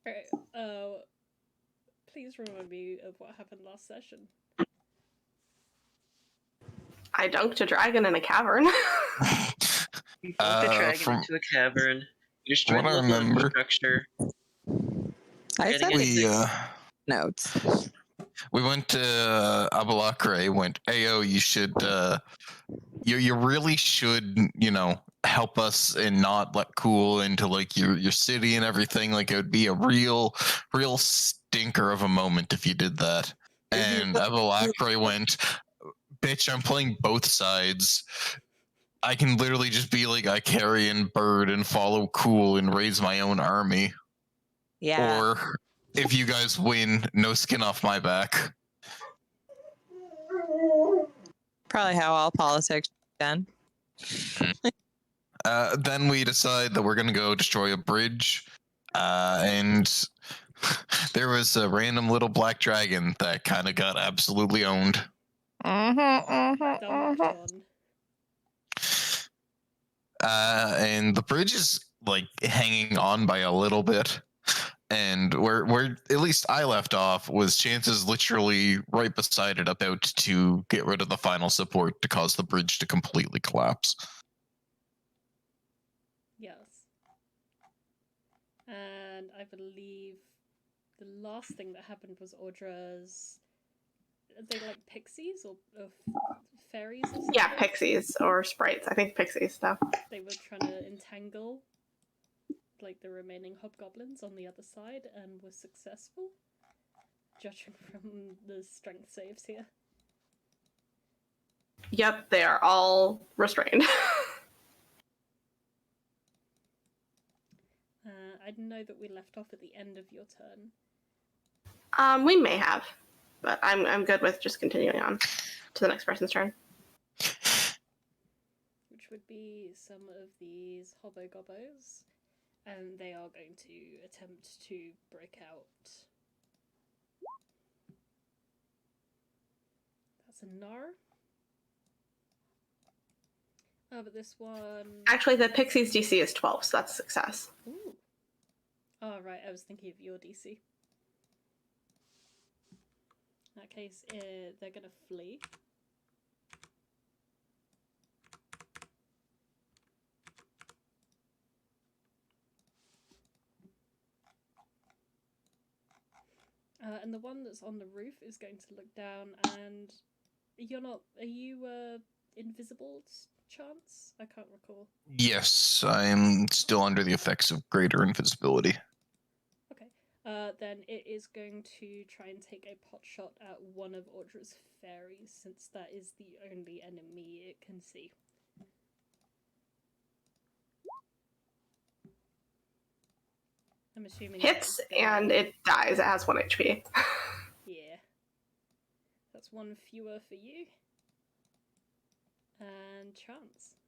Alright, please remind me of what happened last session. I dunked a dragon in a cavern. You dunked a dragon into a cavern. You destroyed what I local remember, infrastructure. I said we notes. we went to Abalakre, went, Ayo, you should you really should, help us and not let cool into like your city and everything. Like it would be a real stinker of a moment if you did that. And Abalakre went, bitch, I'm playing both sides. I can literally just be like a carrion bird and follow cool and raise my own army. Yeah. Or if you guys win, no skin off my back. Probably how all politics done. Then we decide that we're gonna go destroy a bridge, and there was a random little black dragon that kind of got absolutely owned. And the bridge is like hanging on by a little bit. And where at least I left off was Chance's literally right beside it, about to get rid of the final support to cause the bridge to completely collapse. Yes. And I believe the last thing that happened was Audra's... Are they like pixies or fairies or something? Yeah, pixies or sprites. I think pixies stuff. They were trying to entangle like the remaining hobgoblins on the other side and was successful, judging from the strength saves here. Yep, they are all restrained. I know that we left off at the end of your turn. We may have, but I'm good with just continuing on to the next person's turn. Which would be some of these hobbo-gobbos. And they are going to attempt to break out. That's a Nar. Oh, but this one... Actually, the Pixie's DC is 12, so that's a success. Ooh. Oh, right, I was thinking of your DC. In that case, they're going to flee. And the one that's on the roof is going to look down, and you're not... Are you invisible, Chance? I can't recall. Yes, I'm still under the effects of greater invisibility. Okay. Then it is going to try and take a pot shot at one of Audra's fairies, since that is the only enemy it can see. I'm assuming... Hits, and it dies. It has 1 HP. Yeah. That's one fewer for you. And Chance.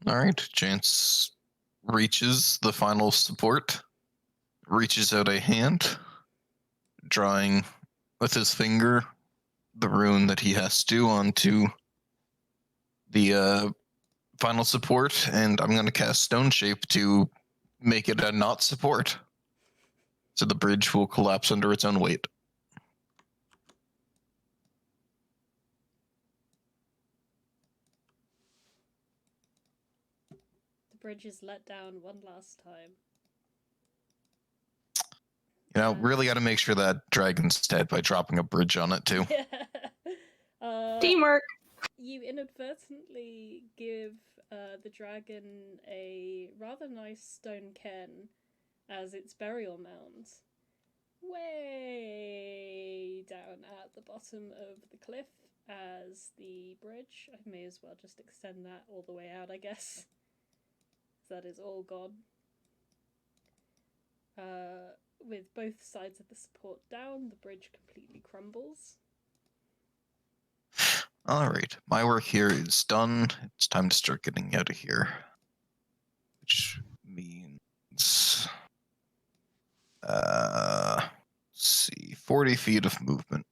Alright, Chance reaches the final support, reaches out a hand, drawing with his finger the rune that he has to onto the final support, and I'm going to cast Stone Shape to make it a not support. So the bridge will collapse under its own weight. The bridge is let down one last time. You know, really got to make sure that dragon's dead by dropping a bridge on it too. Teamwork! You inadvertently give the dragon a rather nice stone cairn as its burial mound. Way down at the bottom of the cliff as the bridge. I may as well just extend that all the way out, I guess. That is all gone. With both sides of the support down, the bridge completely crumbles. Alright, my work here is done. It's time to start getting out of here. Which means... let's see, 40 feet of movement.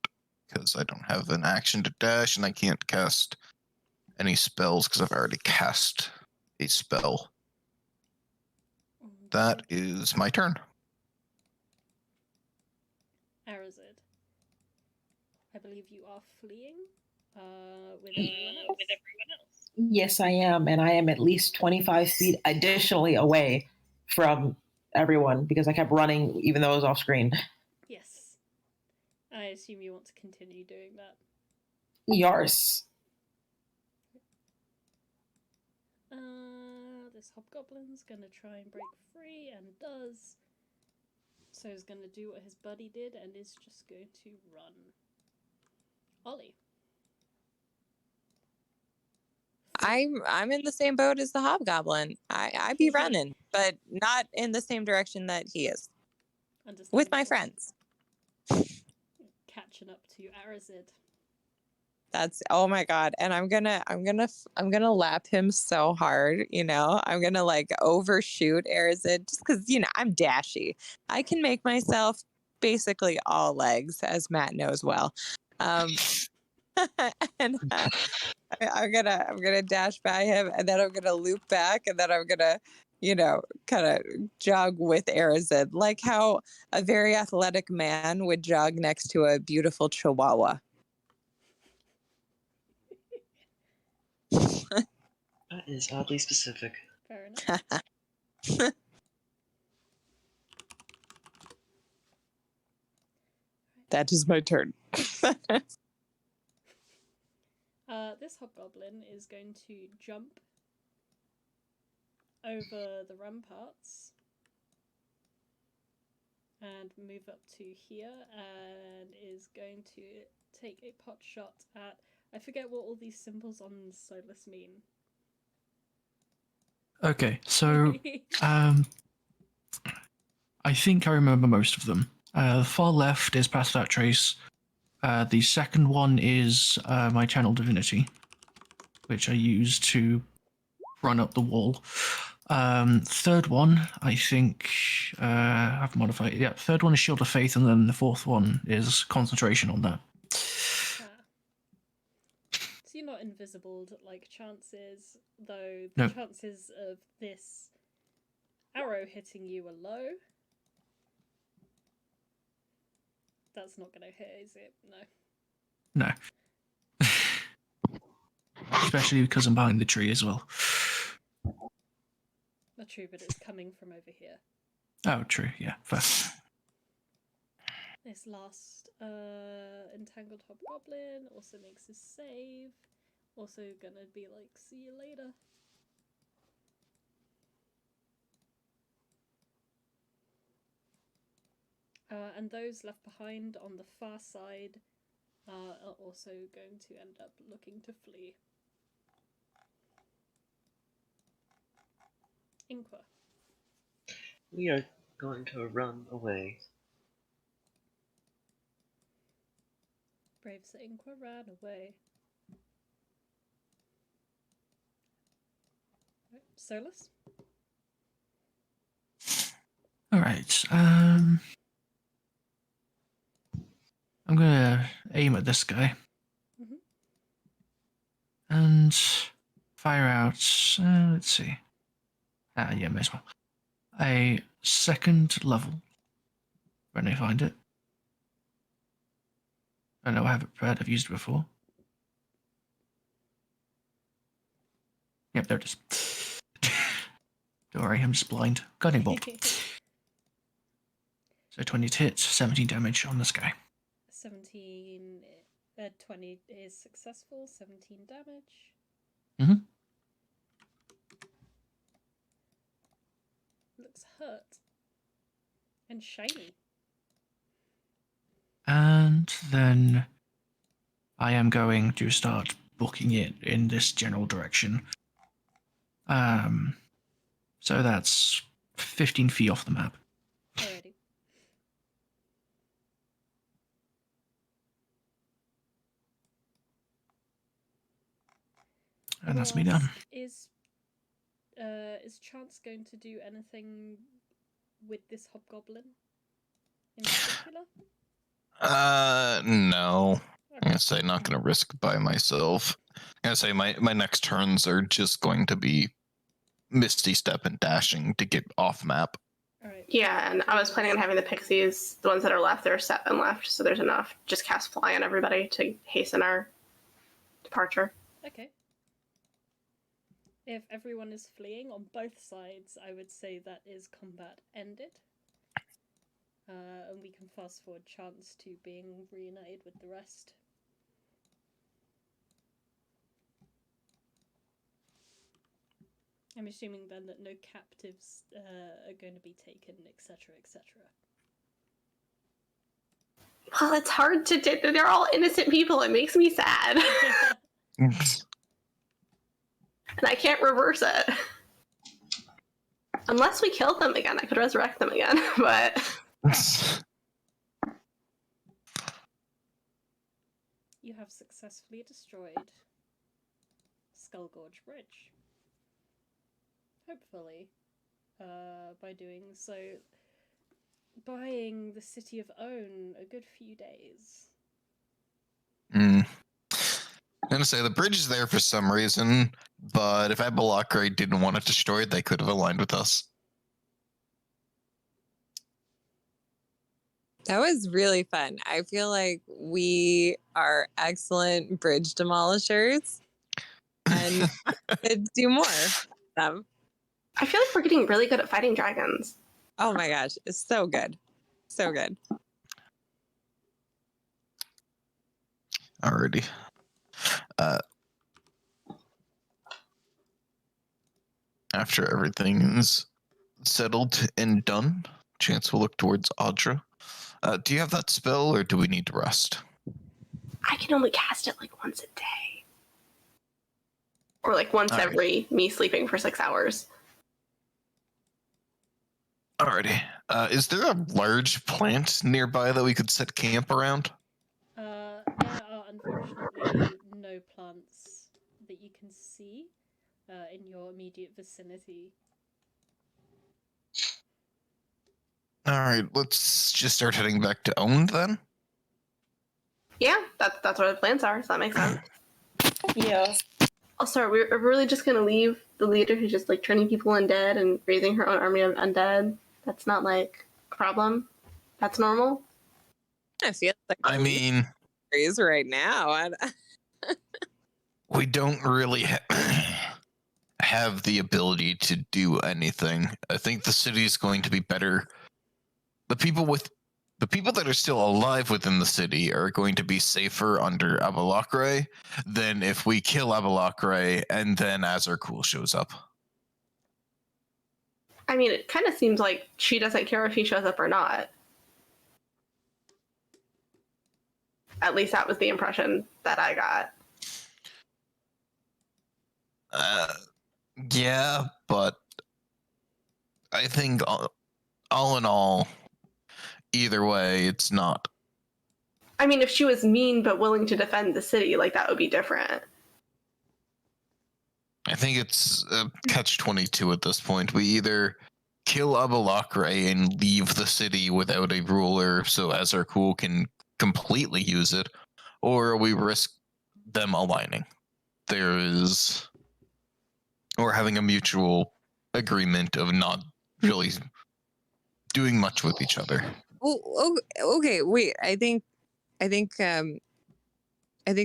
Because I don't have an action to dash, and I can't cast any spells because I've already cast a spell. That is my turn. I believe you are fleeing with everyone else. Yes, I am, and I am at least 25 feet additionally away from everyone because I kept running even though I was off screen. Yes. I assume you want to continue doing that. Yars. This hobgoblin's gonna try and break free, and does. So he's gonna do what his buddy did, and is just going to run. Ollie. I'm in the same boat as the hobgoblin. I be running, but not in the same direction that he is. With my friends. Catching up to Arazid. That's, oh my god, and I'm gonna lap him so hard, you know. I'm gonna like overshoot Arazid just because, you know, I'm dashy. I can make myself basically all legs, as Matt knows well. And I'm gonna dash by him, and then I'm gonna loop back, and then I'm gonna, you know, kind of jog with Arazid, like how a very athletic man would jog next to a beautiful chihuahua. That is oddly specific. Fair enough. That is my turn. This hobgoblin is going to jump over the ramparts and move up to here, and is going to take a pot shot at... I forget what all these symbols on Solas mean. Okay, so I think I remember most of them. The far left is Past That Trace. The second one is my Channel Divinity, which I use to run up the wall. Third one, I think I've modified it. Yeah, third one is Shield of Faith, and then the fourth one is Concentration on that. So you're not invisible like chances, though the No. chances of this arrow hitting you are low. That's not going to hit, is it? No. No. Especially because I'm behind the tree as well. Not true, but it's coming from over here. Oh, true. Yeah, fair. This last entangled hobgoblin also makes a save. Also gonna be like, see you later. And those left behind on the far side are also going to end up looking to flee. Inqua. We are going to run away. Brave Sir Inqua ran away. Right, Solas? Alright, I'm gonna aim at this guy. Mhm. And fire out, let's see. Yeah, may as well. A second level. When I find it. I know I have it prepared, I've used it before. Yep, there it is. Don't worry, I'm just blind. Guiding bolt. So 20 hits, 17 damage on this guy. 20 is successful, 17 damage. Mm-hmm. Looks hurt. And shiny. And then I am going to start booking it in this general direction. So that's 15 feet off the map. Alrighty. And that's me done. Is Chance going to do anything with this hobgoblin in particular? No. I'm Okay. gonna say not gonna risk by myself. I'm gonna say my next turns are just going to be Misty Step and dashing to get off map. Alright. Yeah, and I was planning on having the pixies, the ones that are left, there are 7 left, so there's enough. Just cast fly on everybody to hasten our departure. Okay. If everyone is fleeing on both sides, I would say that is combat ended. And we can fast forward chance to being reunited with the rest. I'm assuming then that no captives are going to be taken, etc., etc. Well, it's hard to do. They're all innocent people. It makes me sad. And I can't reverse it. Unless we killed them again, I could resurrect them again, but... You have successfully destroyed Skull Gorge Bridge. Hopefully, by doing so, buying the city of Own a good few days. I'm gonna say the bridge is there for some reason, but if Abalakre didn't want it destroyed, they could have aligned with us. That was really fun. I feel like we are excellent bridge demolishers and could do more of them. I feel like we're getting really good at fighting dragons. Oh my gosh, it's so good. So good. Alrighty. After everything is settled and done, Chance will look towards Audra. Do you have that spell, or do we need to rest? I can only cast it like once a day. Or like once every me sleeping for 6 hours. Alrighty. Is there a large plant nearby that we could set camp around? There are unfortunately no plants that you can see in your immediate vicinity. Alright, let's just start heading back to Owned then. Yeah, that's where the plans are, so that makes sense. Yeah. Also, we're really just going to leave the leader who's just like turning people undead and raising her own army of undead. That's not like a problem. That's normal. I feel like I mean, is right now. we don't really have the ability to do anything. I think the city is going to be better. The people that are still alive within the city are going to be safer under Abalakre than if we kill Abalakre and then Azarkul shows up. I mean, it kind of seems like she doesn't care if he shows up or not. At least that was the impression that I got. Yeah, but I think all in all, either way, it's not. I mean, if she was mean but willing to defend the city, like, that would be different. I think it's a catch-22 at this point. We either kill Abalakre and leave the city without a ruler so Azarkul can completely use it, or we risk them aligning. Or having a mutual agreement of not really doing much with each other. Oh, okay. Wait. I think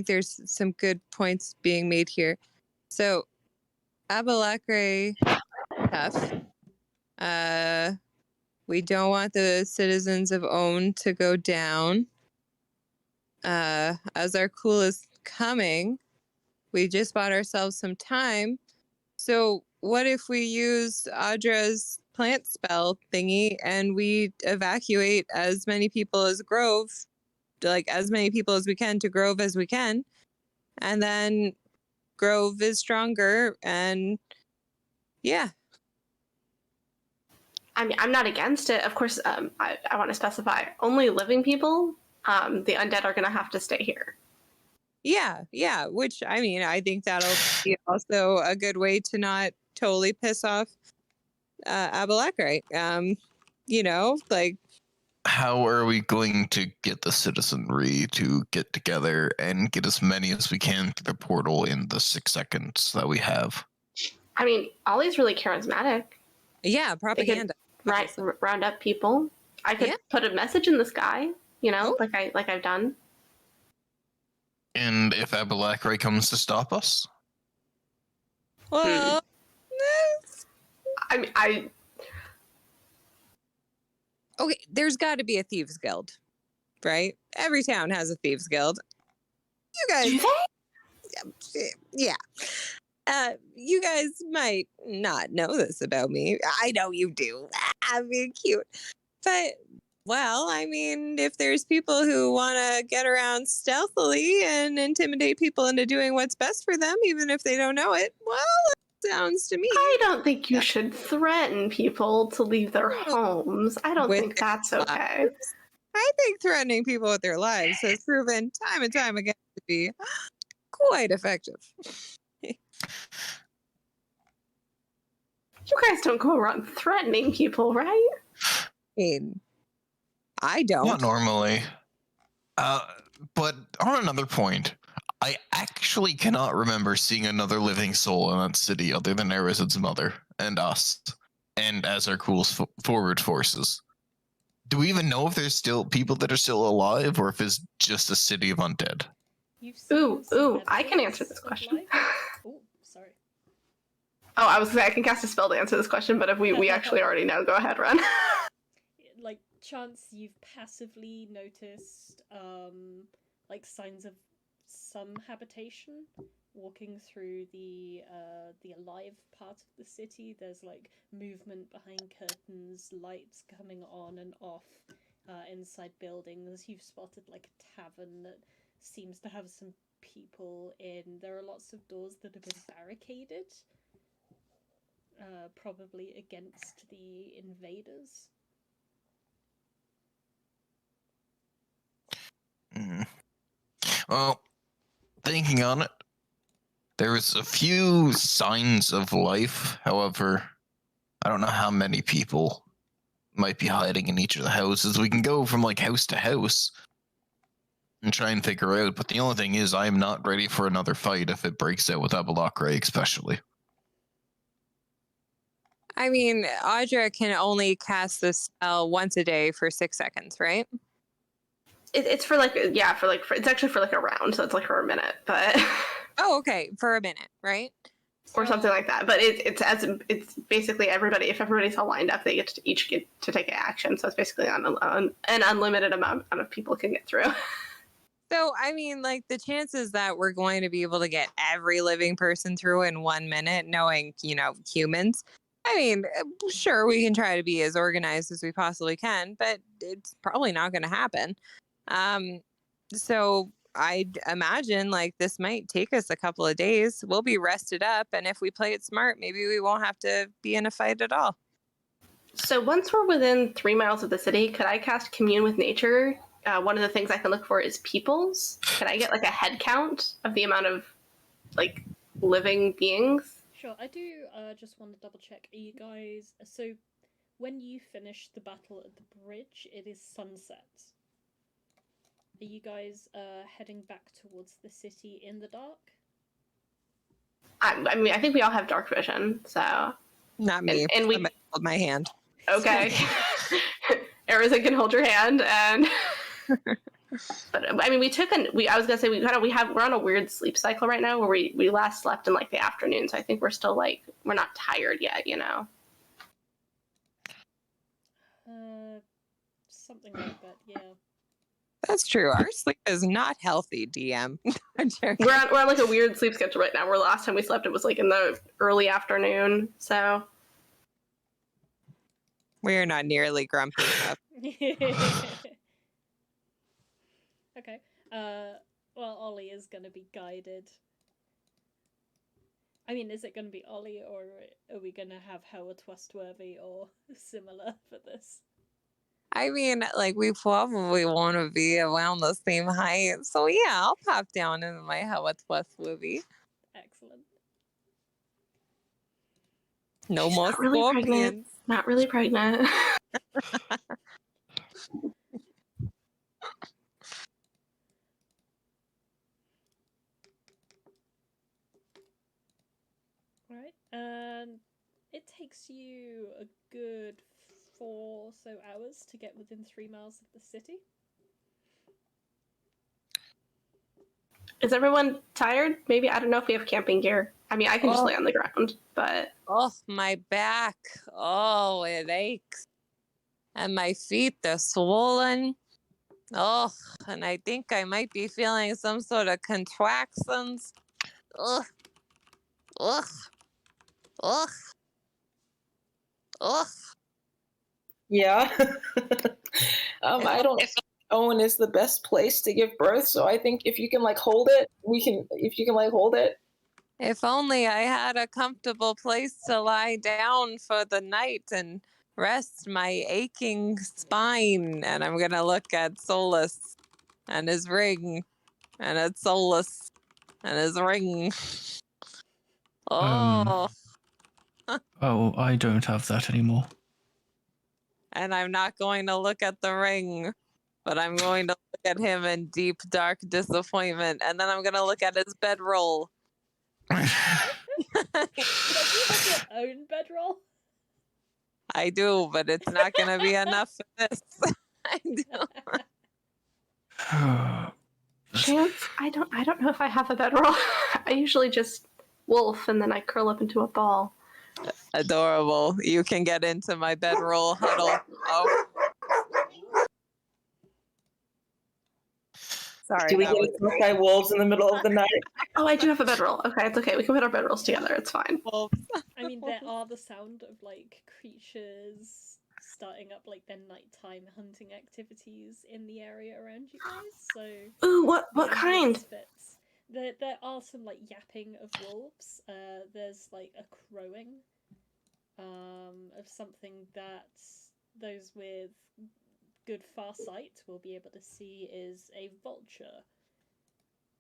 there's some good points being made here. So, Abalakre, tough. We don't want the citizens of Own to go down. Azarkul is coming. We just bought ourselves some time. So what if we use Audra's plant spell thingy and we evacuate as many people as Grove, like as many people as we can to Grove as we can, and then Grove is stronger, and yeah. I mean, I'm not against it. Of course, I want to specify only living people. The undead are going to have to stay here. Yeah. Which, I mean, I think that'll be also a good way to not totally piss off Abalakre. Like. How are we going to get the citizenry to get together and get as many as we can through the portal in the 6 seconds that we have? I mean, Ollie's really charismatic. Yeah, propaganda. Right, round up people. I could put a message in the sky, you know, like I've done. And if Abalakre comes to stop us? Well, I mean, okay, there's got to be a thieves guild, right? Every town has a thieves guild. You guys, do they? Yeah. You guys might not know this about me. I know you do. I'm being cute. But, well, I mean, if there's people who want to get around stealthily and intimidate people into doing what's best for them, even if they don't know it, well, it sounds to me. I don't think you should threaten people to leave their homes. I don't think that's okay. I think threatening people with their lives has proven time and time again to be quite effective. You guys don't go around threatening people, right? I mean, I don't. Not normally. But on another point, I actually cannot remember seeing another living soul in that city other than Arazid's mother and us, and as our cool forward forces. Do we even know if there's still people that are still alive, or if it's just a city of undead? Ooh, I can answer this question. Oh, sorry. Oh, I was gonna say I can cast a spell to answer this question, but if we actually already know, go ahead, Ren. Like, chance you've passively noticed, like, signs of some habitation walking through the alive part of the city. There's, like, movement behind curtains, lights coming on and off inside buildings. You've spotted, like, a tavern that seems to have some people in. There are lots of doors that have been barricaded, probably against the invaders. Well, thinking on it, there was a few signs of life. However, I don't know how many people might be hiding in each of the houses. We can go from like house to house and try and figure out. But the only thing is, I am not ready for another fight if it breaks out with Abalakre, especially. I mean, Audra can only cast this spell once a day for 6 seconds, right? It's for like it's actually for like a round, so it's like for a minute, but Oh, okay, for a minute, right? or something like that. But it's basically everybody. If everybody's all lined up, they each get to take an action. So it's basically an unlimited amount of people can get through. So, I mean, like, the chances that we're going to be able to get every living person through in 1 minute, knowing, you know, humans, I mean, sure, we can try to be as organized as we possibly can, but it's probably not going to happen. So I'd imagine, like, this might take us a couple of days. We'll be rested up, and if we play it smart, maybe we won't have to be in a fight at all. So once we're within 3 miles of the city, could I cast Commune with Nature? One of the things I can look for is peoples. Can I get like a head count of the amount of like living beings? Sure, I do just want to double check. Are you guys... So, when you finish the battle at the bridge, it is sunset. Are you guys heading back towards the city in the dark? I mean, I think we all have dark vision, so... Not me. And we hold my hand. Okay. Arazid can hold your hand, and... But I mean, I was gonna say we're on a weird sleep cycle right now where we last slept in like the afternoon, so I think we're still like we're not tired yet, you know. Something like that, yeah. That's true. Our sleep is not healthy, DM. We're on like a weird sleep schedule right now. Where last time we slept, it was like in the early afternoon. So we're not nearly grumpy enough. Okay. Well, Ollie is going to be guided. I mean, is it going to be Ollie, or are we going to have Howard Trustworthy or similar for this? I mean, like, we probably want to be around the same height. So, yeah, I'll pop down into my Howard Trustworthy. Excellent. No She's more not really scorpions. pregnant. Not really pregnant. Alright, and it takes you a good 4 or so hours to get within 3 miles of the city. Is everyone tired? Maybe, I don't know if we have camping gear. I mean, I can just lay on the ground, but... Oh, my back. Oh, it aches. And my feet, they're swollen. Oh, and I think I might be feeling some sort of contractions. Ugh. Ugh. Ugh. Ugh. Yeah. I don't own is the best place to give birth, so I think if you can like hold it, if you can like hold it. If only I had a comfortable place to lie down for the night and rest my aching spine. And I'm going to look at Solas and his ring, and at Solas and his ring. Oh. Oh, I don't have that anymore. And I'm not going to look at the ring, but I'm going to look at him in deep, dark disappointment. And then I'm going to look at his bedroll. Like, you have your own bedroll? I do, but it's not going to be enough for this. I do. Chance? I don't know if I have a bedroll. I usually just wolf and then I curl up into a ball. Adorable. You can get into my bedroll huddle. Oh. Sorry. Do we get attacked by wolves in the middle of the night? Oh, I do have a bedroll. Okay, it's okay. We can put our bedrolls together. It's fine. I mean, there are the sound of like creatures starting up like their nighttime hunting activities in the area around you guys. So ooh, what kind? Fits. There are some like yapping of wolves. There's like a crowing of something that those with good far sight will be able to see is a vulture,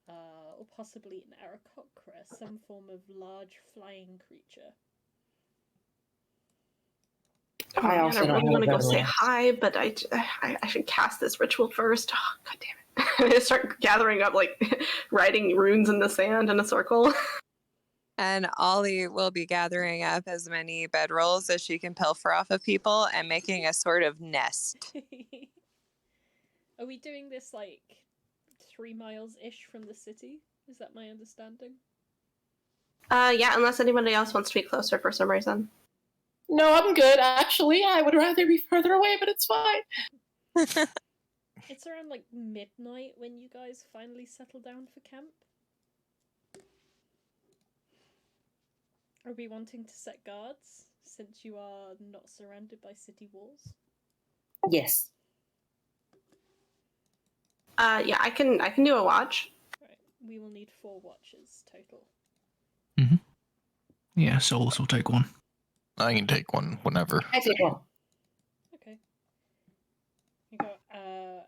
or possibly an aarakocra, some form of large flying creature. I also really want to go say hi, but I should cast this ritual first. Oh, God damn it. I'm going to start gathering up, like, writing runes in the sand in a circle. And Ollie will be gathering up as many bedrolls as she can pilfer off of people and making a sort of nest. Are we doing this, like, 3 miles-ish from the city? Is that my understanding? Yeah, unless anybody else wants to be closer for some reason. No, I'm good, actually. I would rather be further away, but it's fine. It's around, like, midnight when you guys finally settle down for camp. Are we wanting to set guards, since you are not surrounded by city walls? Yes. Yeah, I can do a watch. Right, we will need 4 watches total. Mm-hmm. Yeah, Solas will take one. I can take one whenever. I take one. Okay. You got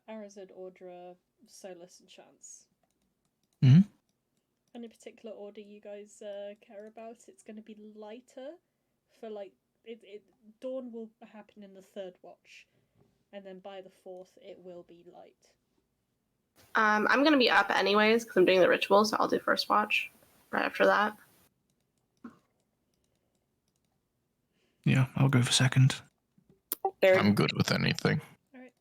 Arazid, Audra, Solas, and Chance. Mm-hmm. Any particular order you guys care about? It's going to be lighter for like dawn will happen in the 3rd watch, and then by the 4th it will be light. I'm going to be up anyways because I'm doing the ritual, so I'll do first watch right after that. Yeah, I'll go for second. I'm good with anything. Alright.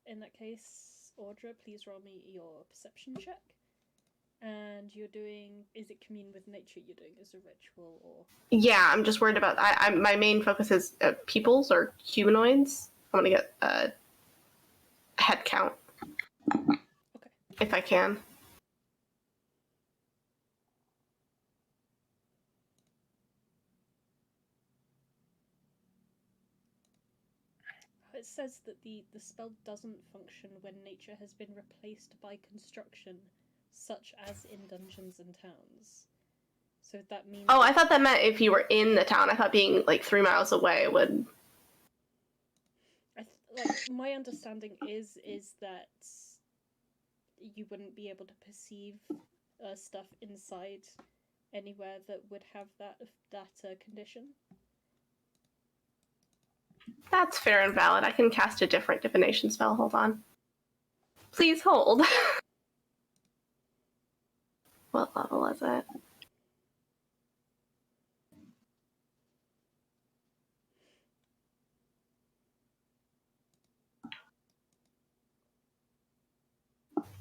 In that case, Audra, please roll me your perception check. And you're doing, is it commune with nature you're doing as a ritual, or? Yeah, I'm just worried about, my main focus is peoples or humanoids. I want to get a head count. Okay. If I can. It says that the spell doesn't function when nature has been replaced by construction, such as in dungeons and towns. So that means... Oh, I thought that meant if you were in the town. I thought being like 3 miles away would... like, my understanding is that you wouldn't be able to perceive stuff inside anywhere that would have that condition. That's fair and valid. I can cast a different divination spell. Hold on. Please hold. What level is it?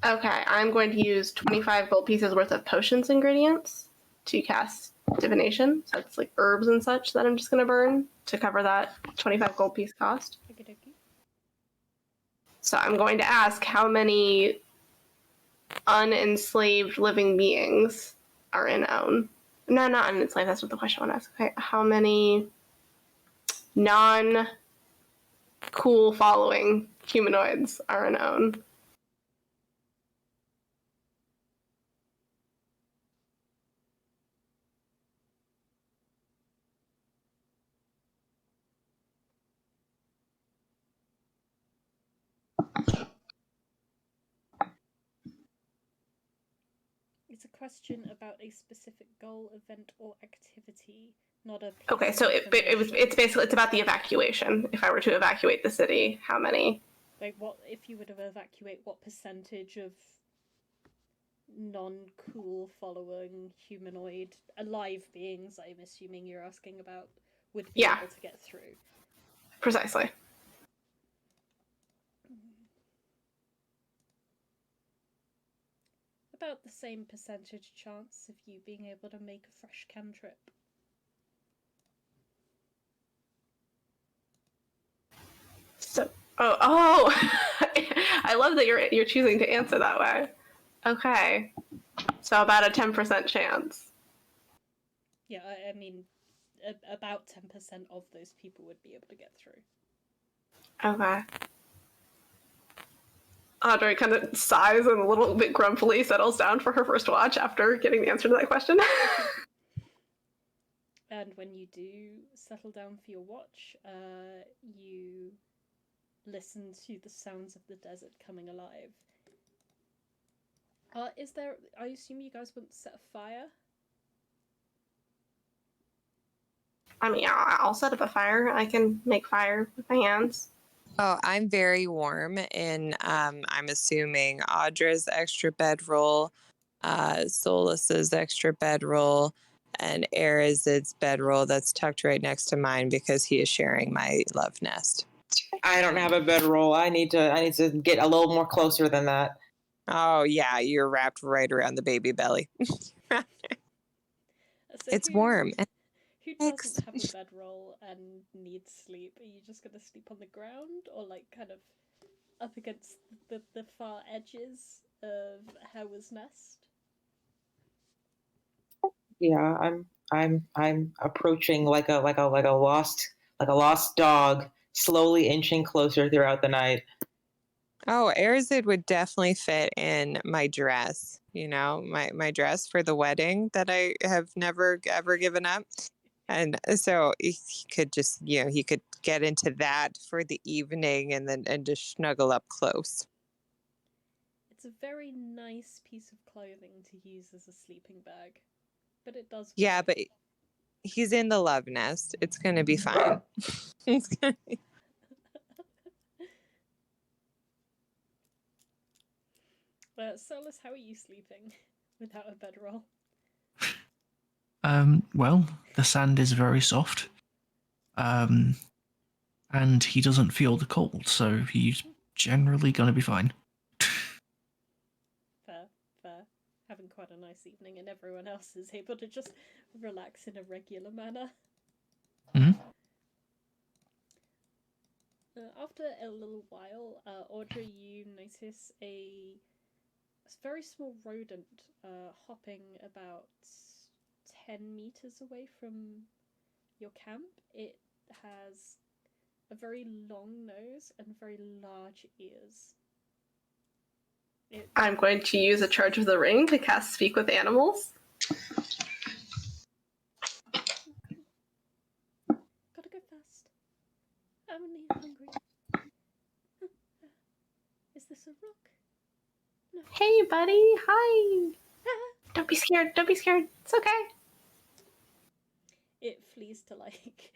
Okay, I'm going to use 25 gold pieces worth of potions ingredients to cast divination. So it's like herbs and such that I'm just going to burn to cover that 25 gold piece cost. Okey-dokey. So I'm going to ask how many unenslaved living beings are in Own. No, not unenslaved. That's what the question I want to ask. Okay, how many non-cool following humanoids are in Own? It's a question about a specific goal, event, or activity, not a. Okay, so it's basically it's about the evacuation. If I were to evacuate the city, how many? Like, what if you were to evacuate? What percentage of non-cool following humanoid alive beings? I'm assuming you're asking about would be able to get through. Precisely. About the same percentage chance of you being able to make a fresh cantrip. So, I love that you're choosing to answer that way. Okay, so about a 10% chance. Yeah, I mean, about 10% of those people would be able to get through. Okay. Audrey kind of sighs and a little bit grumpily settles down for her first watch after getting the answer to that question. And when you do settle down for your watch, you listen to the sounds of the desert coming alive. I assume you guys want to set a fire? I mean, I'll set up a fire. I can make fire with my hands. Oh, I'm very warm, and I'm assuming Audra's extra bedroll, Solas's extra bedroll, and Arazid's bedroll that's tucked right next to mine because he is sharing my love nest. I don't have a bedroll. I need to get a little more closer than that. Oh yeah, you're wrapped right around the baby belly. So it's warm. Who doesn't have a bedroll and needs sleep? Are you just gonna sleep on the ground, or like kind of up against the far edges of Hewa's nest? Yeah, I'm approaching like a lost dog, slowly inching closer throughout the night. Oh, Arazid would definitely fit in my dress, my dress for the wedding that I have never ever given up. And so he could just, he could get into that for the evening and just snuggle up close. It's a very nice piece of clothing to use as a sleeping bag, but it does. Yeah, but he's in the love nest. It's going to be fine. It's gonna be... Solas, how are you sleeping without a bedroll? Well, the sand is very soft. And he doesn't feel the cold, so he's generally going to be fine. Fair. Having quite a nice evening, and everyone else is able to just relax in a regular manner. Mm-hmm. After a little while, Audra, you notice a very small rodent hopping about 10 meters away from your camp. It has a very long nose and very large ears. I'm going to use a charge of the ring to cast Speak with Animals. Gotta go fast. I'm hungry. Is this a rock? No. Hey, buddy. Hi. Don't be scared. It's okay. It flees to like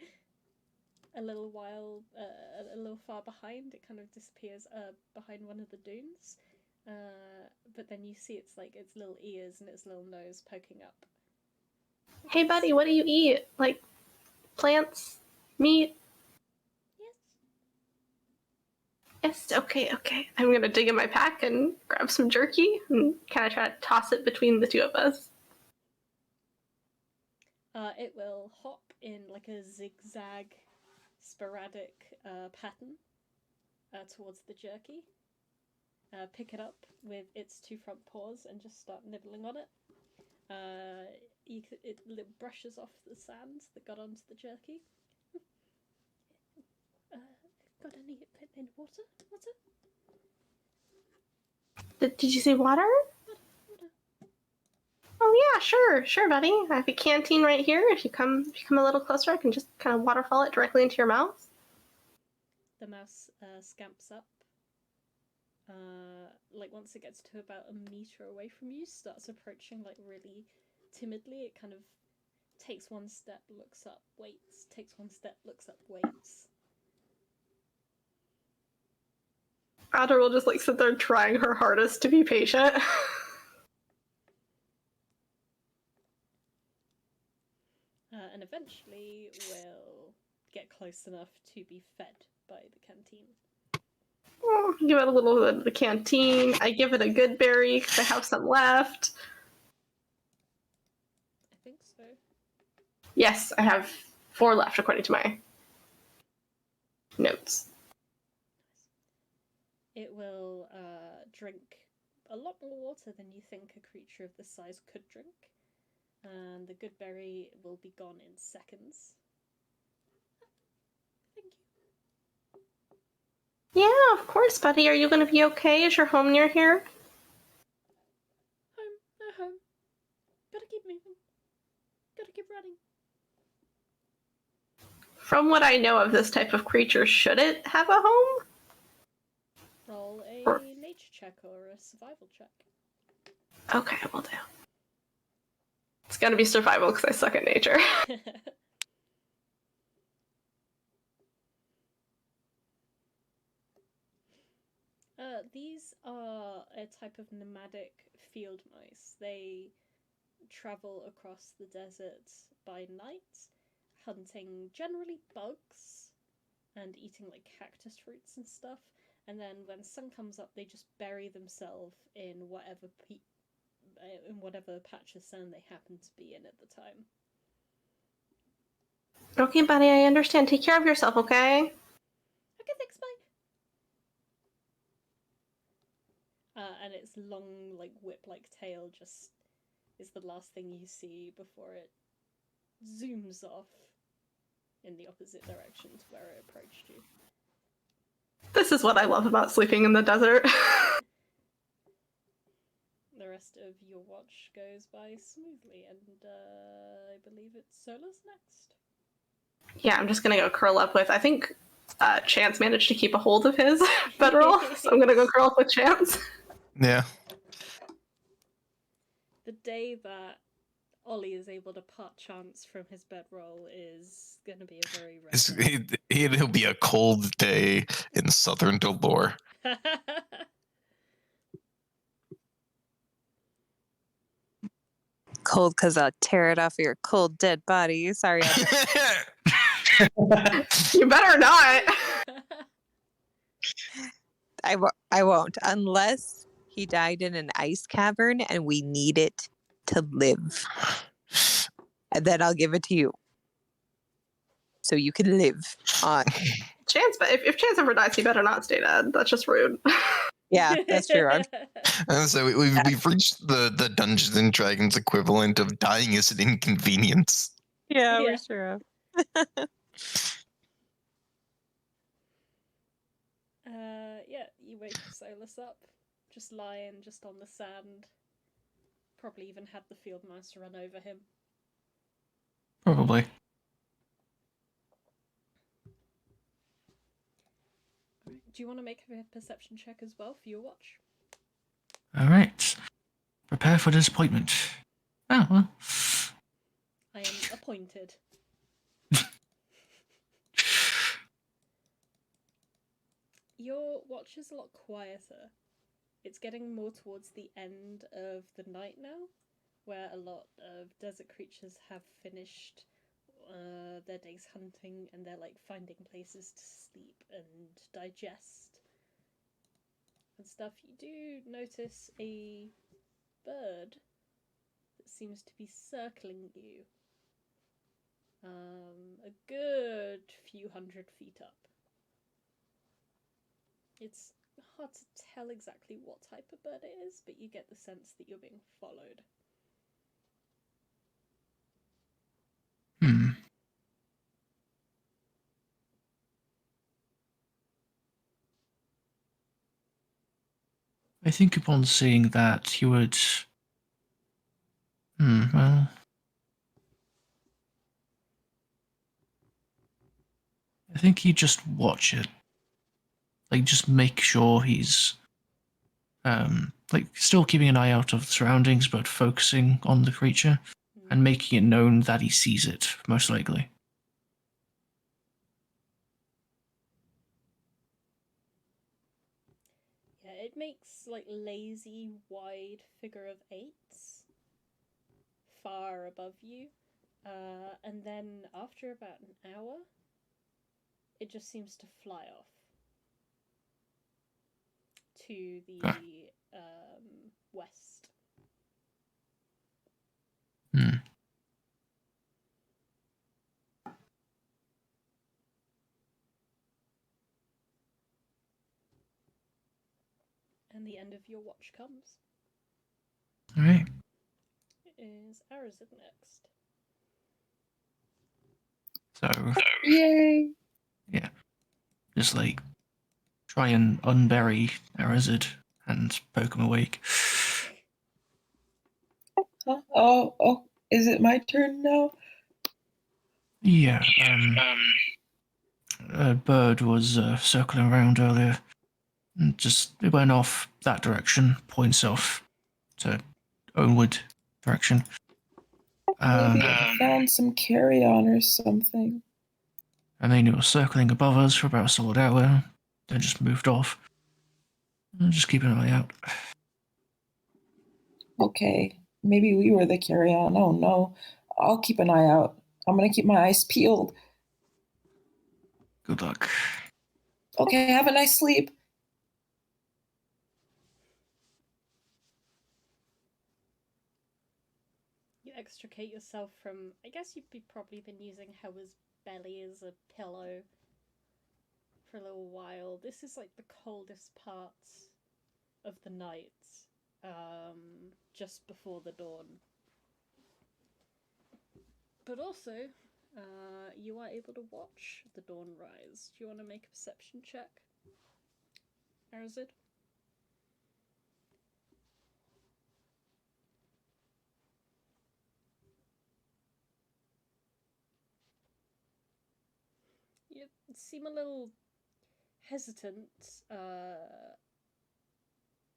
a little while, a little far behind. It kind of disappears behind one of the dunes. But then you see its little ears and its little nose poking up. Hey, buddy, what do you eat? Like plants? Meat? Yes. Yes, okay. I'm gonna dig in my pack and grab some jerky and kind of try to toss it between the two of us. It will hop in like a zigzag, sporadic pattern towards the jerky. Pick it up with its two front paws and just start nibbling on it. It brushes off the sand that got onto the jerky. Got any water? Did you say water? Water. Oh yeah, sure, buddy. I have a canteen right here. If you come a little closer, I can just kind of waterfall it directly into your mouth. The mouse scamps up. Like once it gets to about a meter away from you, starts approaching like really timidly. It kind of takes one step, looks up, waits. Takes one step, looks up, waits. Audra will just like sit there trying her hardest to be patient. And eventually will get close enough to be fed by the canteen. Give it a little bit of the canteen. I give it a good berry because I have some left. I think so. Yes, I have 4 left according to my notes. It will drink a lot more water than you think a creature of this size could drink. And the good berry will be gone in seconds. Thank you. Yeah, of course, buddy. Are you going to be okay? Is your home near here? Home. Gotta keep moving. Gotta keep running. From what I know of this type of creature, should it have a home? Roll a nature check or a survival check. Okay, will do. It's gonna be survival because I suck at nature. These are a type of nomadic field mice. They travel across the desert by night, hunting generally bugs and eating like cactus fruits and stuff. And then when sun comes up, they just bury themselves in whatever patch of sand they happen to be in at the time. Okay, buddy, I understand. Take care of yourself, okay? Okay, thanks, bye. And its long, like, whip-like tail just is the last thing you see before it zooms off in the opposite direction to where it approached you. This is what I love about sleeping in the desert. The rest of your watch goes by smoothly, and I believe it's Solas next. Yeah, I'm just gonna go curl up with, I think Chance managed to keep a hold of his bedroll, so I'm gonna go curl up with Chance. Yeah. The day that Ollie is able to part Chance from his bedroll is going to be a very rare It'll be a cold day in southern Dolor. Cold because I'll tear it off of your cold, dead body. Sorry. You better not. I won't. Unless he died in an ice cavern and we need it to live. And then I'll give it to you. So you can live on. Chance, but if Chance ever dies, he better not stay dead. That's just rude. Yeah, that's true. So we've reached the Dungeons and Dragons equivalent of dying is an inconvenience. Yeah, we're sure of. Yeah, you wake Solas up, just lying just on the sand. Probably even had the field mouse run over him. Probably. Do you want to make a perception check as well for your watch? All right. Prepare for disappointment. Oh, well. I am appointed. Your watch is a lot quieter. It's getting more towards the end of the night now, where a lot of desert creatures have finished their day's hunting and they're like finding places to sleep and digest. and stuff, you do notice a bird that seems to be circling you. A good few 100 feet up. It's hard to tell exactly what type of bird it is, but you get the sense that you're being followed. I think upon seeing that, you would... well... I think you just watch it. Like, just make sure he's... like, still keeping an eye out of the surroundings, but focusing on the creature, and making it known that he sees it, most likely. Yeah, it makes, like, lazy, wide figure of eights far above you. And then after about an hour, it just seems to fly off to the west. And the end of your watch comes. Alright. It is Arazid next. So... Yay! Yeah. Just, like, try and unbury Arazid and poke him awake. Huh? Oh, is it my turn now? Yeah, a bird was circling around earlier. And just, it went off that direction, points off to onward direction. Maybe I found some carry-on or something. And then it was circling above us for about a solid hour, then just moved off. And just keep an eye out. Okay, maybe we were the carry-on. Oh no, I'll keep an eye out. I'm gonna keep my eyes peeled. Good luck. Okay, have a nice sleep. You extricate yourself from, I guess you've probably been using Hewa's belly as a pillow for a little while. This is like the coldest parts of the night, just before the dawn. But also, you are able to watch the dawn rise. Do you want to make a perception check, Arazid? You seem a little hesitant.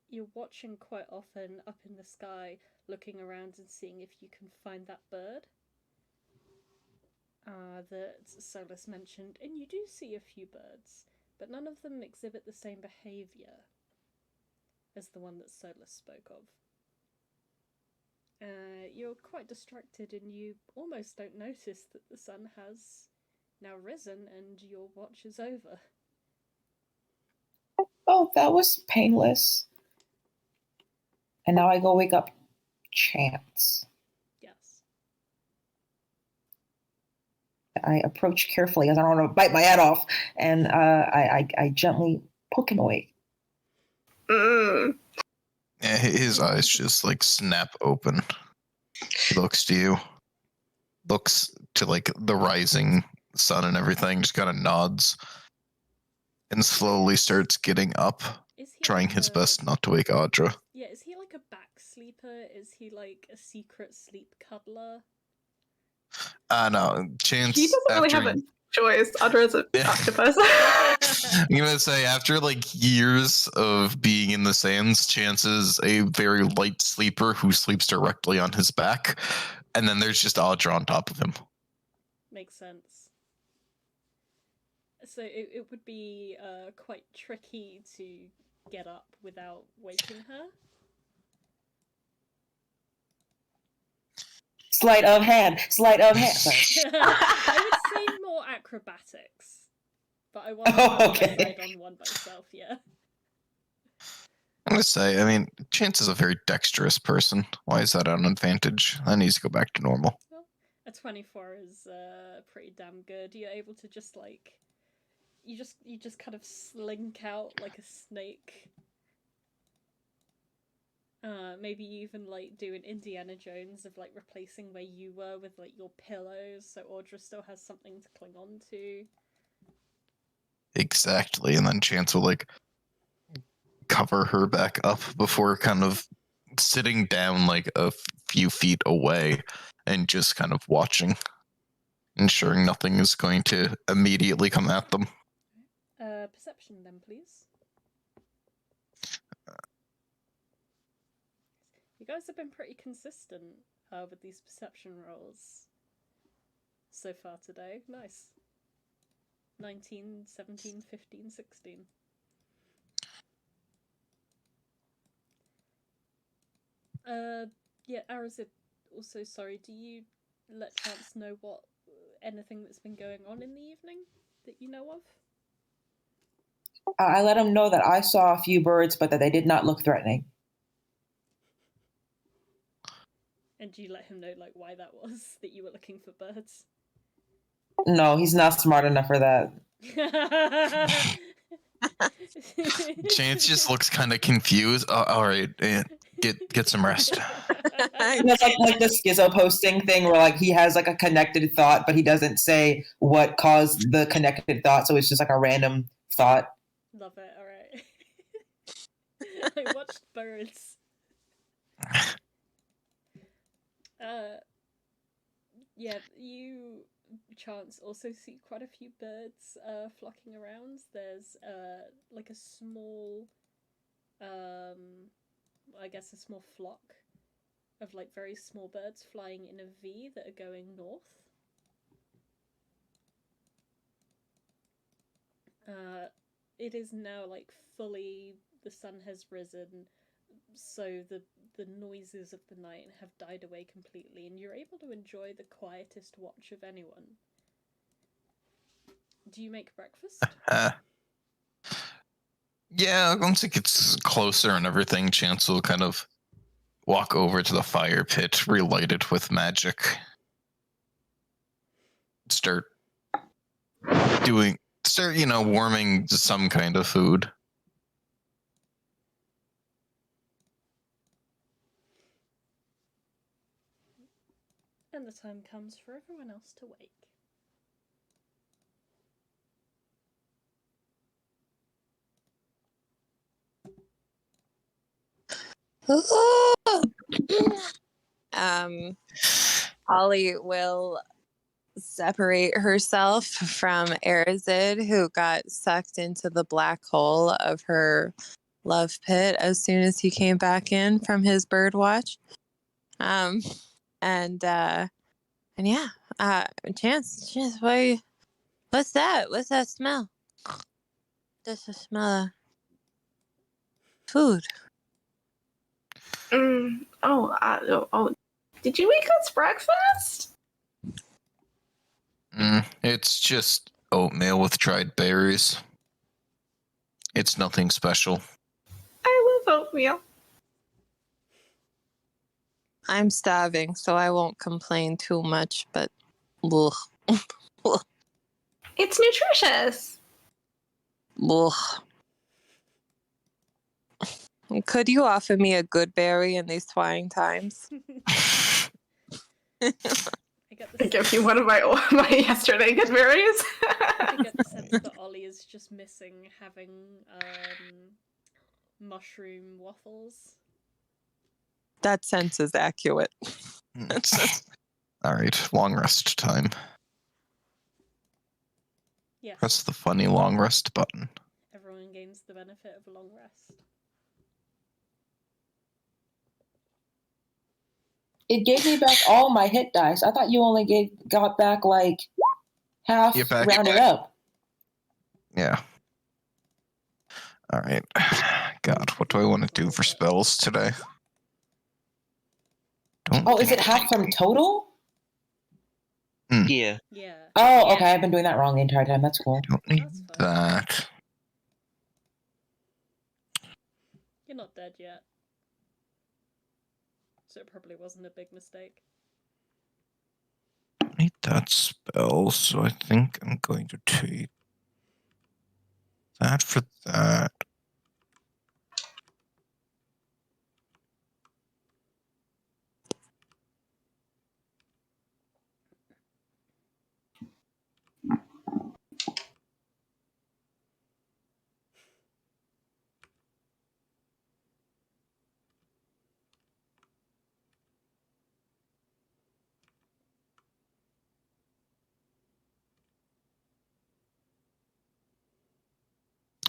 You're watching quite often up in the sky, looking around and seeing if you can find that bird that Solas mentioned, and you do see a few birds, but none of them exhibit the same behaviour as the one that Solas spoke of. You're quite distracted and you almost don't notice that the sun has now risen and your watch is over. Oh, that was painless. And now I go wake up Chance. Yes. I approach carefully as I don't want to bite my head off, and I gently poke him awake. Yeah, his eyes just like snap open. He looks to you, looks to like the rising sun and everything, just kind of nods, and slowly starts getting up, trying his best not to wake Audra. Yeah, is he like a back sleeper? Is he like a secret sleep cuddler? No, Chance. He doesn't really have a choice. Audra's an octopus. I'm gonna say, after like years of being in the sands, Chance is a very light sleeper who sleeps directly on his back, and then there's just Audra on top of him. Makes sense. So it would be quite tricky to get up without waking her. Sleight of hand. Sorry. I would say more acrobatics, but I want to decide on one myself. Yeah. I'm gonna say, I mean, Chance is a very dexterous person. Why is that an advantage? That needs to go back to normal. Well, a 24 is pretty damn good. You're able to just like, you just kind of slink out like a snake. Maybe you even like do an Indiana Jones of like replacing where you were with like your pillows, so Audra still has something to cling on to. Exactly, and then Chance will like cover her back up before kind of sitting down like a few feet away and just kind of watching, ensuring nothing is going to immediately come at them. Perception then, please. You guys have been pretty consistent with these perception rolls so far today. Nice. 19, 17, 15, 16. Yeah, Arazid, also sorry, do you let Chance know what anything that's been going on in the evening that you know of? I let him know that I saw a few birds, but that they did not look threatening. And do you let him know like why that was, that you were looking for birds? No, he's not smart enough for that. Chance just looks kind of confused. All right, get some rest. It's like the schizo posting thing where like he has like a connected thought, but he doesn't say what caused the connected thought, so it's just like a random thought. Love it. All right. I watched birds. Yeah, you, Chance, also see quite a few birds flocking around. There's like a small, I guess a small flock of like very small birds flying in a V that are going north. It is now like fully, the sun has risen, so the noises of the night have died away completely, and you're able to enjoy the quietest watch of anyone. Do you make breakfast? Yeah, once it gets closer and everything, Chance will kind of walk over to the fire pit, relight it with magic. Start, warming some kind of food. And the time comes for everyone else to wake. Ollie will separate herself from Arazid, who got sucked into the black hole of her love pit as soon as he came back in from his bird watch. And yeah, Chance, what's that? What's that smell? Just a smell of food. Did you make us breakfast? It's just oatmeal with dried berries. It's nothing special. I love oatmeal. I'm starving, so I won't complain too much, but ugh. It's nutritious. Ugh. Could you offer me a good berry in these trying times? I give you one of my yesterday good berries. I get the sense that Ollie is just missing having mushroom waffles. That sense is accurate. All right, long rest time. Yes. Press the funny long rest button. Everyone gains the benefit of a long rest. It gave me back all my hit dice. I thought you only got back like half rounded up. Yeah. All right. God, what do I want to do for spells today? Is it half from total? Yeah. Yeah. Oh, okay. I've been doing that wrong the entire time. That's cool. Don't need that. You're not dead yet. So it probably wasn't a big mistake. I need that spell, so I think I'm going to take that for that.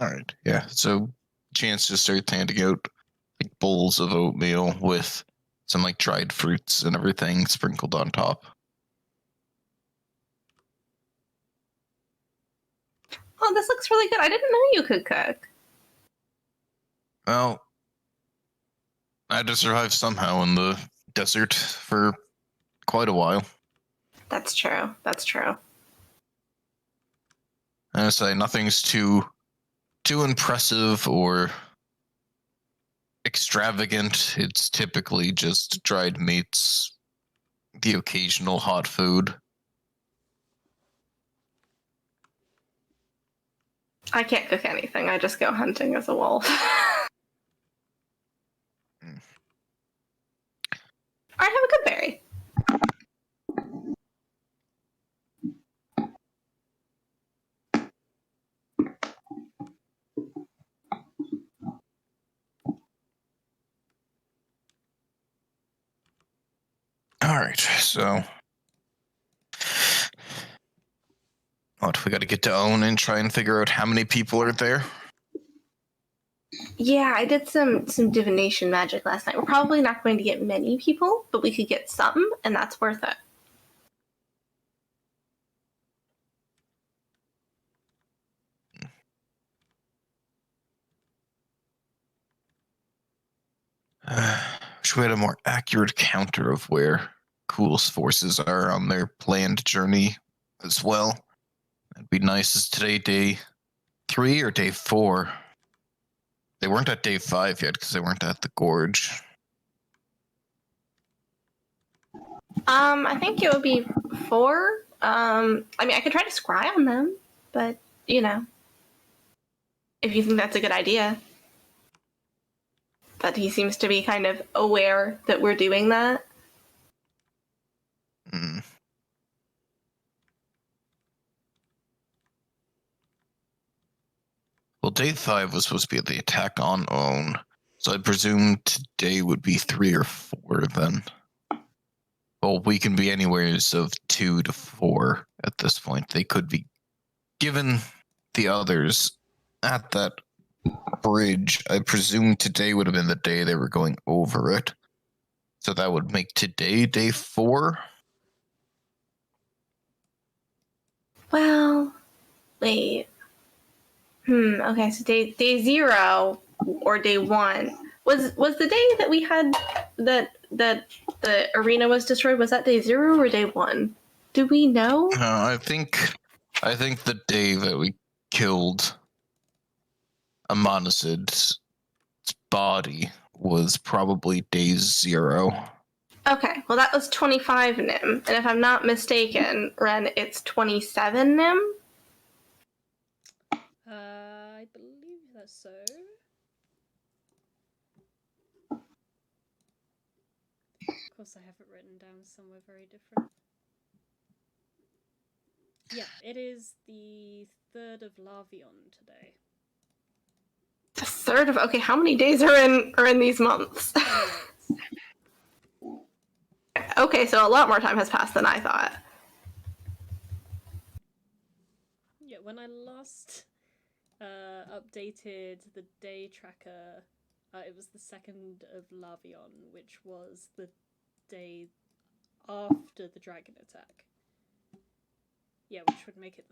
All right, yeah. So Chance just started handing out like bowls of oatmeal with some like dried fruits and everything sprinkled on top. Oh, this looks really good. I didn't know you could cook. Well, I had to survive somehow in the desert for quite a while. That's true. That's true. And I say nothing's too impressive or extravagant. It's typically just dried meats, the occasional hot food. I can't cook anything. I just go hunting as a wolf. Alright, have a good berry. All right, so what we got to get to own and try and figure out how many people are there. Yeah, I did some divination magic last night. We're probably not going to get many people, but we could get some, and that's worth it. Wish we had a more accurate counter of where Cool's forces are on their planned journey as well. That'd be nice. Is today day 3 or day 4? They weren't at day 5 yet because they weren't at the gorge. I think it would be 4. I mean, I could try to scry on them, but, you know, if you think that's a good idea. But he seems to be kind of aware that we're doing that. Hmm. Well, day 5 was supposed to be the attack on own, so I presume today would be 3 or 4 then. Well, we can be anywheres of 2 to 4 at this point. They could be given the others at that bridge. I presume today would have been the day they were going over it. So that would make today day 4. Well, wait. Okay, so day 0 or day 1 was the day that we had that the arena was destroyed. Was that day 0 or day 1? Do we know? I think the day that we killed Amanasid's body was probably day 0. Okay, well that was 25 Nim, and if I'm not mistaken, Ren, it's 27 Nim. I believe that's so. Of course, I have it written down somewhere very different. Yeah, it is the 3rd of Lavion today. The 3rd of okay. How many days are in these months? Okay, so a lot more time has passed than I thought. Yeah, when I last updated the day tracker, it was the 2nd of Lavion, which was the day after the dragon attack. Yeah, which would make it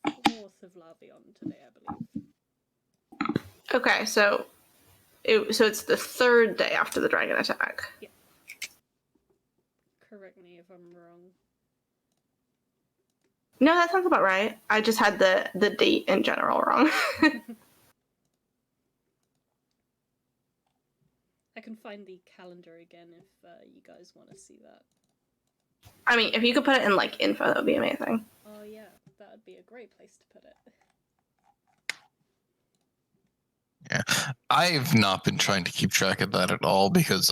the 4th of Lavion today, I believe. Okay, so it's the 3rd day after the dragon attack. Yeah. Correct me if I'm wrong. No, that sounds about right. I just had the date in general wrong. can find the calendar again if you guys want to see that. I mean, if you could put it in like info, that would be amazing. Oh yeah, that would be a great place to put it. Yeah, I've not been trying to keep track of that at all because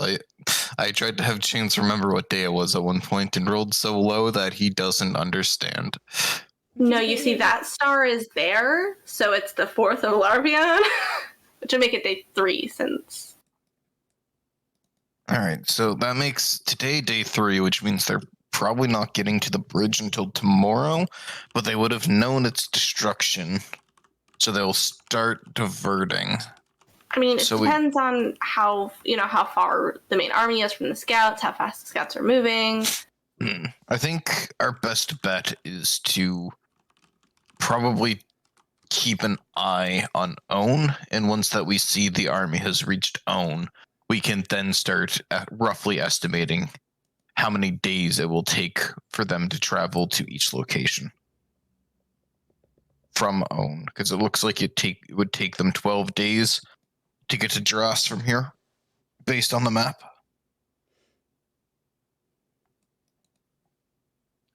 I tried to have Chance remember what day it was at one point and rolled so low that he doesn't understand. No, you see that star is there, so it's the 4th of Larvion, which would make it day 3 since. All right, so that makes today day 3, which means they're probably not getting to the bridge until tomorrow, but they would have known its destruction, so they'll start diverting. I mean, it depends on how far the main army is from the scouts, how fast the scouts are moving. I think our best bet is to probably keep an eye on Own, and once that we see the army has reached Own, we can then start roughly estimating how many days it will take for them to travel to each location from Own, because it looks like it would take them 12 days to get to Dras from here, based on the map.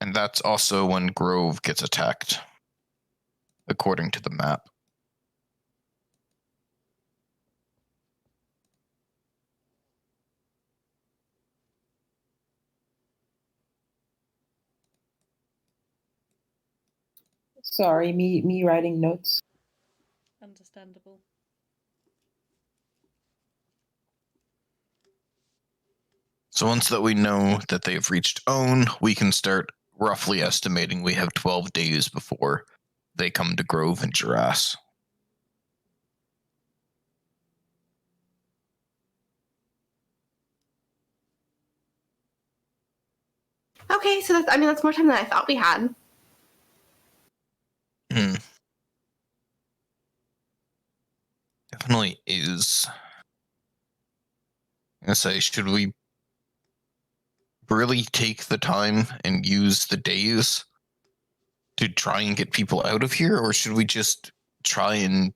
And that's also when Grove gets attacked, according to the map. Sorry, me writing notes. Understandable. So once that we know that they've reached Own, we can start roughly estimating we have 12 days before they come to Grove and Dras. Okay, so that's more time than I thought we had. Definitely is. I say, should we really take the time and use the days to try and get people out of here, or should we just try and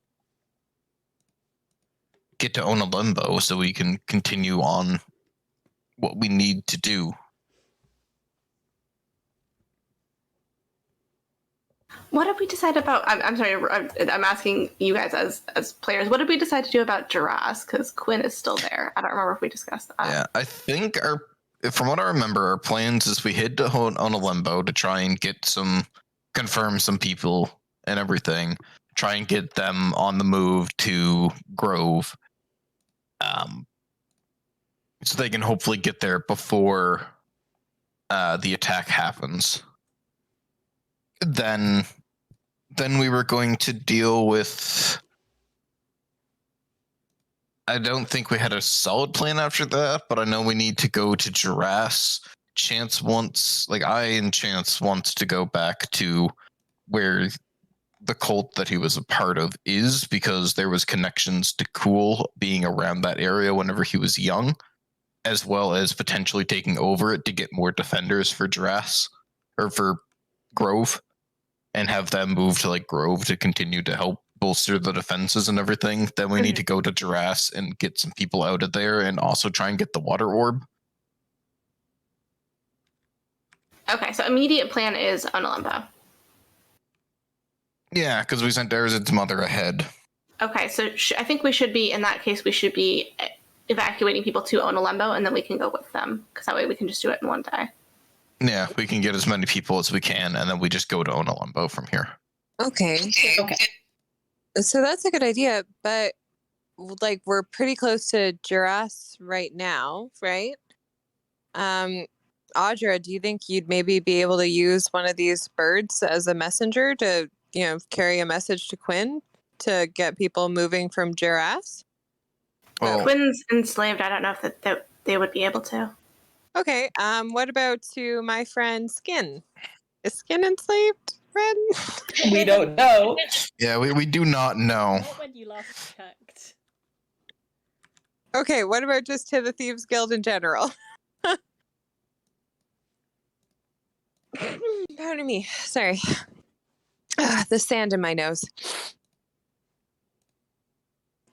get to own a limbo so we can continue on what we need to do? What did we decide about? I'm sorry, I'm asking you guys as players. What did we decide to do about Dras? Because Quinn is still there. I don't remember if we discussed that. Yeah, I think from what I remember, our plans is we head to own a limbo to try and confirm some people and everything. Try and get them on the move to Grove, so they can hopefully get there before the attack happens. Then we were going to deal with. I don't think we had a solid plan after that, but I know we need to go to Dras. Chance wants to go back to where the cult that he was a part of is, because there was connections to Cool being around that area whenever he was young, as well as potentially taking over it to get more defenders for Dras or for Grove, and have them move to Grove to continue to help bolster the defenses and everything. Then we need to go to Dras and get some people out of there, and also try and get the water orb. Okay, so immediate plan is Onalimbo. Yeah, because we sent Arazid's mother ahead. Okay, so I think we should be, in that case, we should be evacuating people to Onalimbo, and then we can go with them, because that way we can just do it in one day. Yeah, we can get as many people as we can, and then we just go to Onalimbo from here. Okay. Okay. So that's a good idea, but we're pretty close to Dras right now, right? Audra, do you think you'd maybe be able to use one of these birds as a messenger to, carry a message to Quinn to get people moving from Dras? Well, Quinn's enslaved. I don't know if that they would be able to. Okay. What about to my friend Skin? Is Skin enslaved, friend? We don't know. Yeah, we do not know. Not when you last checked. Okay, what about just to the Thieves Guild in general? Pardon me. Sorry. The sand in my nose.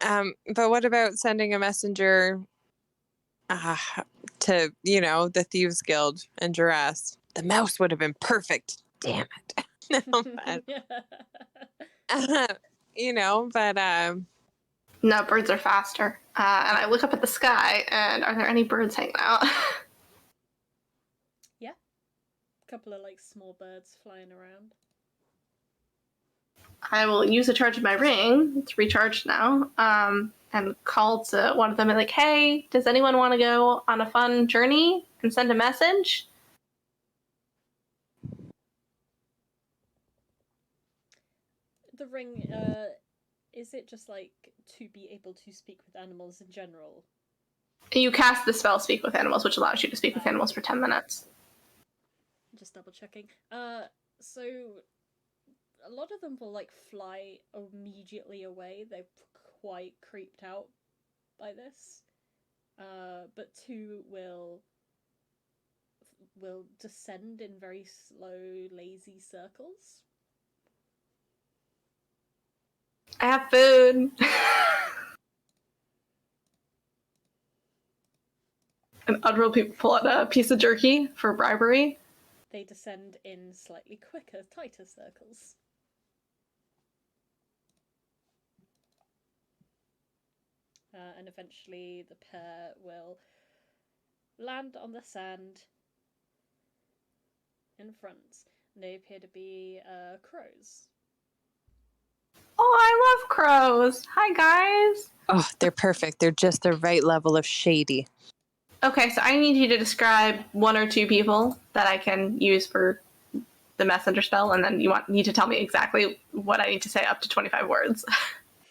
But what about sending a messenger to, the Thieves Guild and Duras. The mouse would have been perfect. Damn it. No, but No, birds are faster. And I look up at the sky, and are there any birds hanging out? Yeah. A couple of like small birds flying around. I will use a charge of my ring. It's recharged now. And call to one of them and like, hey, does anyone want to go on a fun journey and send a message? The ring, is it just like to be able to speak with animals in general? You cast the spell Speak with Animals, which allows you to speak with animals for 10 minutes. Just double checking. So a lot of them will like fly immediately away. They're quite creeped out by this. But 2 will descend in very slow, lazy circles. I have food. And Audra will pull out a piece of jerky for bribery. They descend in slightly quicker, tighter circles. And eventually the pair will land on the sand in front. They appear to be crows. Oh, I love crows. Hi, guys. Oh, they're perfect. They're just the right level of shady. Okay, so I need you to describe 1 or 2 people that I can use for the messenger spell, and then you need to tell me exactly what I need to say up to 25 words.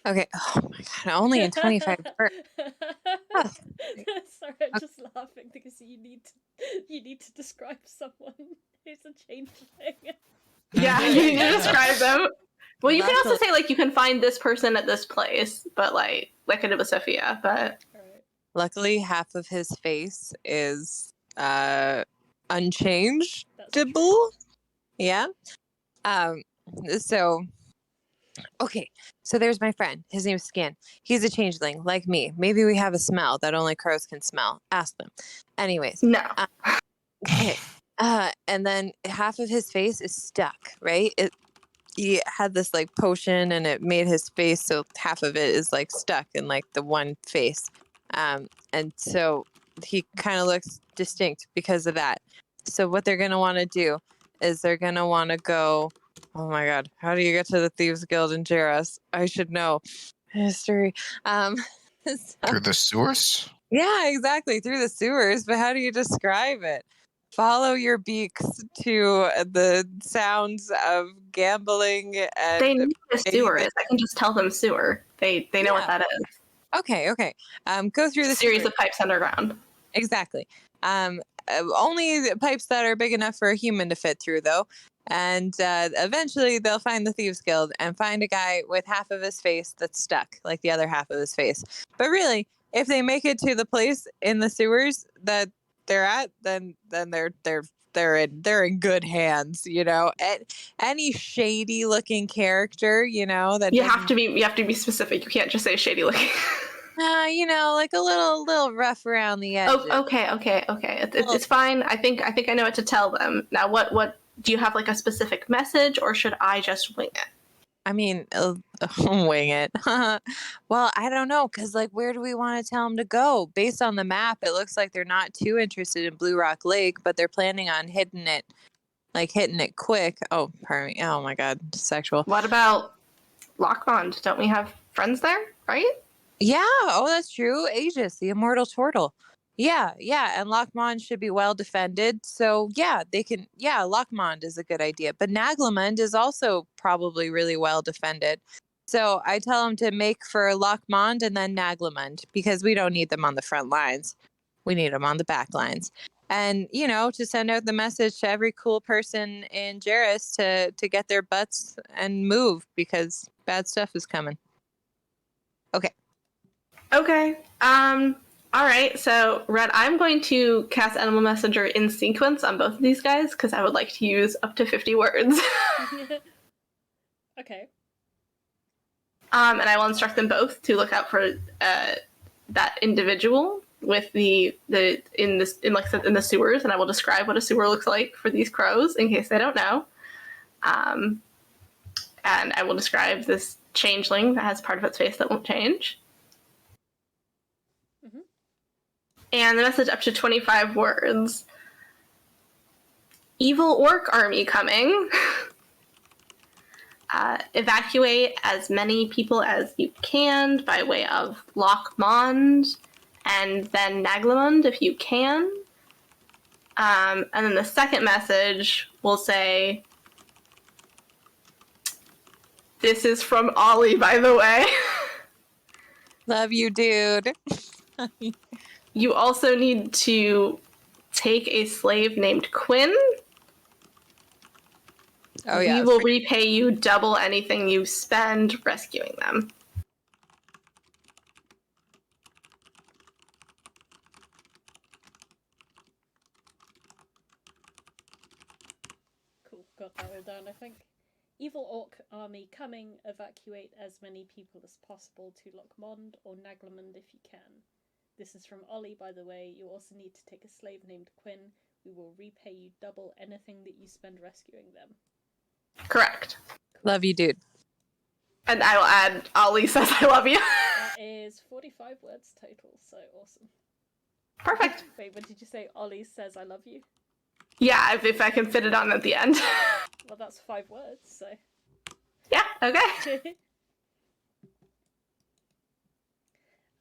Okay. Oh my god, only in 25 words. Oh. Sorry, I'm just laughing because you need to describe someone who's a changeling. Yeah, you need to describe them. Well, you can also say, like, you can find this person at this place, but, like I did with Sophia, but... Luckily, half of his face is unchangeable. Yeah. So, okay. So there's my friend. His name is Skin. He's a changeling, like me. Maybe we have a smell that only crows can smell. Ask them. Anyways. No. Okay. And then half of his face is stuck, right? He had this like potion and it made his face so half of it is like stuck in like the one face. And so he kind of looks distinct because of that. So what they're going to want to do is they're going to want to go, oh my God, how do you get to the Thieves Guild in Jaros? I should know history. Through the sewers? Yeah, exactly. Through the sewers. But how do you describe it? Follow your beaks to the sounds of gambling. And they know what a sewer is. I can just tell them sewer. They know what that is. Okay. Go through the series of pipes underground. Exactly. Only pipes that are big enough for a human to fit through, though. And eventually they'll find the Thieves Guild and find a guy with half of his face that's stuck, like the other half of his face. But really, if they make it to the place in the sewers that they're at, then they're in good hands, you know. Any shady looking character, that you have to be specific. You can't just say shady looking. Like a little rough around the edges. Oh, okay. It's fine. I think I know what to tell them. Now, what do you have, like a specific message, or should I just wing it? I mean, wing it. Well, I don't know, because like, where do we want to tell them to go? Based on the map, it looks like they're not too interested in Blue Rock Lake, but they're planning on hitting it quick. Oh, pardon me. Oh my God, sexual. What about Lockmond? Don't we have friends there, right? Yeah. Oh, that's true. Aegis, the immortal turtle. Yeah. And Lockmond should be well defended. So yeah, they can. Yeah, Lockmond is a good idea. But Naglamund is also probably really well defended. So I tell them to make for Lockmond and then Naglamund, because we don't need them on the front lines. We need them on the back lines. And, to send out the message to every cool person in Jaros to get their butts and move, because bad stuff is coming. Okay. All right, so Red, I'm going to cast Animal Messenger in sequence on both of these guys because I would like to use up to 50 words. Okay. And I will instruct them both to look out for that individual. with in the sewers, and I will describe what a sewer looks like for these crows in case they don't know. And I will describe this changeling that has part of its face that won't change. Mm-hmm. And the message up to 25 words. Evil orc army coming. Evacuate as many people as you can by way of Lochmond and then Naglamund if you can. And then the second message will say, this is from Ollie, by the way. Love you, dude. You also need to take a slave named Quinn. Oh, yeah. We will repay you double anything you spend rescuing them. Cool, got that all down, I think. Evil orc army coming, evacuate as many people as possible to Lochmond or Naglamund if you can. This is from Ollie, by the way. You also need to take a slave named Quinn. We will repay you double anything that you spend rescuing them. Correct. Love you, dude. And I will add, Ollie says I love you. That is 45 words total, so awesome. Perfect. Wait, what did you say? Ollie says I love you? Yeah, if I can fit it on at the end. Well, that's 5 words, so... Yeah, okay.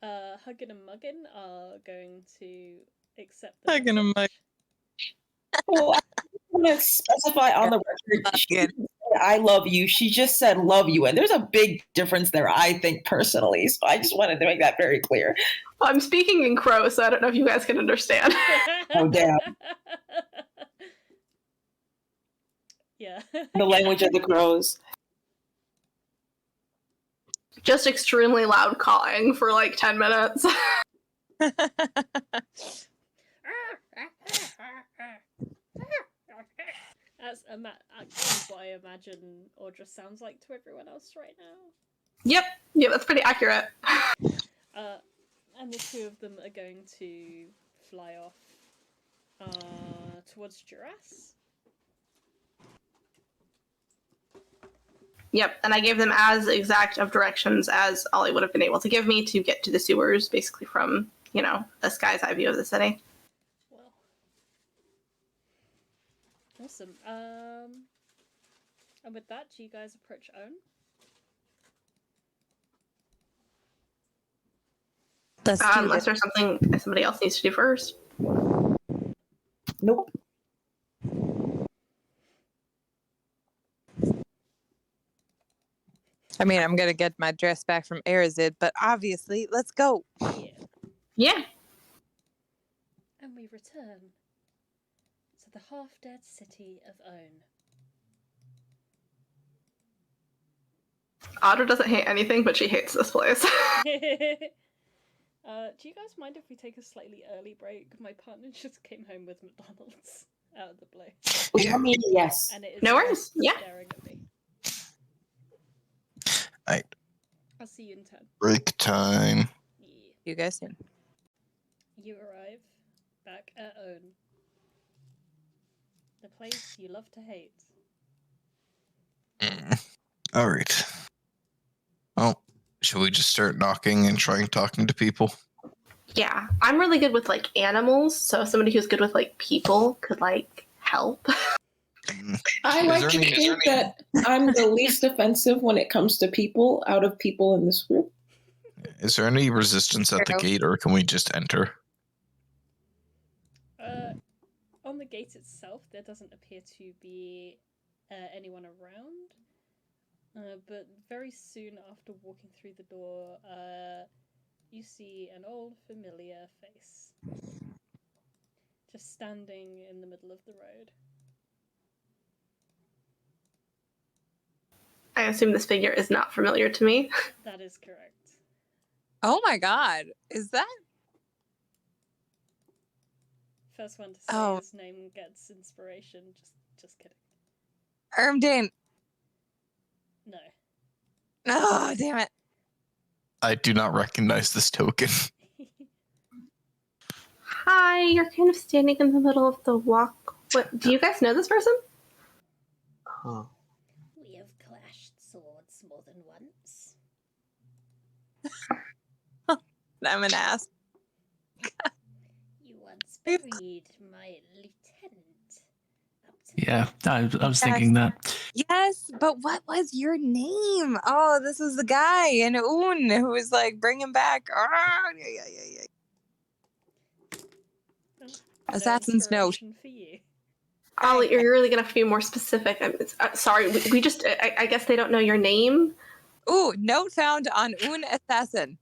Huggin and Muggin are going to accept the Huggin and message. Well, I want to specify on the record, she didn't say, I love you. She just said love you. And there's a big difference there, I think, personally. So I just wanted to make that very clear. Well, I'm speaking in Crow, so I don't know if you guys can understand. Oh, damn. Yeah. The language of the crows. Just extremely loud cawing for like 10 minutes. That's what I imagine Audra sounds like to everyone else right now. Yep, that's pretty accurate. And the two of them are going to fly off towards Duras. Yep, and I gave them as exact of directions as Ollie would have been able to give me to get to the sewers, basically from, a sky's eye view of the city. Well, awesome. And with that, do you guys approach Owen? Unless there's something somebody else needs to do first. Nope. I mean, I'm going to get my dress back from Arazid, but obviously, let's go. Yeah. And we return to the half-dead city of Own. Audra doesn't hate anything, but she hates this place. Do you guys mind if we take a slightly early break? My partner just came home with McDonald's out of the blue. I mean, yes. And it is No worries. Yeah. staring at me. Right. I'll see you in 10. Break time. Yeah. You guys soon. You arrive back at Own. The place you love to hate. All right. Well, should we just start knocking and trying talking to people? Yeah, I'm really good with animals, so somebody who's good with people could help. I like to think that I'm the least offensive when it comes to people out of people in this group. Is there any resistance at the gate, or can we just enter? On the gate itself, there doesn't appear to be anyone around. But very soon after walking through the door, you see an old familiar face. Just standing in the middle of the road. I assume this figure is not familiar to me. That is correct. Oh my god. Is that? First one to say his name gets inspiration. Just kidding. Ermdane. No. Oh, damn it. I do not recognize this token. Hi, you're kind of standing in the middle of the walk. What? Do you guys know this person? Huh. We have clashed swords more than once. I'm an ass. You once buried my lieutenant. Yeah, I was thinking that. Yes, but what was your name? Oh, this was the guy in Un who was like, bring him back. Oh, yeah. Assassin's Note. For you. Ollie, you're really gonna have to be more specific. Sorry, we just. I guess they don't know your name. Ooh, note found on Un Assassin.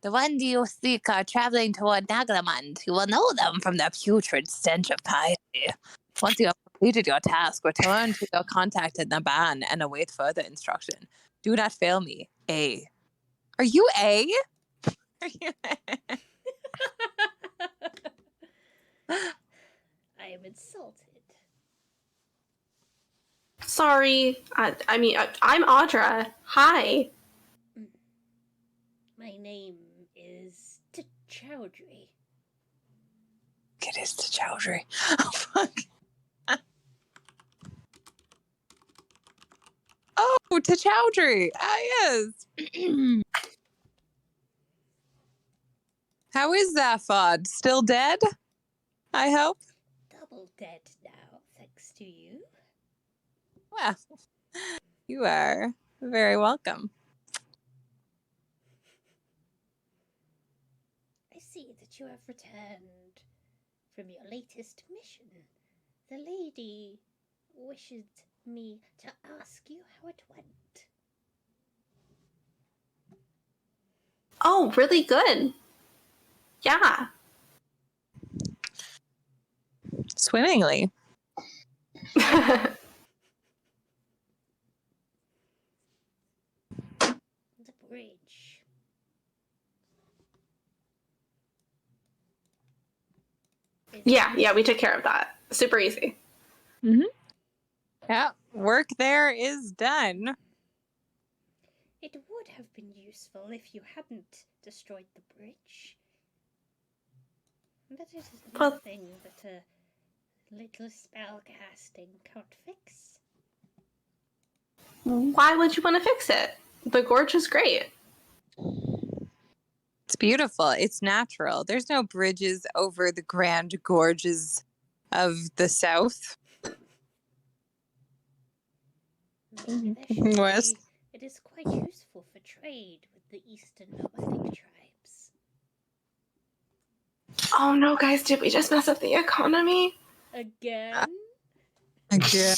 The ones you seek are traveling toward Nagramand. You will know them from their putrid stench of piety. Once you have completed your task, return to your contact in Naban and await further instruction. Do not fail me. A. Are you A? Are you A? I am insulted. Sorry. I'm Audra. Hi. My name is Chowdhury. It is the Chowdhury. Oh, fuck. Oh, to Chowdhury. Ah, yes. How is Zaphod? Still dead? I hope. Double dead now, thanks to you. Well, you are very welcome. I see that you have returned from your latest mission. The lady wishes me to ask you how it went. Oh, really good. Yeah. Swimmingly. The bridge. Yeah, we took care of that. Super easy. Mm-hmm. Yeah, work there is done. It would have been useful if you hadn't destroyed the bridge. But it is nothing that a little spell casting can't fix. Why would you want to fix it? The gorge is great. It's beautiful. It's natural. There's no bridges over the grand gorges of the south. West. It is quite useful for trade with the eastern nomadic tribes. Oh no, guys, did we just mess up the economy? Again? Again.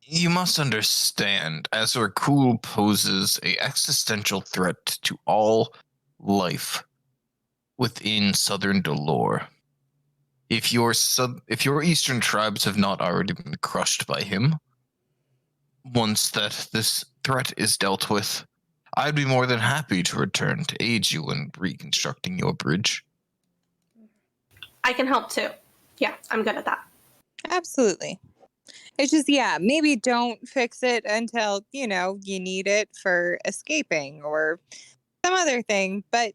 You must understand, Azor-Kul poses a existential threat to all life within southern Dolor. If your eastern tribes have not already been crushed by him, once that this threat is dealt with, I'd be more than happy to return to aid you in reconstructing your bridge. I can help too. Yeah, I'm good at that. Absolutely. It's just, yeah, maybe don't fix it until, you need it for escaping or some other thing. But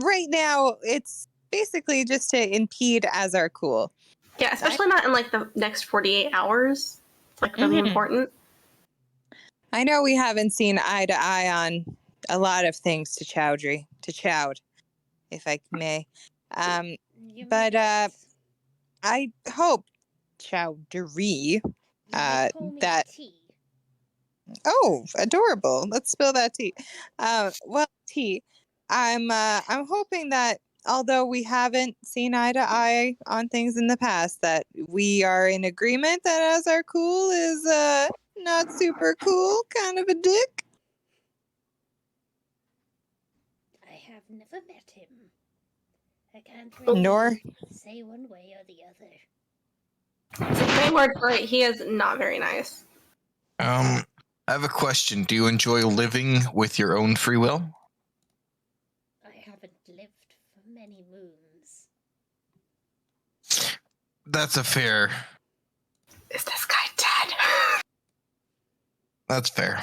right now, it's basically just to impede Azar-Kul. Yeah, especially not in like the next 48 hours. It's like really important. I know we haven't seen eye to eye on a lot of things to Chowdhury, if I may. But I hope, Chowdhury, that... Tea. Oh, adorable. Let's spill that tea. Well, tea. I'm hoping that although we haven't seen eye to eye on things in the past, that we are in agreement that Azar-Kul is not super cool, kind of a dick. I have never met him. I can't really say one way or the other. My word for it, he is not very nice. I have a question. Do you enjoy living with your own free will? I haven't lived for many moons. That's a fair... Is this guy dead? That's fair.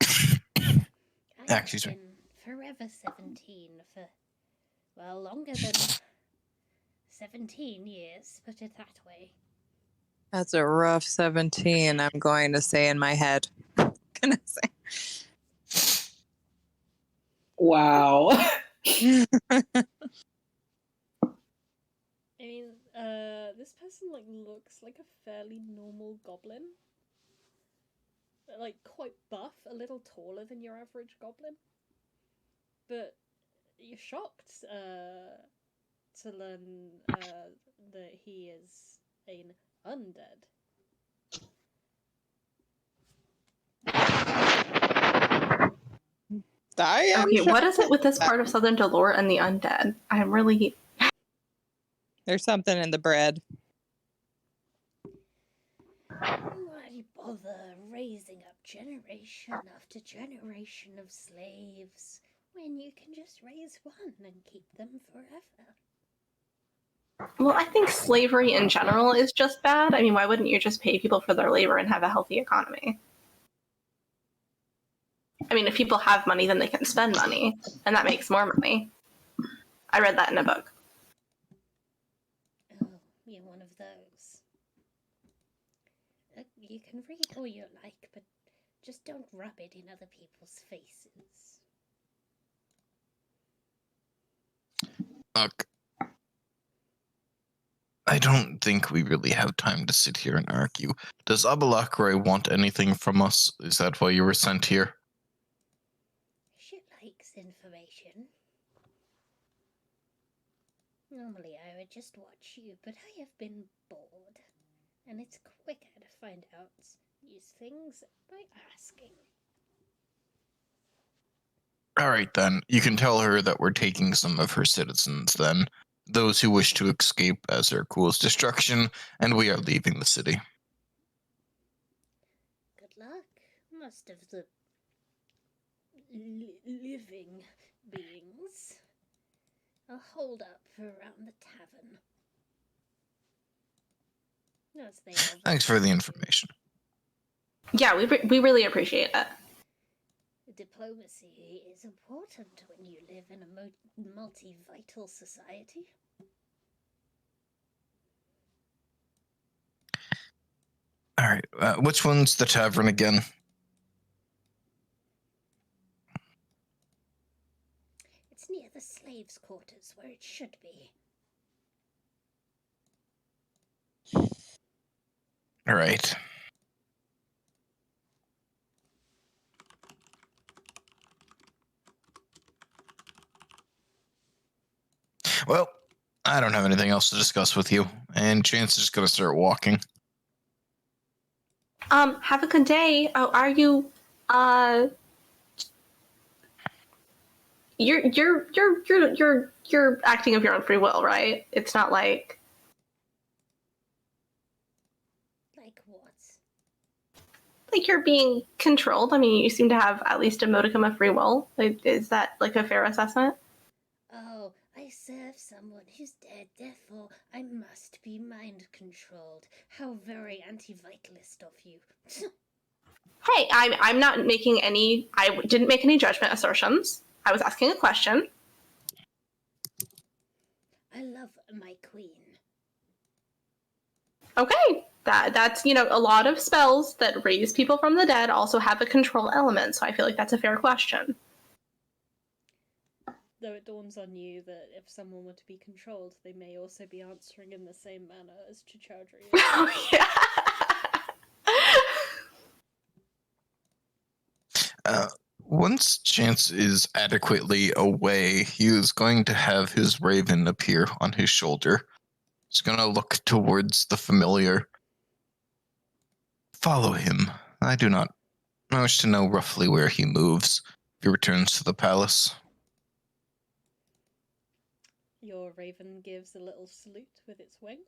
I've been forever 17 for Well, longer than 17 years, put it that way. That's a rough 17, I'm going to say in my head. Gonna say. Wow. I mean, this person like looks like a fairly normal goblin. Like quite buff, a little taller than your average goblin. But you're shocked to learn that he is an undead. I am Okay, what is shocked. it with this part of Southern Delore and the undead? I'm really... There's something in the bread. Why bother raising up generation after generation of slaves when you can just raise one and keep them forever? Well, I think slavery in general is just bad. I mean, why wouldn't you just pay people for their labor and have a healthy economy? I mean, if people have money, then they can spend money, and that makes more money. I read that in a book. Oh, you're one of those. You can read all you like, but just don't rub it in other people's faces. Look, I don't think we really have time to sit here and argue. Does Abalakre want anything from us? Is that why you were sent here? She likes information. Normally I would just watch you, but I have been bored. And it's quicker to find out these things by asking. Alright then, you can tell her that we're taking some of her citizens then. Those who wish to escape as their cool's destruction, and we are leaving the city. Good luck. Most of the living beings are holed up around the tavern. As they are Thanks for the information. Yeah, we really appreciate it. Diplomacy is important when you live in a multi-vital society. Alright, which one's the tavern again? It's near the slaves' quarters, where it should be. Alright. Well, I don't have anything else to discuss with you, and Chance is just gonna start walking. Have a good day. Oh, are you, you're acting of your own free will, right? It's not like... Like what? Like you're being controlled. I mean, you seem to have at least a modicum of free will. Is that like a fair assessment? Oh, I serve someone who's dead, therefore I must be mind-controlled. How very anti-vitalist of you. Hey, I'm not making any... I didn't make any judgment assertions. I was asking a question. I love my queen. Okay, that's, you know, a lot of spells that raise people from the dead also have a control element, so I feel like that's a fair question. Though it dawns on you that if someone were to be controlled, they may also be answering in the same manner as Chichadri. Oh, yeah. Once Chance is adequately away, he is going to have his raven appear on his shoulder. He's going to look towards the familiar. Follow him. I do not wish to know roughly where he moves if he returns to the palace. Your raven gives a little salute with its wing.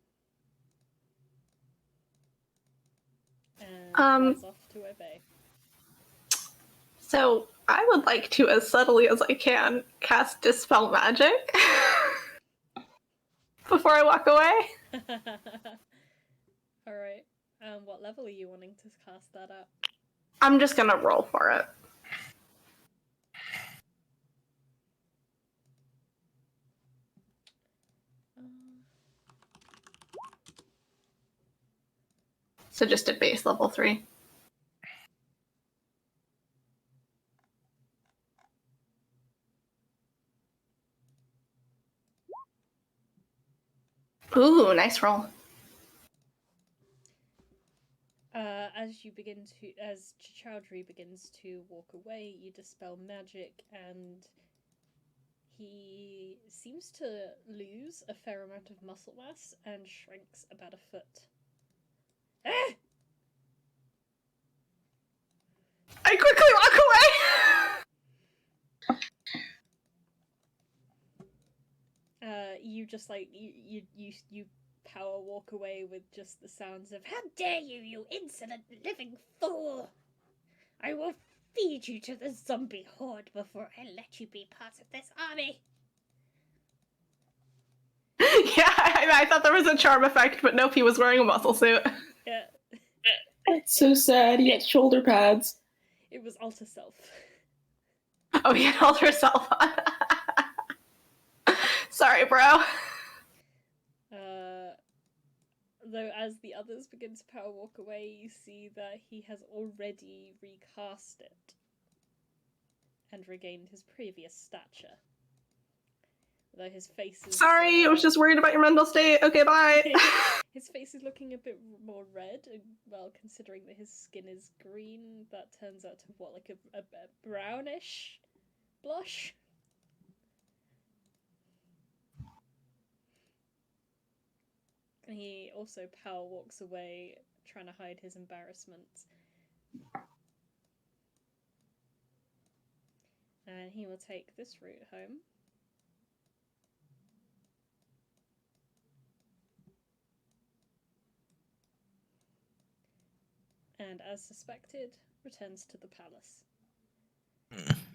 And flies off to obey. So I would like to, as subtly as I can, cast Dispel Magic before I walk away. Alright. What level are you wanting to cast that at? I'm just gonna roll for it. So just at base level 3. Ooh, nice roll. As Chowdhury begins to walk away, you dispel magic, and he seems to lose a fair amount of muscle mass and shrinks about a foot. Ah! I quickly walk away. You just like you power walk away with just the sounds of "How dare you, you insolent living fool! I will feed you to the zombie horde before I let you be part of this army." Yeah, I thought there was a charm effect, but nope, he was wearing a muscle suit. Yeah, It's so sad. He had shoulder pads. it was alter self. Oh, he had all herself on. Sorry, bro. Though as the others begin to power walk away, you see that he has already recast it and regained his previous stature. Though his face is... Sorry, I was just worried about your mental state. Okay, bye. His face is looking a bit more red, and, well, considering that his skin is green, that turns out to, what, like a brownish blush? And he also power walks away, trying to hide his embarrassment. And he will take this route home. And as suspected, returns to the palace.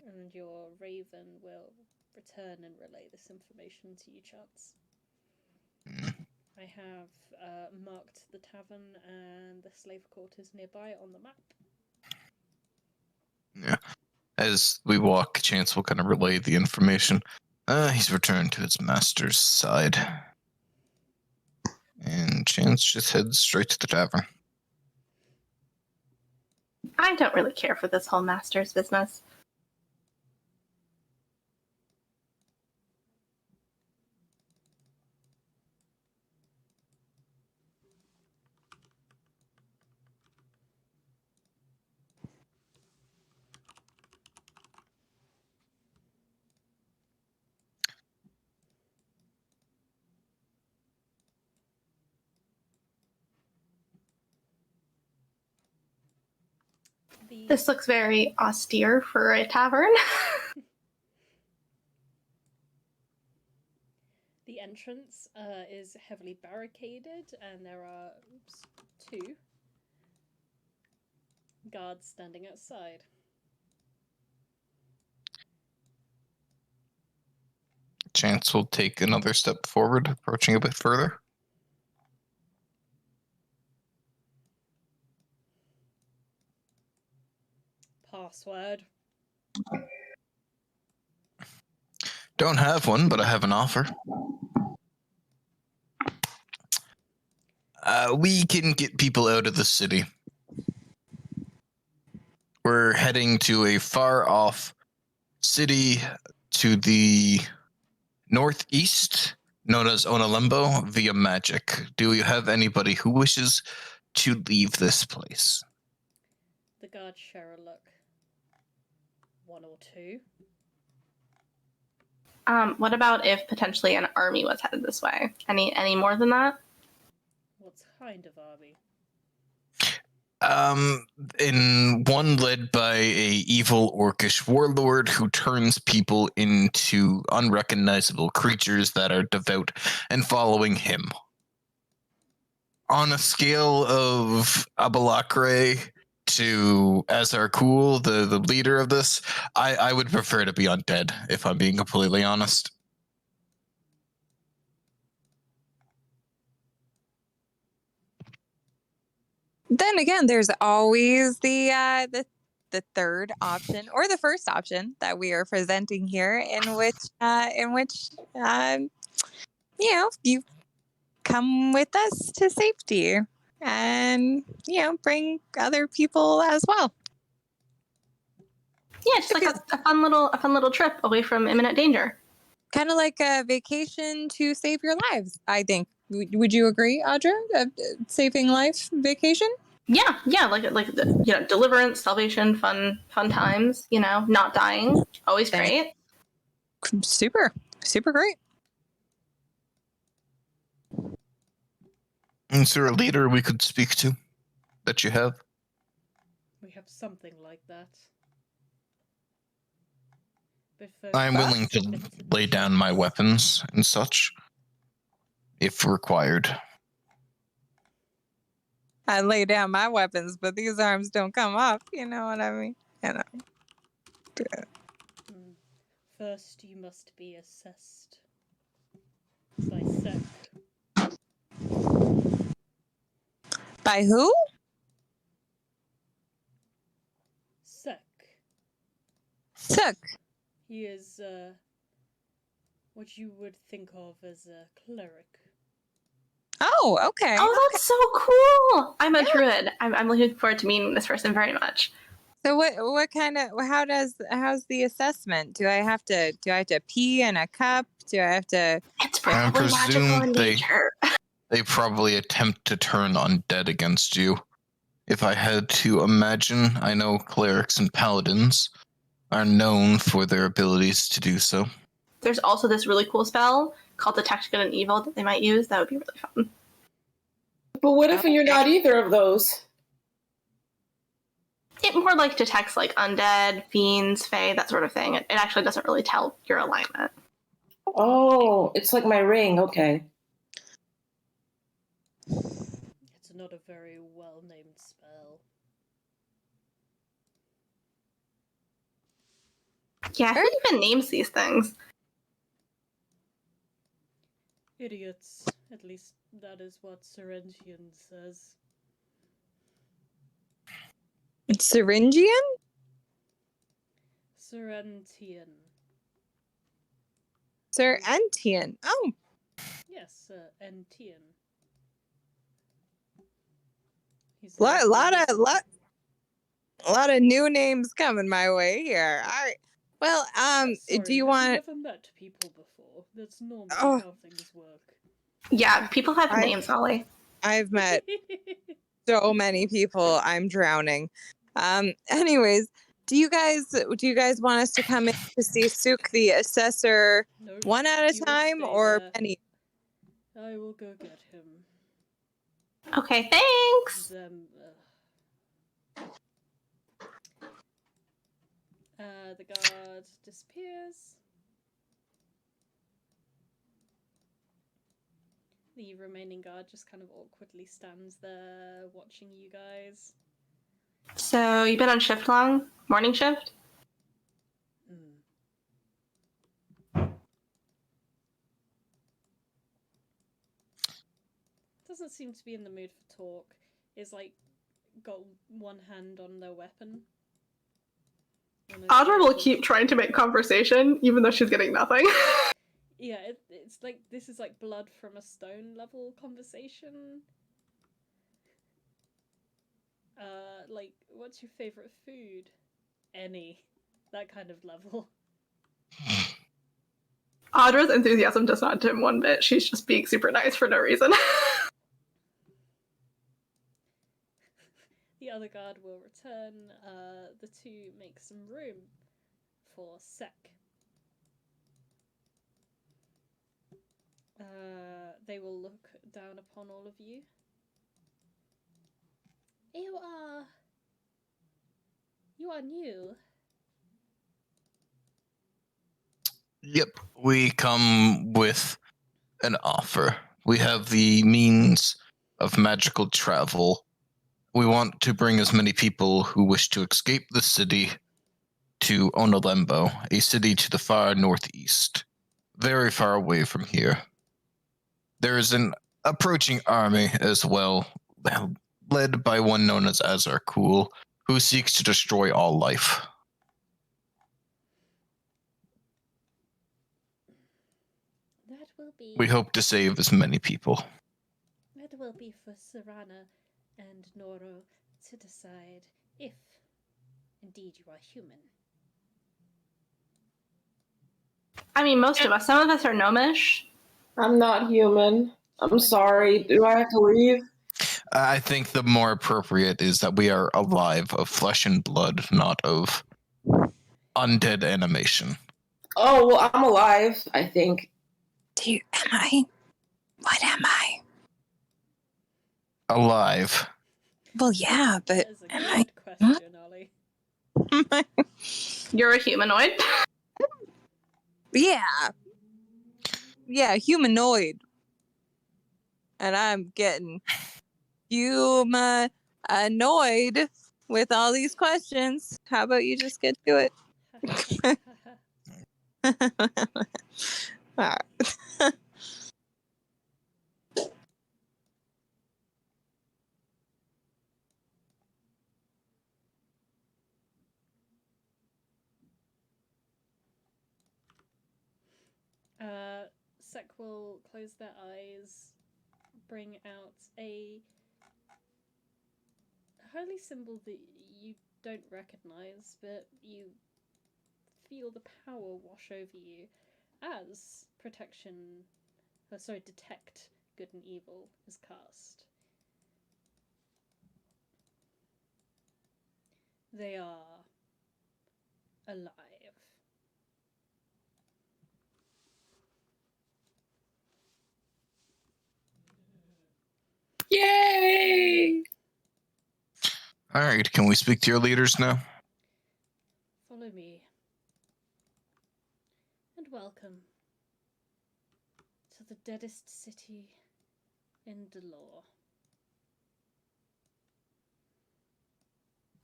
And your raven will return and relay this information to you, Chance. I have marked the tavern and the slave quarters nearby on the map. Yeah. As we walk, Chance will kind of relay the information. He's returned to his master's side. And Chance just heads straight to the tavern. I don't really care for this whole master's business. This looks very austere for a tavern. The entrance is heavily barricaded, and there are 2 guards standing outside. Chance will take another step forward, approaching a bit further. Password. Don't have one, but I have an offer. We can get people out of the city. We're heading to a far-off city to the northeast, known as Onalembo, via magic. Do you have anybody who wishes to leave this place? The guards share a look. 1 or 2. What about if potentially an army was headed this way? Any more than that? What kind of army? In one led by a evil orcish warlord who turns people into unrecognizable creatures that are devout and following him. On a scale of Abalakre to Azarkul, the leader of this, I would prefer to be undead, if I'm being completely honest. Then again, there's always the third option or the first option that we are presenting here, in which you come with us to safety. and bring other people as well. Yeah, just like a fun little trip away from imminent danger. Kind of like a vacation to save your lives, I think. Would you agree, Audra? Saving life vacation? Yeah, like deliverance, salvation, fun times. Not dying, always great. Super great. Is there a leader we could speak to that you have? We have something like that. But I'm willing to lay down my weapons and such, if required. I lay down my weapons, but these arms don't come up. You know what I mean? First, you must be assessed by Sek. By who? Sek. He is what you would think of as a cleric. Oh, okay. Oh, that's so cool. I'm a druid. I'm looking forward to meeting this person very much. So what kind of how's the assessment? Do I have to pee in a cup? Do I have to? It's probably magical in nature. They probably attempt to turn undead against you. If I had to imagine, I know clerics and paladins are known for their abilities to do so. There's also this really cool spell called Detect Good and Evil that they might use. That would be really fun. But what if you're not either of those? It more like detects like undead, fiends, fae, that sort of thing. It actually doesn't really tell your alignment. Oh, it's like my ring. Okay. It's not a very well-named spell. Yeah, who even names these things? Idiots. At least that is what Serentian says. Syringian? Serentian. Serentian. Oh. Yes, Entian. A lot of new names coming my way here. All right. Well, Sorry, do you want? I've never met people before. That's normally how things work. Yeah, people have names, Ollie. I've met so many people. I'm drowning. Anyways, do you guys want us to come in to see Suk the assessor one at a time or many? I will go get him. Okay, thanks. The guard disappears. The remaining guard just kind of awkwardly stands there watching you guys. So, you've been on shift long? Morning shift? Doesn't seem to be in the mood for talk. Is like got one hand on their weapon. Audra will keep trying to make conversation, even though she's getting nothing. Yeah, it's like this is like blood from a stone level conversation. Like, what's your favorite food? Any. That kind of level. Audra's enthusiasm does not dim one bit. She's just being super nice for no reason. The other guard will return. The two make some room for Sek. They will look down upon all of you. You are new. Yep, we come with an offer. We have the means of magical travel. We want to bring as many people who wish to escape the city to Onolembo, a city to the far northeast, very far away from here. There is an approaching army as well, led by one known as Azarkul, who seeks to destroy all life. That will be. We hope to save as many people. That will be for Serana. and Noro to decide if indeed you are human. I mean, most of us. Some of us are gnomish. I'm not human. I'm sorry. Do I have to leave? I think the more appropriate is that we are alive of flesh and blood, not of undead animation. Oh, well, I'm alive, I think. Am I? What am I? Alive. Well, yeah, but That is a am good question, Ollie. I? You're a humanoid. Yeah. Yeah, humanoid. And I'm getting annoyed with all these questions. How about you just get to it? All right. Sek will close their eyes, bring out a holy symbol that you don't recognize, but you feel the power wash over you as detect good and evil is cast. They are alive. Yay! All right, can we speak to your leaders now? Follow me. And welcome to the deadest city in Delore.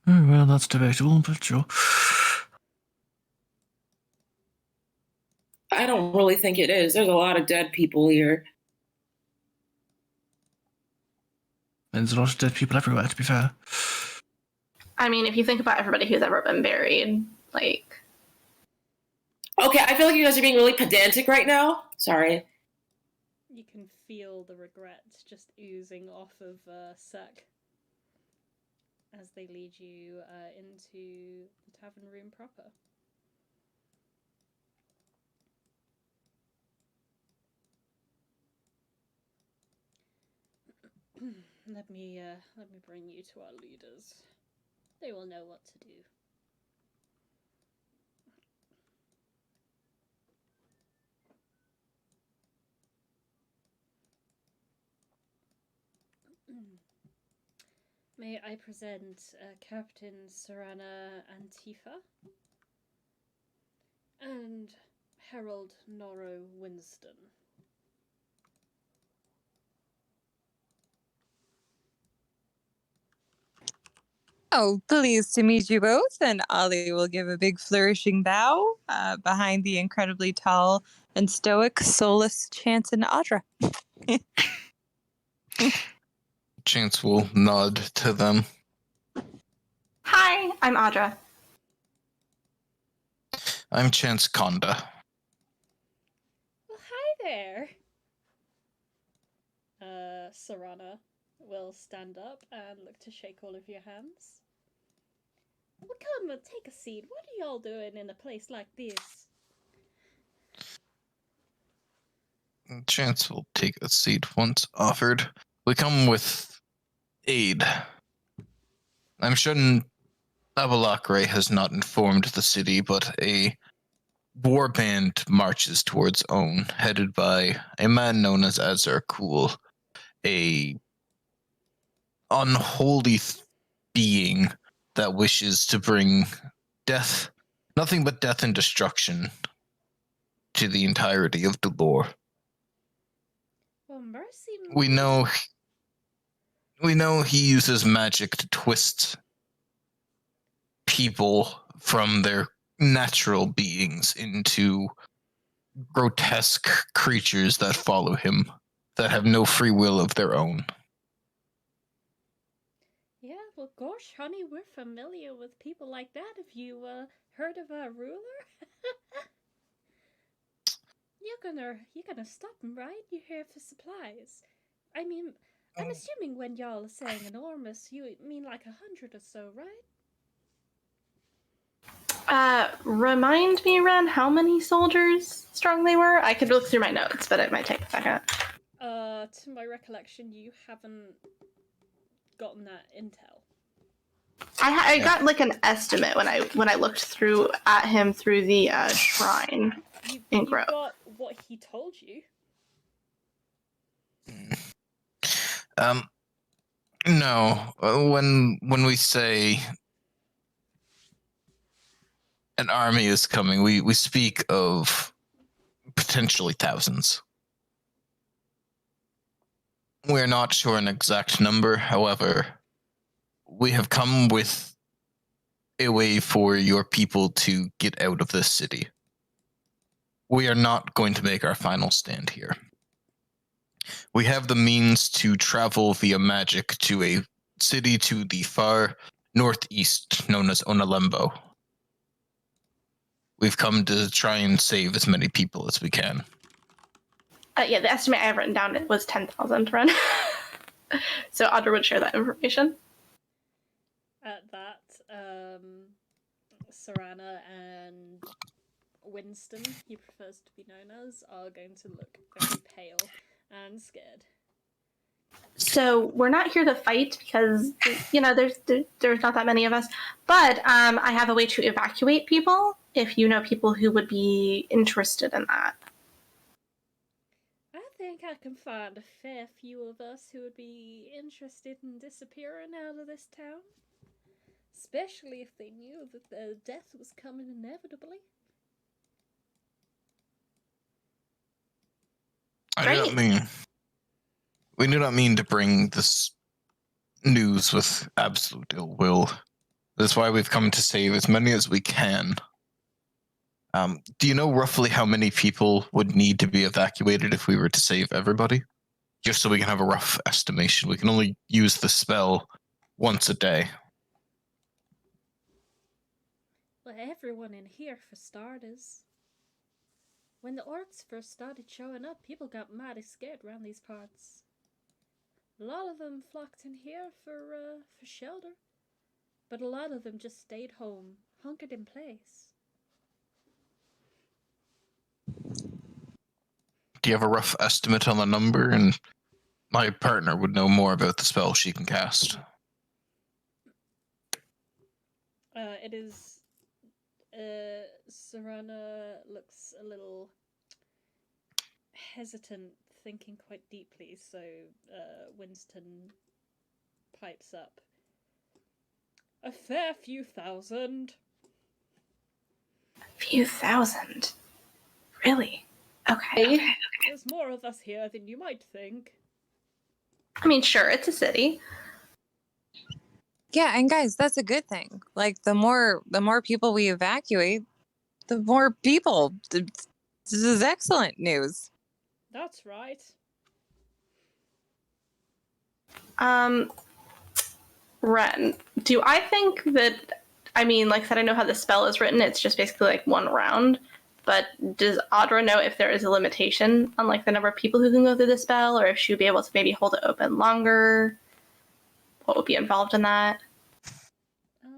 Oh, well, that's debatable, but sure. I don't really think it is. There's a lot of dead people here. There's a lot of dead people everywhere, to be fair. I mean, if you think about everybody who's ever been buried, like... Okay, I feel like you guys are being really pedantic right now. Sorry. You can feel the regret just oozing off of Sek as they lead you into the tavern room proper. Let me bring you to our leaders. They will know what to do. May I present Captain Serana Antifa and Herald Noro Winston. Oh, pleased to meet you both. And Ollie will give a big flourishing bow behind the incredibly tall and stoic Solas, Chance, and Audra. Chance will nod to them. Hi, I'm Audra. I'm Chance Kanda. Well, hi there. Serana will stand up and look to shake all of your hands. Well, come and take a seat. What are y'all doing in a place like this? Chance will take a seat once offered. We come with aid. I'm sure Abalakre has not informed the city, but a warband marches towards Own, headed by a man known as Azar Kul, a unholy being that wishes to bring death, nothing but death and destruction to the entirety of Delore. Well, mercy. We know he uses magic to twist people from their natural beings into grotesque creatures that follow him, that have no free will of their own. Yeah, well, gosh, honey, we're familiar with people like that. Have you heard of our ruler? You're gonna stop him, right? You're here for supplies. I mean, I'm assuming when y'all are saying enormous, you mean like 100 or so, right? Remind me, Ren, how many soldiers strong they were? I could look through my notes, but it might take a second. To my recollection, you haven't gotten that intel. I got like an estimate when I looked through at him through the shrine. You got what he told you. No. When we say an army is coming, we speak of potentially thousands. We're not sure an exact number, however, we have come with a way for your people to get out of this city. We are not going to make our final stand here. We have the means to travel via magic to a city to the far northeast known as Onalembo. We've come to try and save as many people as we can. Yeah, the estimate I have written down was 10,000, Ren. So Audra would share that information. At that, Serana and Winston, he prefers to be known as, are going to look very pale and scared. So we're not here to fight because, you know, there's not that many of us. But I have a way to evacuate people if you know people who would be interested in that. I think I can find a fair few of us who would be interested in disappearing out of this town. Especially if they knew that their death was coming inevitably. We do not mean to bring this news with absolute ill will. That's why we've come to save as many as we can. Do you know roughly how many people would need to be evacuated if we were to save everybody? Just so we can have a rough estimation. We can only use the spell once a day. Well, everyone in here, for starters. When the orcs first started showing up, people got mighty scared around these parts. A lot of them flocked in here for shelter, but a lot of them just stayed home, hunkered in place. Do you have a rough estimate on the number? And my partner would know more about the spell she can cast. It is... Serana looks a little hesitant, thinking quite deeply, so Winston pipes up. A fair few thousand. Few thousand? Really? Okay. There's more of us here than you might think. I mean, sure, it's a city. Yeah, and guys, that's a good thing. Like the more people we evacuate, the more people. This is excellent news. That's right. Ren, do I think that, I mean, like I said, I know how the spell is written. It's just basically like one round. But does Audra know if there is a limitation on like the number of people who can go through the spell, or if she would be able to maybe hold it open longer? What would be involved in that? Let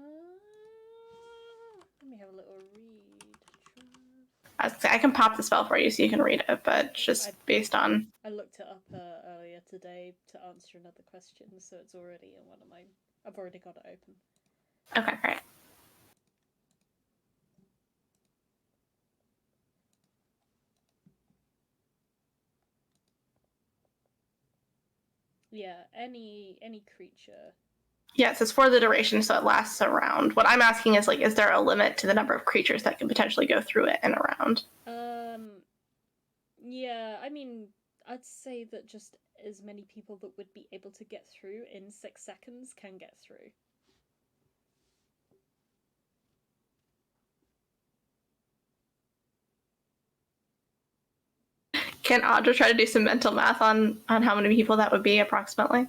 me have a little read. I can pop the spell for you so you can read it, but just based on... I looked it up earlier today to answer another question, so it's already in one of my... I've already got it open. Okay, great. Yeah, any creature. Yes, it's for the duration, so it lasts a round. What I'm asking is, like, is there a limit to the number of creatures that can potentially go through it in a round? Yeah, I mean, I'd say that just as many people that would be able to get through in 6 seconds can get through. Can Audra try to do some mental math on how many people that would be approximately?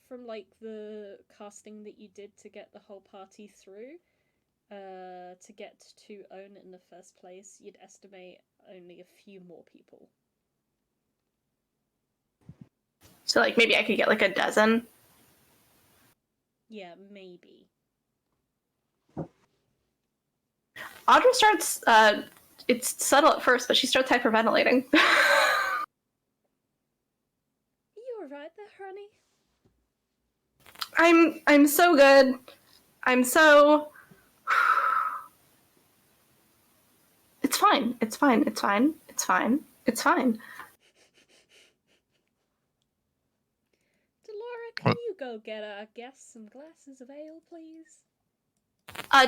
From like the casting that you did to get the whole party through, to get to own in the first place, you'd estimate only a few more people. So like maybe I could get like a dozen. Yeah, maybe. Audra starts, it's subtle at first, but she starts hyperventilating. You alright there, honey? I'm so good. I'm so... It's fine. It's fine. It's fine. It's fine. It's fine. Delora, can you go get our guests some glasses of ale, please?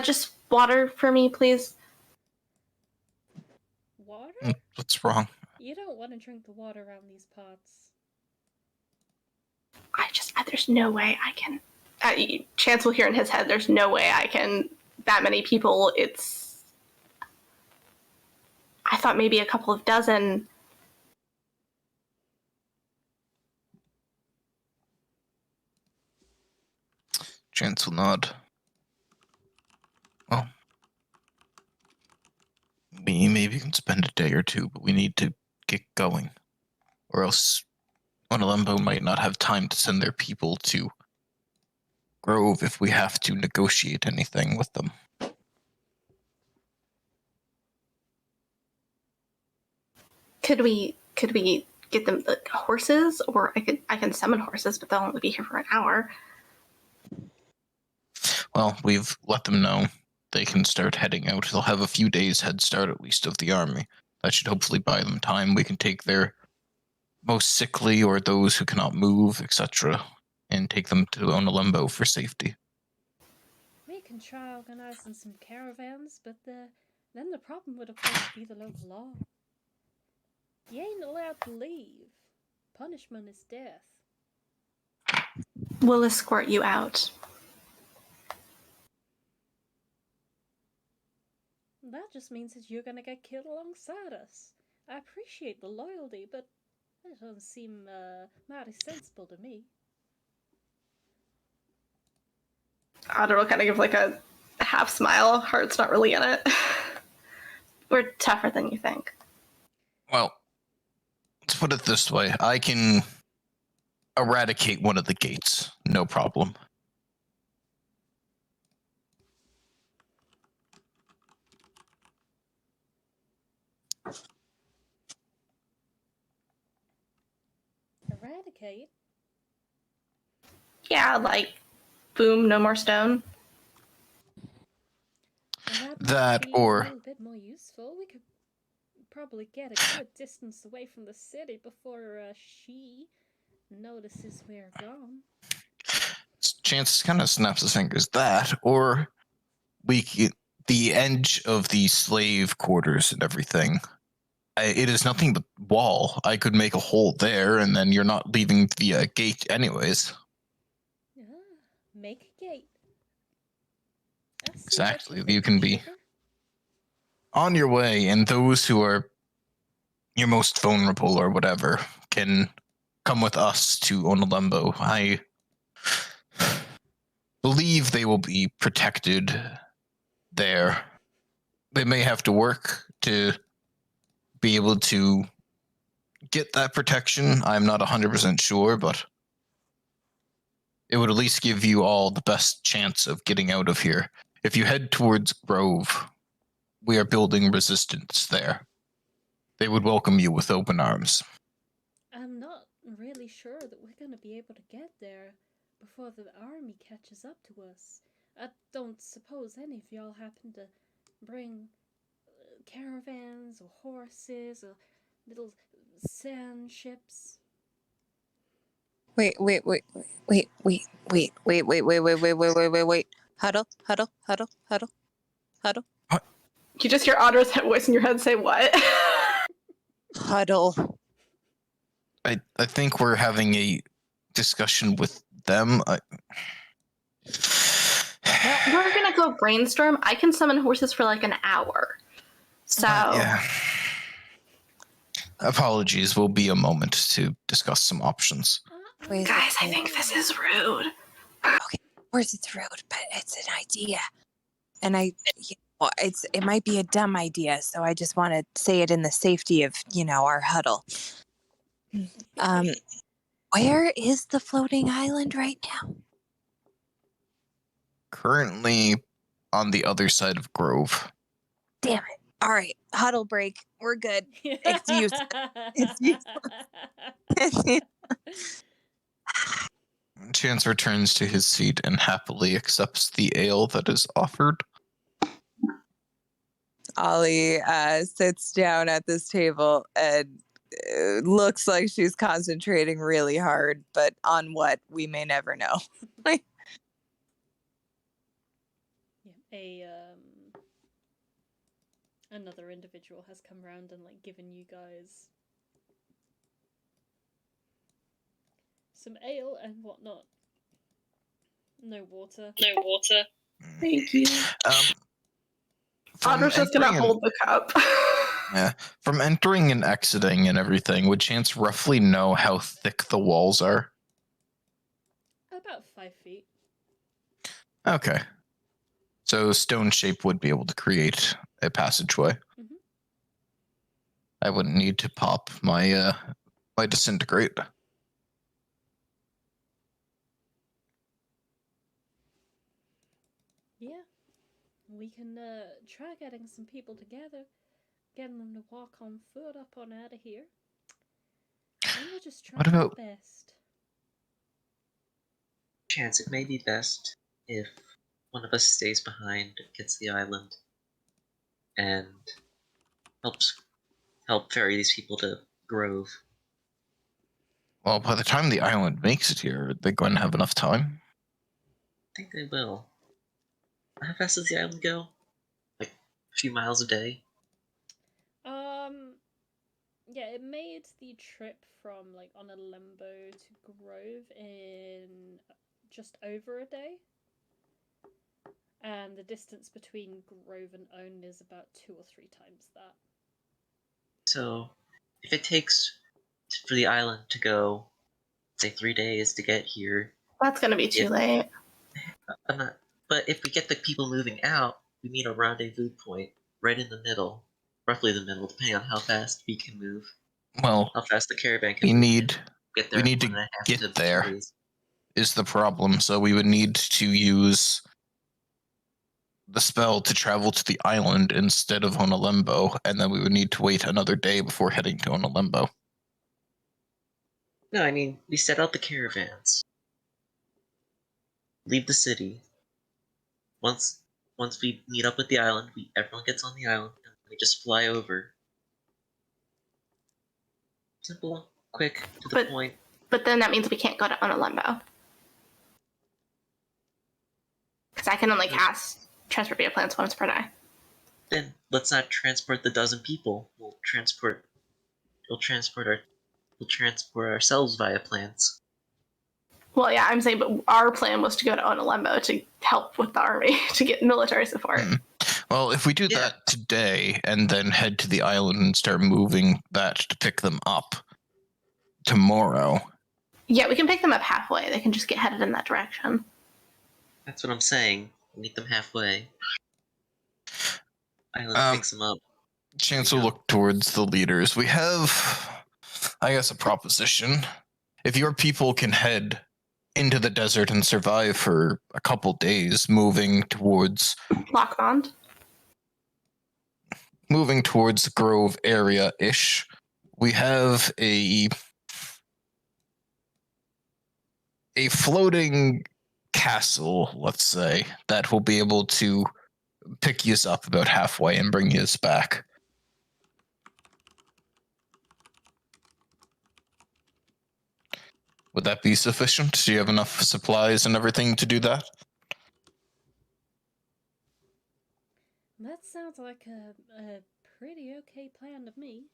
Just water for me, please. Water? What's wrong? You don't want to drink the water around these parts. There's no way I can... Chance will hear in his head, there's no way I can... That many people, it's... I thought maybe a couple of dozen. Chance will nod. Well, we maybe can spend a day or two, but we need to get going. Or else Onalembo might not have time to send their people to Grove if we have to negotiate anything with them. Could we get them horses? Or I can summon horses, but they'll only be here for an hour. Well, we've let them know they can start heading out. They'll have a few days head start at least of the army. That should hopefully buy them time. We can take their most sickly or those who cannot move, etc., and take them to Onalembo for safety. We can try organising some caravans, but then the problem would of course be the local law. You ain't allowed to leave. Punishment is death. We'll escort you out. That just means that you're gonna get killed alongside us. I appreciate the loyalty, but that doesn't seem mighty sensible to me. Audra will kind of give like a half smile. Heart's not really in it. We're tougher than you think. Well, let's put it this way. I can eradicate one of the gates. No problem. Eradicate? Yeah, like, boom, no more stone. That might be or a little bit more useful. We could probably get a good distance away from the city before she notices we're gone. Chance kind of snaps his fingers. That, or the edge of the slave quarters and everything. It is nothing but wall. I could make a hole there, and then you're not leaving the gate anyways. Make a gate. Exactly. You can be on your way, and those who are your most vulnerable or whatever can come with us to Onalembo. I believe they will be protected there. They may have to work to be able to get that protection. I'm not 100% sure, but it would at least give you all the best chance of getting out of here. If you head towards Grove, we are building resistance there. They would welcome you with open arms. I'm not really sure that we're going to be able to get there before the army catches up to us. I don't suppose any of y'all happen to bring caravans or horses or little sand ships. Wait. Huddle. You just hear Audra's voice in your head say, what? Huddle. I think we're having a discussion with them. We're gonna go brainstorm. I can summon horses for like an hour. So yeah. Apologies. Will be a moment to discuss some options. Guys, I think this is rude. Okay, of course it's rude, but it's an idea, and it might be a dumb idea. So I just want to say it in the safety of our huddle. Where is the floating island right now? Currently on the other side of Grove. Damn it. All right, huddle break. We're good. It's useless. It's useless. It's useless. Chance returns to his seat and happily accepts the ale that is offered. Ollie sits down at this table and looks like she's concentrating really hard, but on what we may never know. Another individual has come around and like given you guys some ale and whatnot. No water. No water. Thank you. From Audra's just gonna entering hold the cup. Yeah, from entering and exiting and everything, would Chance roughly know how thick the walls are? About 5 feet. Okay. So stone shape would be able to create a passageway. Mm-hmm. I wouldn't need to pop my my disintegrate. Yeah. We can try getting some people together, getting them to walk on foot up on out of here. And we'll just try our best. Chance, it may be best if one of us stays behind, gets the island, and help ferry these people to Grove. Well, by the time the island makes it here, they're going to have enough time. I think they will. How fast does the island go? Like a few miles a day? Yeah, it made the trip from like on a limbo to Grove in just over a day. And the distance between Grove and Own is about 2 or 3 times that. So, if it takes for the island to go, say 3 days to get here, That's gonna be too late. But if we get the people moving out, we meet a rendezvous point right in the middle, roughly the middle, depending on how fast we can move. Well, how fast the caravan can we move. need Get there we need to get there. Is the problem? So we would need to use the spell to travel to the island instead of Honolembo, and then we would need to wait another day before heading to Honolembo. No, I mean, we set out the caravans. Leave the city. Once we meet up with the island, everyone gets on the island, and we just fly over. Simple, quick, to the point. But then that means we can't go to Honolembo. Because I can only cast transport via plants once per day. Then let's not transport the dozen people. We'll transport ourselves via plants. Well, yeah, I'm saying, but our plan was to go to Honolembo to help with the army, to get military support. Well, if we do that today and then head to the island and start moving that to pick them up tomorrow. Yeah, we can pick them up halfway. They can just get headed in that direction. That's what I'm saying. Meet them halfway. Island picks them up. Chance will look towards the leaders. We have, I guess, a proposition. If your people can head into the desert and survive for a couple days, moving towards Lockbond. Moving towards the Grove area-ish, we have a floating castle, let's say, that will be able to pick you up about halfway and bring you back. Would that be sufficient? Do you have enough supplies and everything to do that? That sounds like a pretty okay plan to me.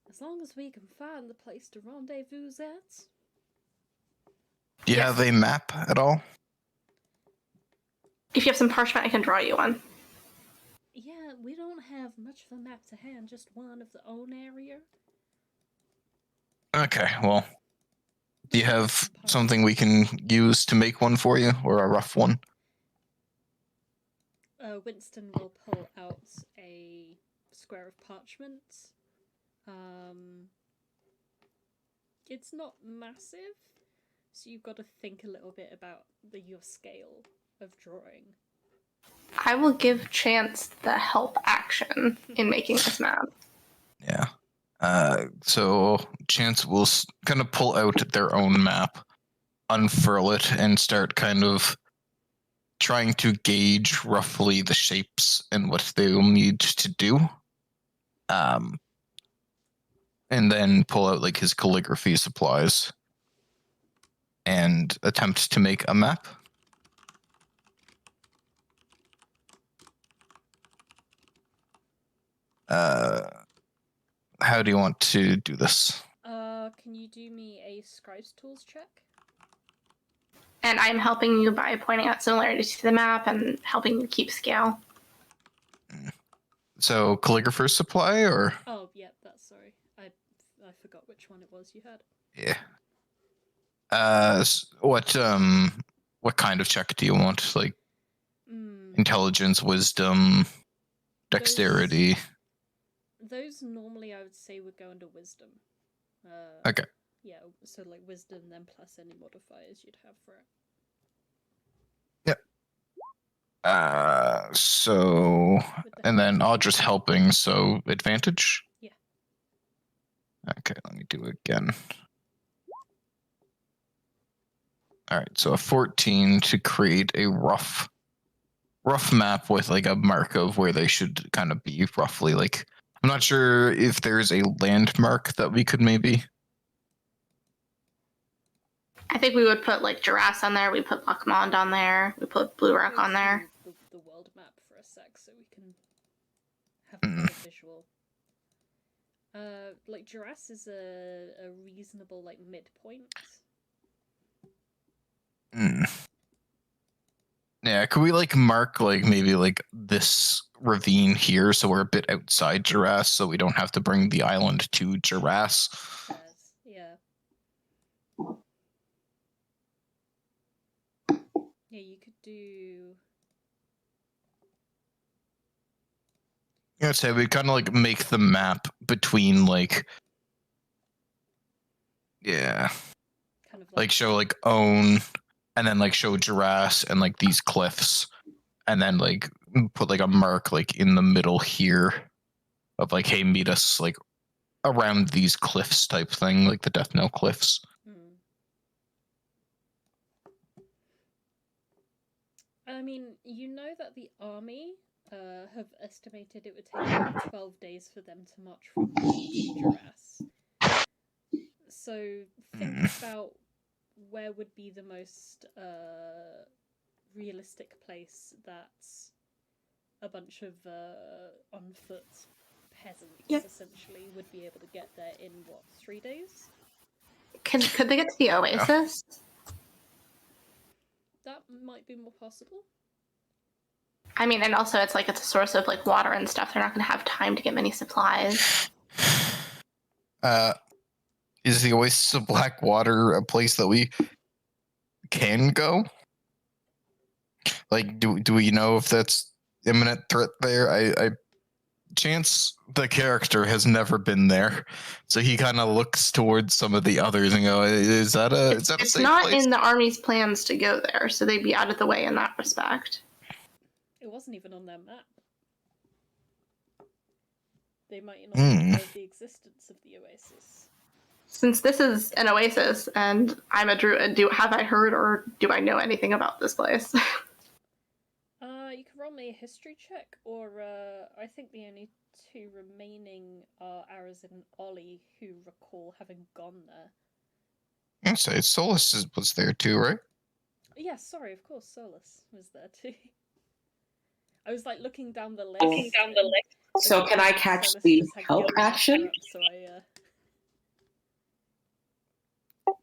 As long as we can find the place to rendezvous at. Do you have a map at all? If you have some parchment, I can draw you one. Yeah, we don't have much of a map to hand, just one of the own area. Okay, well, do you have something we can use to make one for you, or a rough one? Winston will pull out a square of parchment. It's not massive, so you've got to think a little bit about your scale of drawing. I will give Chance the help action in making this map. Yeah. So Chance will kind of pull out their own map, unfurl it, and start kind of trying to gauge roughly the shapes and what they will need to do. And then pull out like his calligraphy supplies and attempt to make a map. How do you want to do this? Can you do me a scribe's tools check? And I'm helping you by pointing out similarities to the map and helping you keep scale. So calligrapher's supply, or? Oh, yeah, that's sorry. I forgot which one it was you had. Yeah. What kind of check do you want? Like intelligence, wisdom, dexterity? Those normally I would say would go under wisdom. Okay. Yeah, so like wisdom, then plus any modifiers you'd have for it. Yep. So, and then Audra's helping, so advantage? Yeah. Okay, let me do it again. All right, so a 14 to create a rough map with like a mark of where they should kind of be roughly. Like, I'm not sure if there's a landmark that we could maybe. I think we would put like Girasse on there. We put Lochmond on there. We put Blue Rock on there. The world map for a sec, so we can have a better visual. Like Girasse is a reasonable like midpoint. Yeah, could we like mark like maybe like this ravine here so we're a bit outside Girasse so we don't have to bring the island to Girasse? Yeah. Yeah, you could do. I'd say we kind of like make the map between like, yeah, kind of like show like Own, and then like show Girasse and like these cliffs, and then like put like a mark like in the middle here of like, hey, meet us like around these cliffs type thing, like the Death Knell cliffs. I mean, you know that the army have estimated it would take about 12 days for them to march from Girasse. So think about where would be the most realistic place that a bunch of on foot peasants essentially would be able to get there in what, 3 days? Could they get to the Oasis? That might be more possible. I mean, and also it's a source of like water and stuff. They're not going to have time to get many supplies. Is the Oasis of Blackwater a place that we can go? Like, do we know if that's imminent threat there? I Chance, the character, has never been there, so he kind of looks towards some of the others and go, "Is that a? Is that a it's safe not place?" in the army's plans to go there, so they'd be out of the way in that respect. It wasn't even on their map. They might not know the existence of the Oasis. Since this is an oasis and I'm a druid, have I heard or do I know anything about this place? You can roll me a history check, or I think the only two remaining are Arazid and Ollie, who recall having gone there. I'd say Solas was there too, right? Yeah, sorry, of course, Solas was there too. I was like looking down the list. So can I catch Solas the just had help Gilbert action? up, so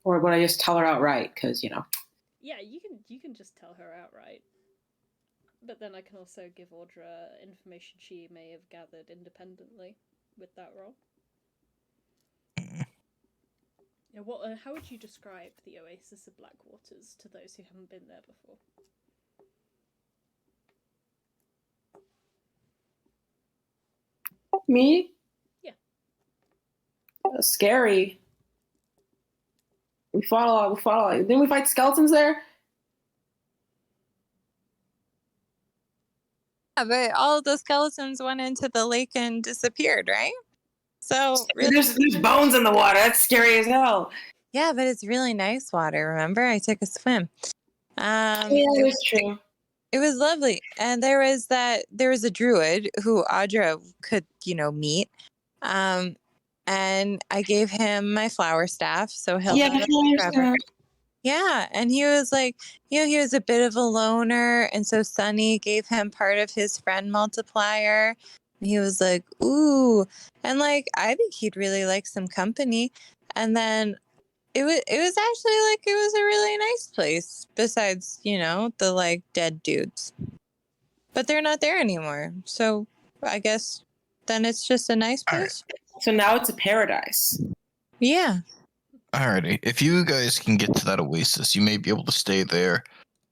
Or would I just tell her outright? Because, you know. Yeah, you can just tell her outright. But then I can also give Audra information she may have gathered independently with that roll. Yeah, how would you describe the Oasis of Blackwaters to those who haven't been there before? Me? Yeah. Scary. We fought a lot. Didn't we fight skeletons there? Yeah, but all of the skeletons went into the lake and disappeared, right? So really, There's bones in the water. That's scary as hell. yeah, but it's really nice water. Remember, I took a swim. Yeah, It, that's true. it was lovely, and there was a druid who Audra could meet, and I gave him my flower staff, so he'll Yeah, have the it flowers. forever. Yeah, and he was like, he was a bit of a loner, and so Sunny gave him part of his friend multiplier. And he was like, ooh, and like I think he'd really like some company. And then it was actually like it was a really nice place, besides, the like dead dudes. But they're not there anymore. So I guess then it's just a nice All right. place. So now it's a paradise. Yeah. Alrighty, if you guys can get to that oasis, you may be able to stay there,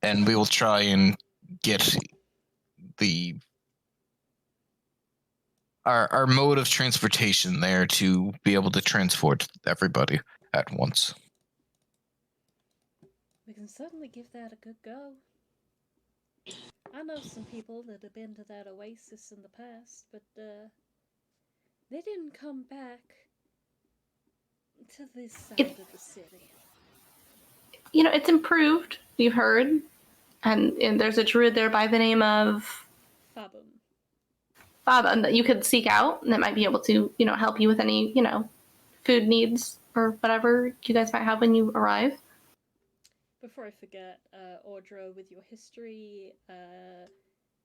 and we will try and get our mode of transportation there to be able to transport everybody at once. We can certainly give that a good go. I know some people that have been to that oasis in the past, but they didn't come back to this side of the city. It's improved, you've heard. And there's a druid there by the name of Faba that you could seek out, and that might be able to, help you with any, food needs or whatever you guys might have when you arrive. Before I forget, Audra, with your history,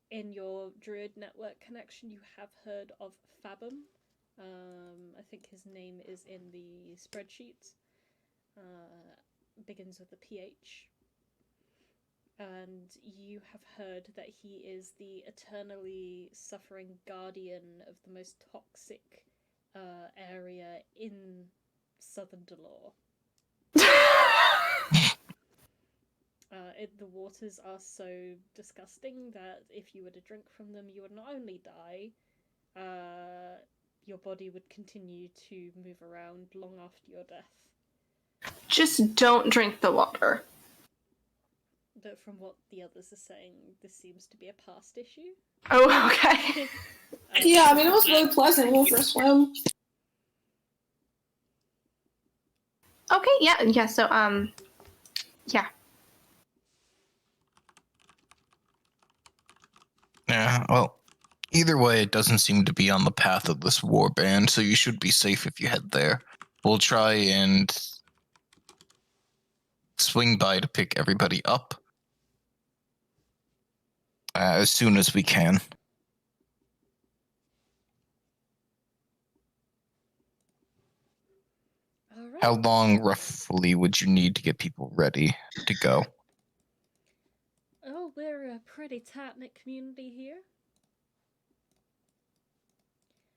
in your druid network connection, you have heard of Fabum. I think his name is in the spreadsheet. Begins with a PH. And you have heard that he is the eternally suffering guardian of the most toxic area in southern Delore. The waters are so disgusting that if you were to drink from them, you would not only die, your body would continue to move around long after your death. Just don't drink the water. But from what the others are saying, this seems to be a past issue. Oh, okay. Yeah, I mean, it was really pleasant. We went for a swim. Okay, yeah, so, yeah. Yeah, well, either way, it doesn't seem to be on the path of this warband, so you should be safe if you head there. We'll try and swing by to pick everybody up as soon as we can. All right. How long, roughly, would you need to get people ready to go? Oh, we're a pretty tight-knit community here.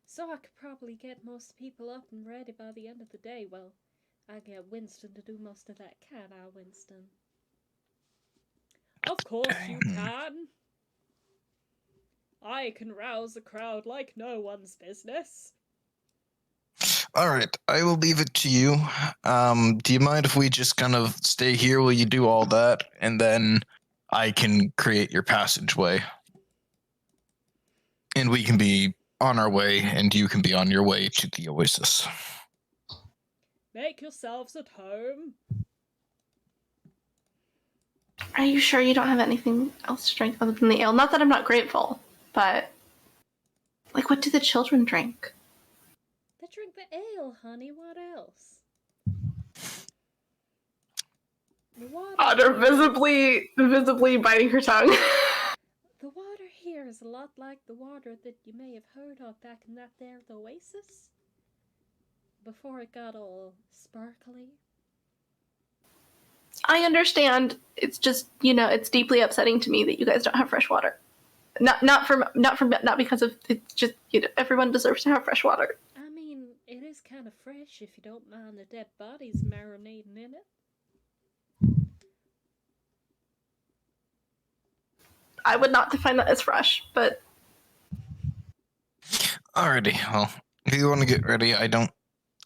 So I could probably get most people up and ready by the end of the day. Well, I get Winston to do most of that, can't I, Winston? Of course you can. I can rouse a crowd like no one's business. All right, I will leave it to you. Do you mind if we just kind of stay here while you do all that, and then I can create your passageway? And we can be on our way, and you can be on your way to the oasis. Make yourselves at home. Are you sure you don't have anything else to drink other than the ale? Not that I'm not grateful, but, like, what do the children drink? They drink the ale, honey. What else? The water. Audra visibly biting her tongue. The water here is a lot like the water that you may have heard of back in that there oasis. Before it got all sparkly. I understand. It's just, it's deeply upsetting to me that you guys don't have fresh water. Not because of, it's just, everyone deserves to have fresh water. I mean, it is kind of fresh if you don't mind the dead bodies marinating in it. I would not define that as fresh, but... Alrighty, well, if you want to get ready, I don't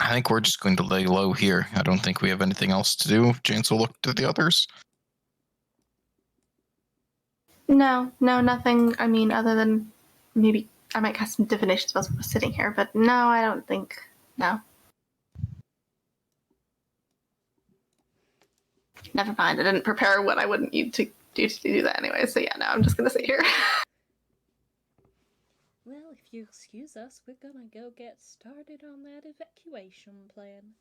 I think we're just going to lay low here. I don't think we have anything else to do. James will look to the others. No, nothing. I mean, other than maybe I might cast some divination spells while sitting here, but no, I don't think. No. Never mind. I didn't prepare what I wouldn't need to do that anyway. So yeah, no, I'm just gonna sit here. Well, if you excuse us, we're gonna go get started on that evacuation plan.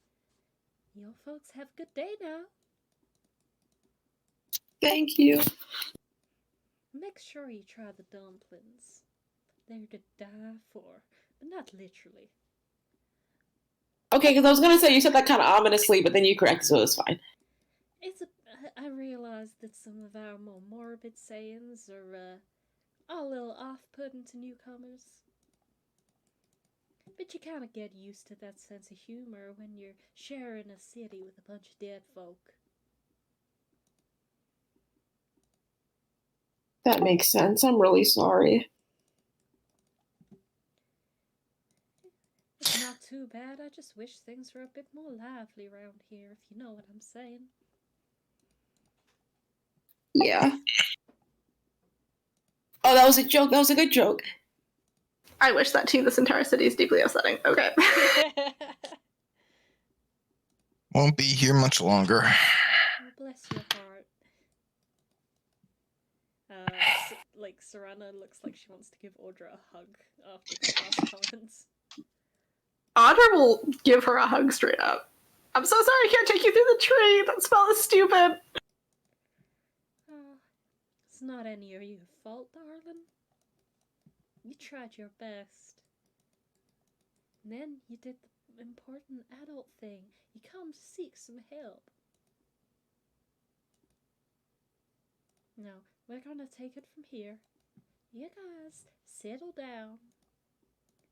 You folks have a good day now. Thank you. Make sure you try the dumplings. They're to die for, but not literally. Okay, because I was gonna say you said that kind of ominously, but then you corrected, so it's fine. I realize that some of our more morbid sayings are a little off-putting to newcomers. But you kind of get used to that sense of humor when you're sharing a city with a bunch of dead folk. That makes sense. I'm really sorry. It's not too bad. I just wish things were a bit more lively around here, if you know what I'm saying. Yeah. Oh, that was a joke. That was a good joke. I wish that too. This entire city is deeply upsetting. Okay. Won't be here much longer. Oh, bless your heart. Serana looks like she wants to give Audra a hug after the last comments. Audra will give her a hug straight up. I'm so sorry I can't take you through the tree. That spell is stupid. It's not any of your fault, darling. You tried your best. And then you did the important adult thing. You come to seek some help. Now, we're gonna take it from here. You guys, settle down.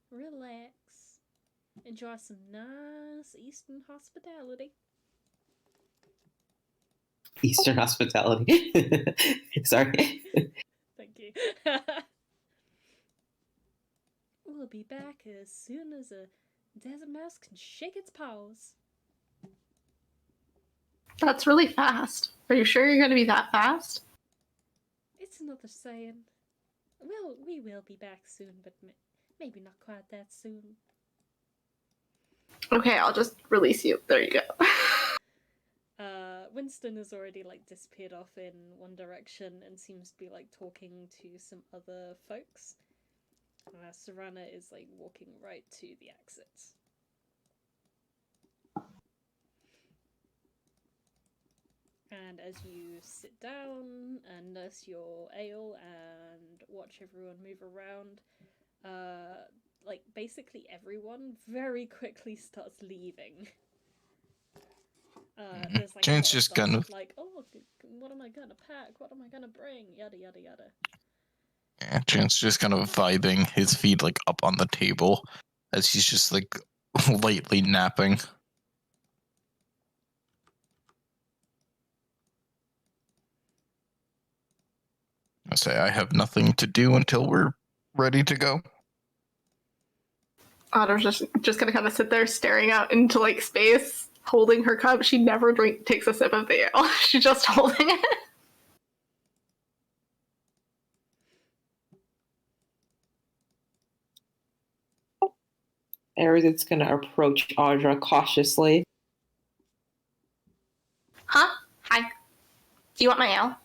Relax. Enjoy some nice Eastern hospitality. Eastern hospitality. Sorry. Thank you. We'll be back as soon as a desert mouse can shake its paws. That's really fast. Are you sure you're going to be that fast? It's another saying. Well, we will be back soon, but maybe not quite that soon. Okay, I'll just release you. There you go. Winston has already disappeared off in one direction and seems to be talking to some other folks. Serana is walking right to the exits. And as you sit down and nurse your ale and watch everyone move around, basically everyone very quickly starts leaving. There's Jane's just kind of oh, what am I gonna pack? What am I gonna bring? Yada yada yada. Yeah, Jane's just kind of vibing, his feet up on the table as he's just lightly napping. I say I have nothing to do until we're ready to go. Audra's just gonna kind of sit there staring out into space, holding her cup. She never takes a sip of the ale. She's just holding it. Arazid's gonna approach Audra cautiously. Huh? Hi. Do you want my ale?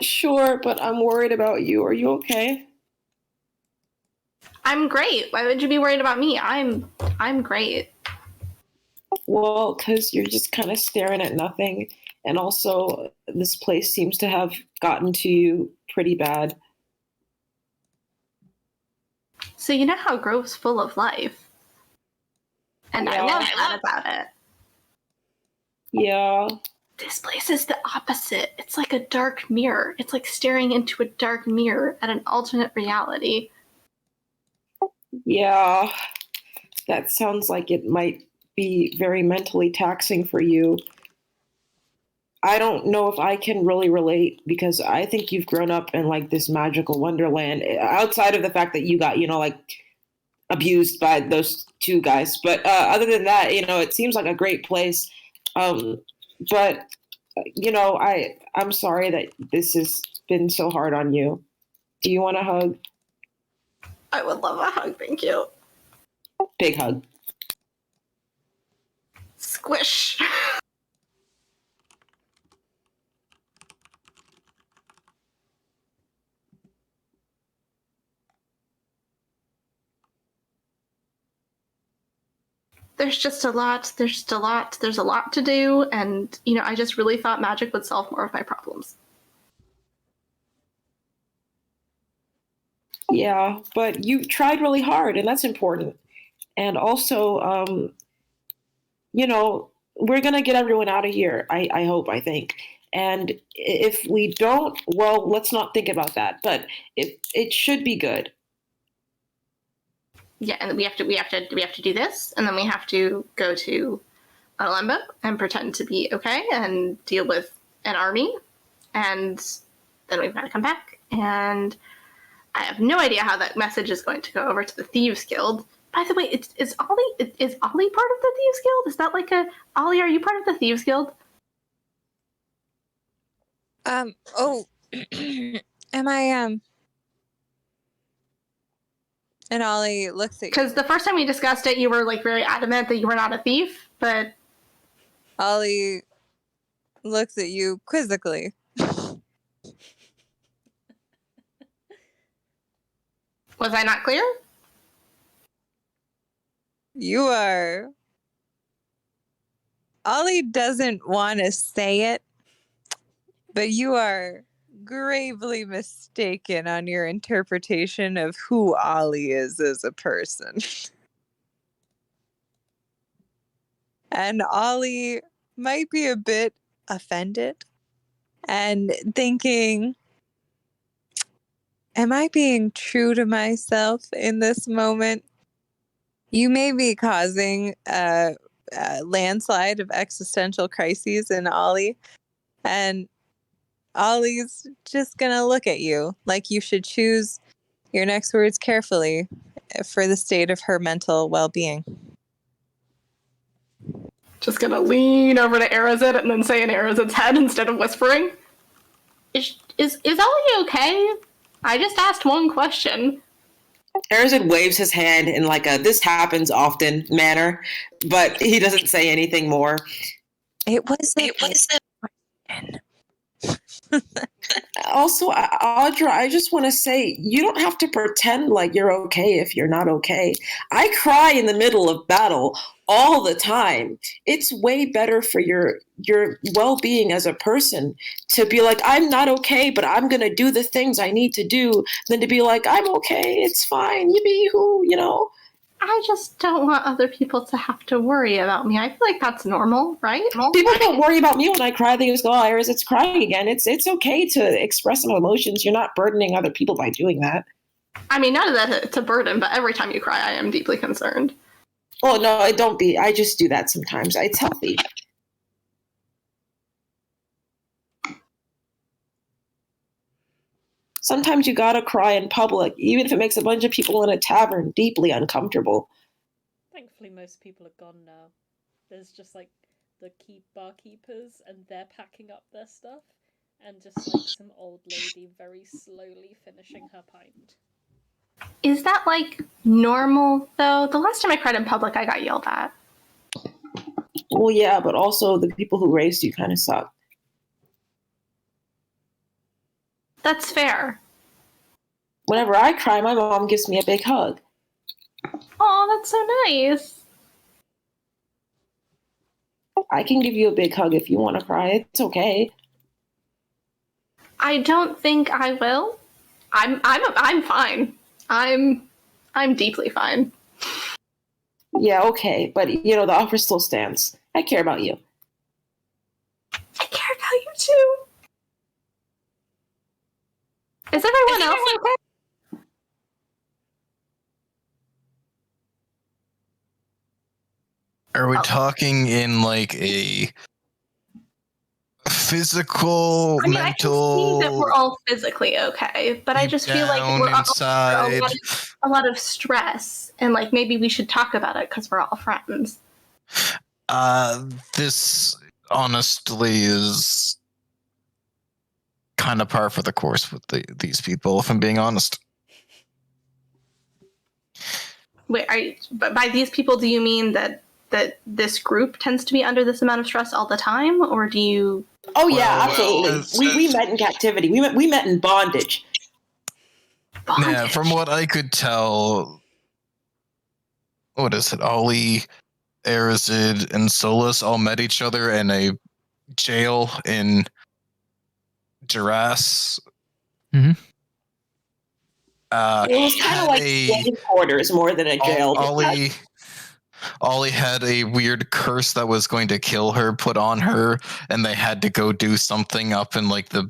Sure, but I'm worried about you. Are you okay? I'm great. Why would you be worried about me? I'm great. Well, because you're just kind of staring at nothing. And also, this place seems to have gotten to you pretty bad. So you know how Grove's full of life. And Yeah. I love that about it. Yeah. This place is the opposite. It's like a dark mirror. It's like staring into a dark mirror at an alternate reality. Yeah. That sounds like it might be very mentally taxing for you. I don't know if I can really relate because I think you've grown up in this magical wonderland outside of the fact that you got, abused by those two guys. But other than that, it seems like a great place. But I'm sorry that this has been so hard on you. Do you want a hug? I would love a hug, thank you. Big hug. Squish. There's a lot to do, and I just really thought magic would solve more of my problems. Yeah, but you tried really hard, and that's important. And also, we're gonna get everyone out of here. I hope, I think. And if we don't, well, let's not think about that. But it should be good. Yeah, and we have to do this, and then we have to go to Limbo and pretend to be okay and deal with an army, and then we've got to come back. And I have no idea how that message is going to go over to the Thieves Guild. By the way, is Ollie part of the Thieves Guild? Is that like Ollie? Are you part of the Thieves Guild? Oh, am I And Ollie looks at you. Because the first time we discussed it, you were like very adamant that you were not a thief, but Ollie looks at you quizzically. Was I not clear? You are. Ollie doesn't want to say it, but you are gravely mistaken on your interpretation of who Ollie is as a person. And Ollie might be a bit offended and thinking, am I being true to myself in this moment? You may be causing a landslide of existential crises in Ollie, and Ollie's just gonna look at you like you should choose your next words carefully for the state of her mental well-being. Just gonna lean over to Arazid and then say in Arazid's head instead of whispering, Is Ollie okay? I just asked one question. Arazid waves his hand in like a "this happens often" manner, but he doesn't say anything more. It was a question. Also, Audra, I just want to say, you don't have to pretend like you're okay if you're not okay. I cry in the middle of battle all the time. It's way better for your well-being as a person to be like, I'm not okay, but I'm going to do the things I need to do, than to be like, I'm okay, it's fine, you be who, I just don't want other people to have to worry about me. I feel like that's normal, right? People don't worry about me when I cry. They just go, "Oh, Iris, it's crying again." It's okay to express some emotions. You're not burdening other people by doing that. I mean, not that it's a burden, but every time you cry, I am deeply concerned. Oh no, don't be. I just do that sometimes. It's healthy. Sometimes you gotta cry in public, even if it makes a bunch of people in a tavern deeply uncomfortable. Thankfully, most people are gone now. There's just like the barkeepers, and they're packing up their stuff, and just like some old lady very slowly finishing her pint. Is that like normal though? The last time I cried in public, I got yelled at. Well, yeah, but also the people who raised you kind of suck. That's fair. Whenever I cry, my mom gives me a big hug. Oh, that's so nice. I can give you a big hug if you want to cry. It's okay. I don't think I will. I'm fine. I'm deeply fine. Yeah, okay, but the offer still stands. I care about you. I care about you too. Is everyone else okay? Are we talking in like a physical, I mean, I can see that mental. we're all physically okay, but I deep just feel like down we're all inside. under a lot of stress, and like maybe we should talk about it because we're all friends. This honestly is kind of par for the course with these people, if I'm being honest. Wait, but by these people, do you mean that this group tends to be under this amount of stress all the time, or do you? Oh yeah, Well, absolutely. We met in captivity. We met in bondage. Yeah, from what I could tell, what is it? Ollie, Arazid, and Solas all met each other in a jail in Duras. Mm-hmm. It was kind of like slave quarters more than a jail. Ollie had a weird curse that was going to kill her put on her, and they had to go do something up in like the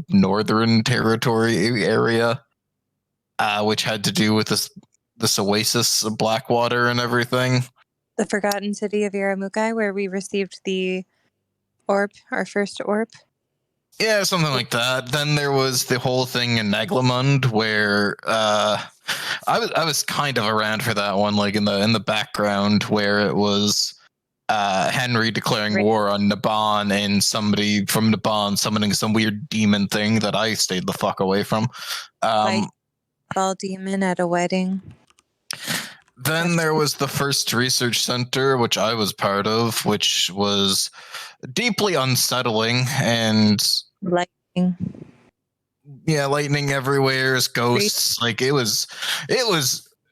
northern territory area, which had to do with this oasis of Blackwater and everything. The Forgotten City of Iramukai, where we received the orb, our first orb. Yeah, something like that. Then there was the whole thing in Naglamund where I was kind of around for that one, like in the background, where it was Henry declaring war on Naban and somebody from Naban summoning some weird demon thing that I stayed the fuck away from. Like ball demon at a wedding. Then there was the first research center, which I was part of, which was deeply unsettling and lightning. Yeah, lightning everywhere, ghosts. Like it was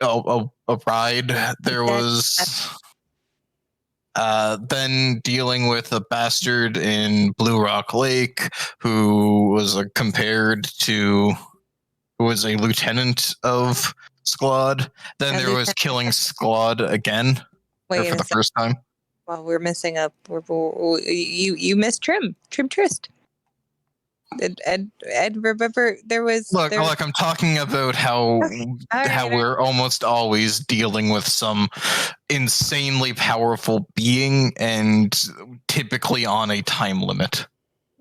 a ride. There was then dealing with a bastard in Blue Rock Lake who was who was a lieutenant of Squad. Then there was killing Squad again for the first time. Well, we're missing you missed Trim Trist. Ed, remember there was. Look, I'm talking about how we're almost always dealing with some insanely powerful being, and typically on a time limit.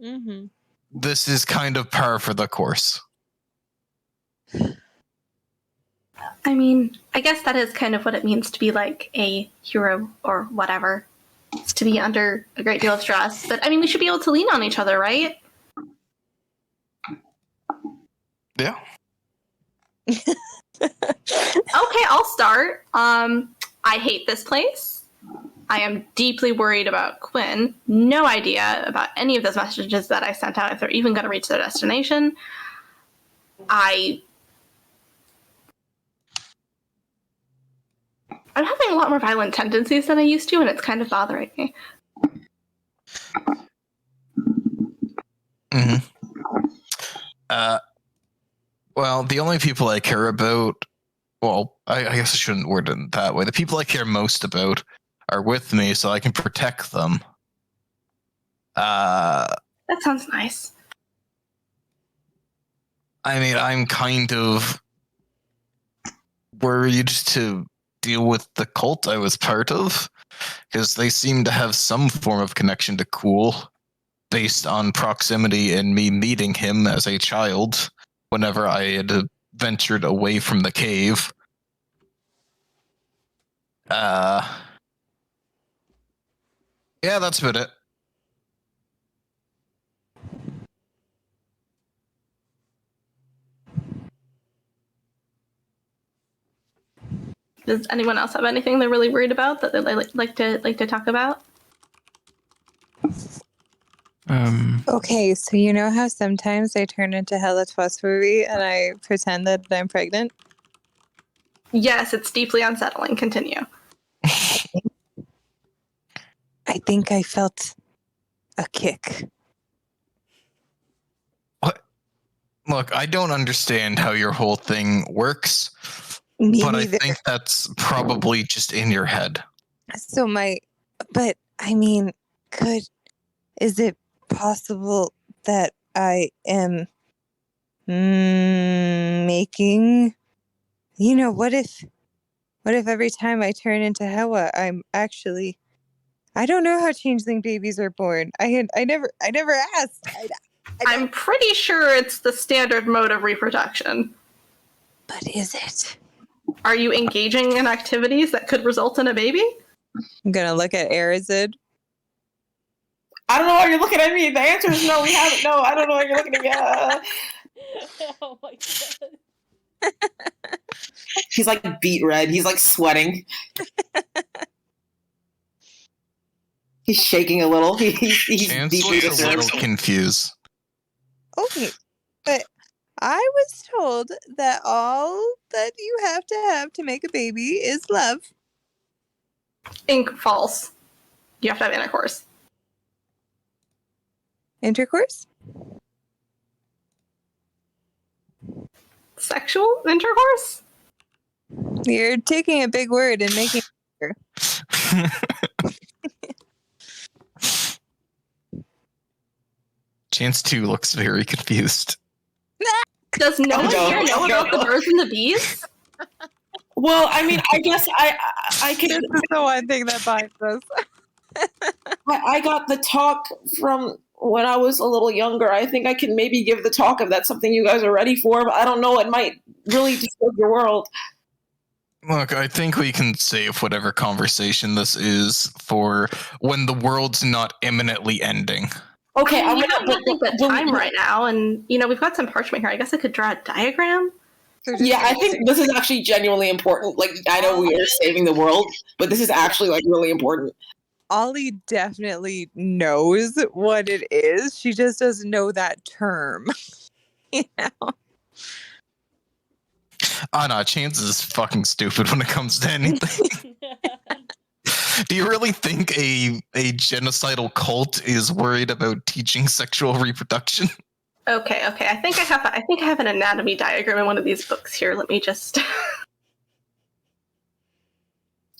Mm-hmm. This is kind of par for the course. I mean, I guess that is kind of what it means to be like a hero or whatever. It's to be under a great deal of stress. But I mean, we should be able to lean on each other, right? Yeah. Okay, I'll start. I hate this place. I am deeply worried about Quinn. No idea about any of those messages that I sent out, if they're even going to reach their destination. I'm having a lot more violent tendencies than I used to, and it's kind of bothering me. Mm-hmm. Well, the only people I care about, well, I guess I shouldn't word it that way. The people I care most about are with me, so I can protect them. That sounds nice. I mean, I'm kind of worried to deal with the cult I was part of, because they seem to have some form of connection to Cool, based on proximity and me meeting him as a child whenever I had ventured away from the cave. Yeah, that's about it. Does anyone else have anything they're really worried about that they like to talk about? Okay, so you know how sometimes I turn into Hella Twasbury and I pretend that I'm pregnant? Yes, it's deeply unsettling. Continue. I think I felt a kick. What? Look, I don't understand how your whole thing works, but I think that's probably just in your head. So but I mean, is it possible that I am making, what if every time I turn into Hawa, I'm actually I don't know how changeling babies are born. I never asked. I'm pretty sure it's the standard mode of reproduction. But is it? Are you engaging in activities that could result in a baby? I'm gonna look at Arazid. I don't know why you're looking at me. The answer is no. We haven't. No, I don't know why you're looking at me. Oh my god. He's like beet red. He's like sweating. He's shaking a little. He's Chance deeply looks a little disturbed. confused. Okay, but I was told that all that you have to make a baby is love. False. You have to have intercourse. Intercourse? Sexual intercourse? You're taking a big word and making Chance 2 looks very confused. Does no one No, here know no. about the birds and the bees? Well, I mean, I guess I can. This is the one thing that binds us. I got the talk from when I was a little younger. I think I can maybe give the talk if that's something you guys are ready for, but I don't know. It might really disturb your world. Look, I think we can save whatever conversation this is for when the world's not imminently ending. Okay, I I'm mean, we gonna. have nothing but time right now, and we've got some parchment here. I guess I could draw a diagram. Yeah, I think this is actually genuinely important. Like, I know we are saving the world, but this is actually like really important. Ollie definitely knows what it is. She just doesn't know that term. You know? Oh no, Chance is fucking stupid when it comes to anything. Do you really think a genocidal cult is worried about teaching sexual reproduction? Okay. I think I have an anatomy diagram in one of these books here. Let me just.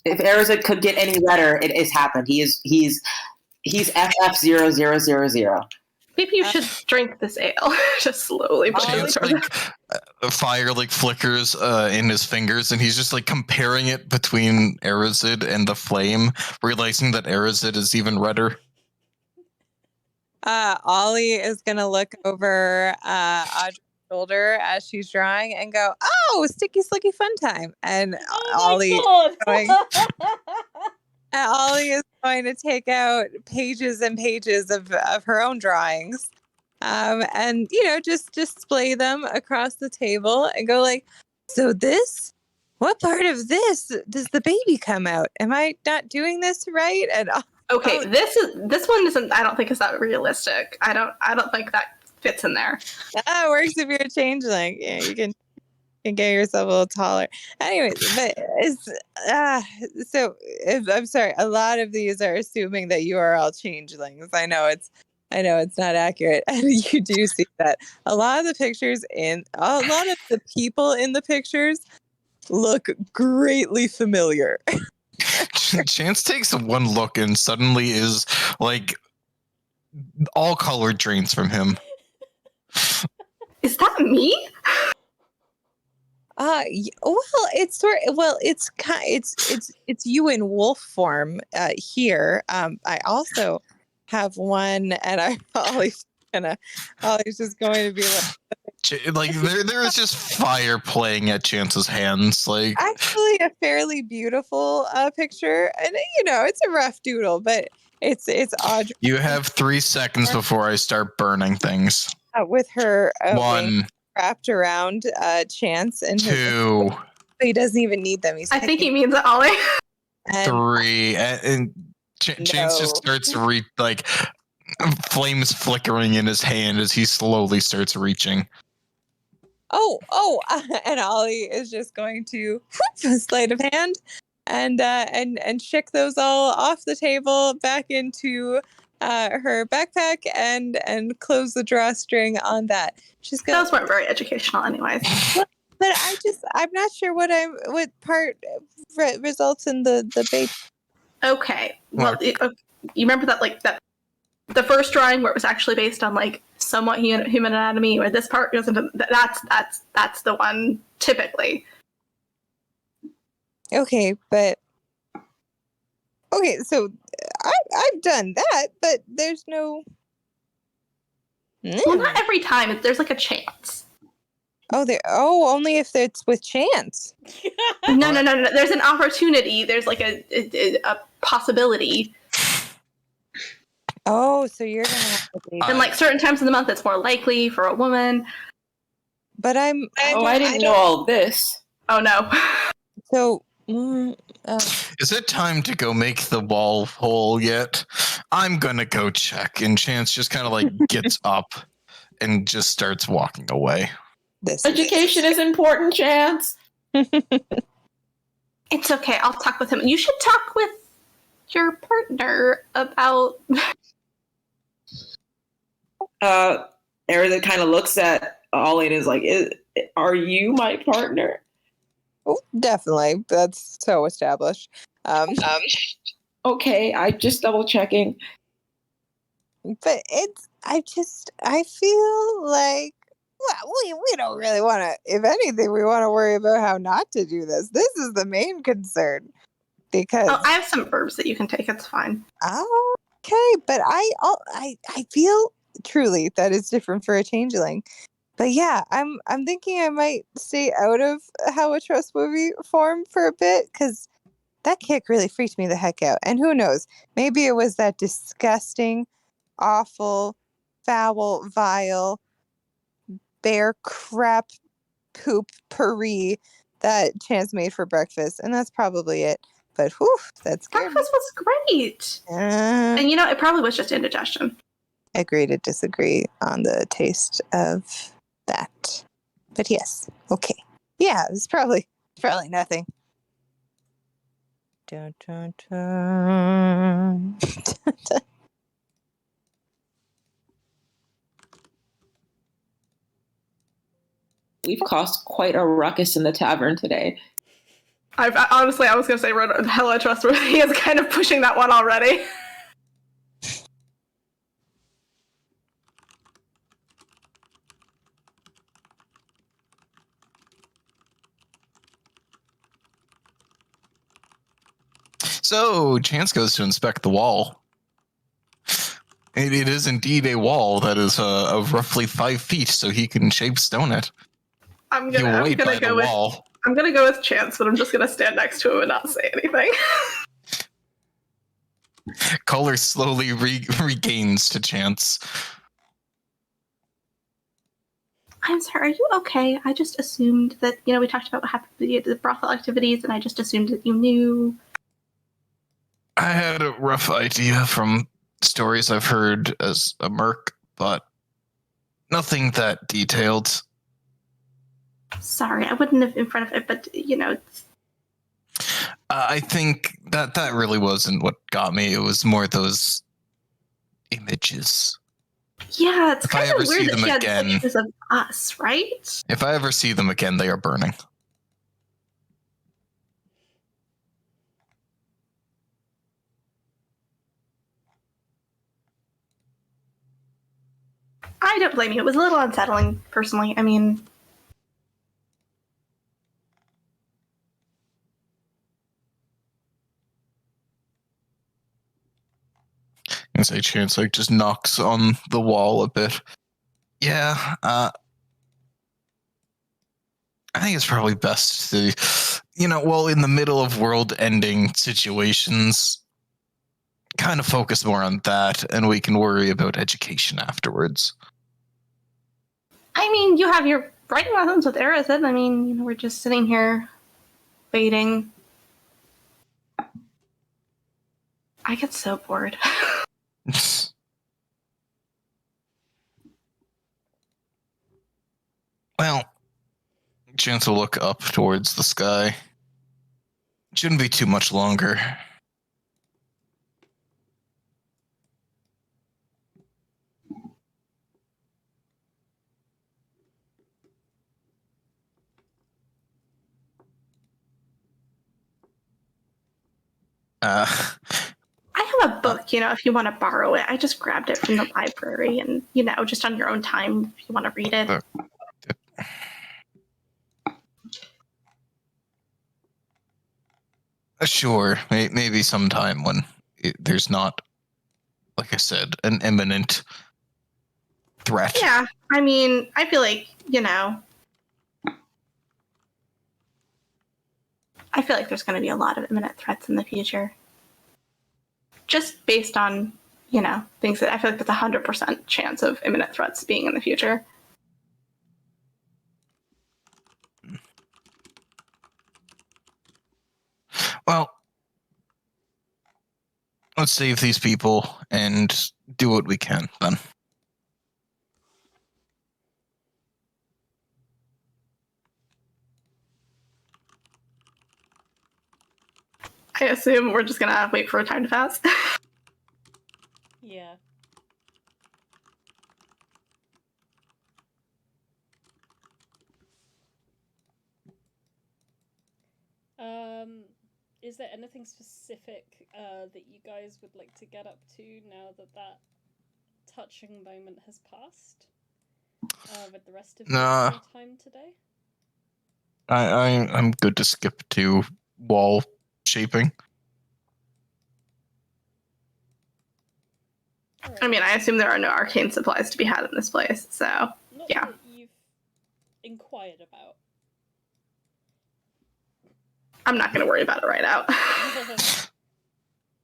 If Arazid could get any better, it has happened. He's FF0000. Maybe you should drink this ale just slowly. Chance fire flickers in his fingers, and he's just comparing it between Arazid and the flame, realizing that Arazid is even redder. Ollie is gonna look over Audra's shoulder as she's drawing and go, "Oh, sticky slicky fun time!" And Ollie is going to take out pages and pages of her own drawings, and just display them across the table and go "So this, what part of this does the baby come out? Am I not doing this right?" And okay, this one isn't. I don't think is that realistic. I don't think that fits in there. That works if you're a changeling. Yeah, you can get yourself a little taller. Anyways, but I'm sorry. A lot of these are assuming that you are all changelings. I know it's not accurate, and you do see that a lot of the people in the pictures look greatly familiar. Chance takes one look and suddenly is all color drains from him. Is that me? It's you in wolf form here. I also have one, and Ollie's just going to be there is just fire playing at Chance's hands. Actually a fairly beautiful picture, and it's a rough doodle, but it's Audra. You have 3 seconds before I start burning things. With her 1 wrapped around Chance and 2. He doesn't even need them. I think he means it, Ollie. 3 and Chance just starts flames flickering in his hand as he slowly starts reaching. And Ollie is just going to sleight of hand and shick those all off the table back into her backpack and close the drawstring on that. She's gonna. Those weren't very educational, anyways. But I'm not sure what part results in the baby. Okay. Well, you remember that the first drawing where it was actually based on somewhat human anatomy, where this part goes into that's the one typically. Okay, so I've done that, but there's no. Well, not every time. There's like a chance. Only if it's with chance. No. There's an opportunity. There's like a possibility. Oh, so you're gonna have to be. And like certain times of the month, it's more likely for a woman. But I didn't know all this. Oh no. So. Is it time to go make the wall hole yet? I'm gonna go check. And Chance just kind of like gets up and just starts walking away. Education is important, Chance. It's okay. I'll talk with him. You should talk with your partner about. Arazid kind of looks at Ollie and is like, "Are you my partner?" Oh, definitely. That's so established. Okay, I just double checking. But I feel like, well, we don't really want to, if anything, we want to worry about how not to do this. This is the main concern. Because. Oh, I have some herbs that you can take. It's fine. Okay, but I feel truly that is different for a changeling. But yeah, I'm thinking I might stay out of How a Trust movie form for a bit, because that kick really freaked me the heck out. And who knows, maybe it was that disgusting, awful, foul, vile, bear crap poop puree that Chance made for breakfast, and that's probably it. But whew, that's good. Breakfast was great. And it probably was just indigestion. Agree to disagree on the taste of that. But yes, okay. Yeah, it's probably nothing. Dun, dun, dun. We've caused quite a ruckus in the tavern today. Honestly, I was going to say Hello Trustworthy is kind of pushing that one already. So Chance goes to inspect the wall. It is indeed a wall that is of roughly 5 feet, so he can shape stone it. I'm gonna go with Chance, but I'm just gonna stand next to him and not say anything. Color slowly regains to Chance. I'm sorry, are you okay? I just assumed that, we talked about what happened with the brothel activities, and I just assumed that you knew. I had a rough idea from stories I've heard as a merc, but nothing that detailed. Sorry, I wouldn't have in front of it, but, I think that really wasn't what got me. It was more those images. Yeah, it's kind of weird that she had again, pictures of us, right? If I ever see them again, they are burning. I don't blame you. It was a little unsettling, personally. I mean... And say Chance just knocks on the wall a bit. Yeah, I think it's probably best to, in the middle of world-ending situations, kind of focus more on that, and we can worry about education afterwards. I mean, you have your writing lessons with Arazid. I mean, we're just sitting here waiting. I get so bored. Well, Chance will look up towards the sky. Shouldn't be too much longer. I have a book, if you want to borrow it. I just grabbed it from the library and, just on your own time if you want to read it. Sure, maybe sometime when there's not, like I said, an imminent threat. Yeah, I mean, I feel like, I feel like there's going to be a lot of imminent threats in the future. Just based on, things that I feel like there's 100% chance of imminent threats being in the future. Well, let's save these people and do what we can then. I assume we're just going to wait for a time to pass. Yeah. Is there anything specific that you guys would like to get up to now that that touching moment has passed? With the rest of your free time today? I'm good to skip to wall shaping. Right. I mean, I assume there are no arcane supplies to be had in this place, so Not yeah. that you've inquired about. I'm not going to worry about it right now.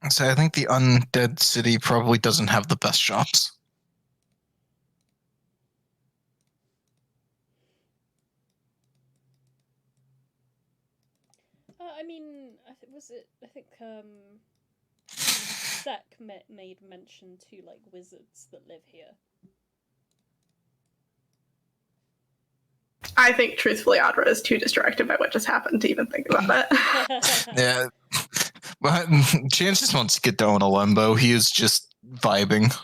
So I think the undead city probably doesn't have the best shops. I mean, I think Sek made mention to like wizards that live here. I think, truthfully, Audra is too distracted by what just happened to even think about it. Yeah. But Chance just wants to get down a limbo. He is just vibing.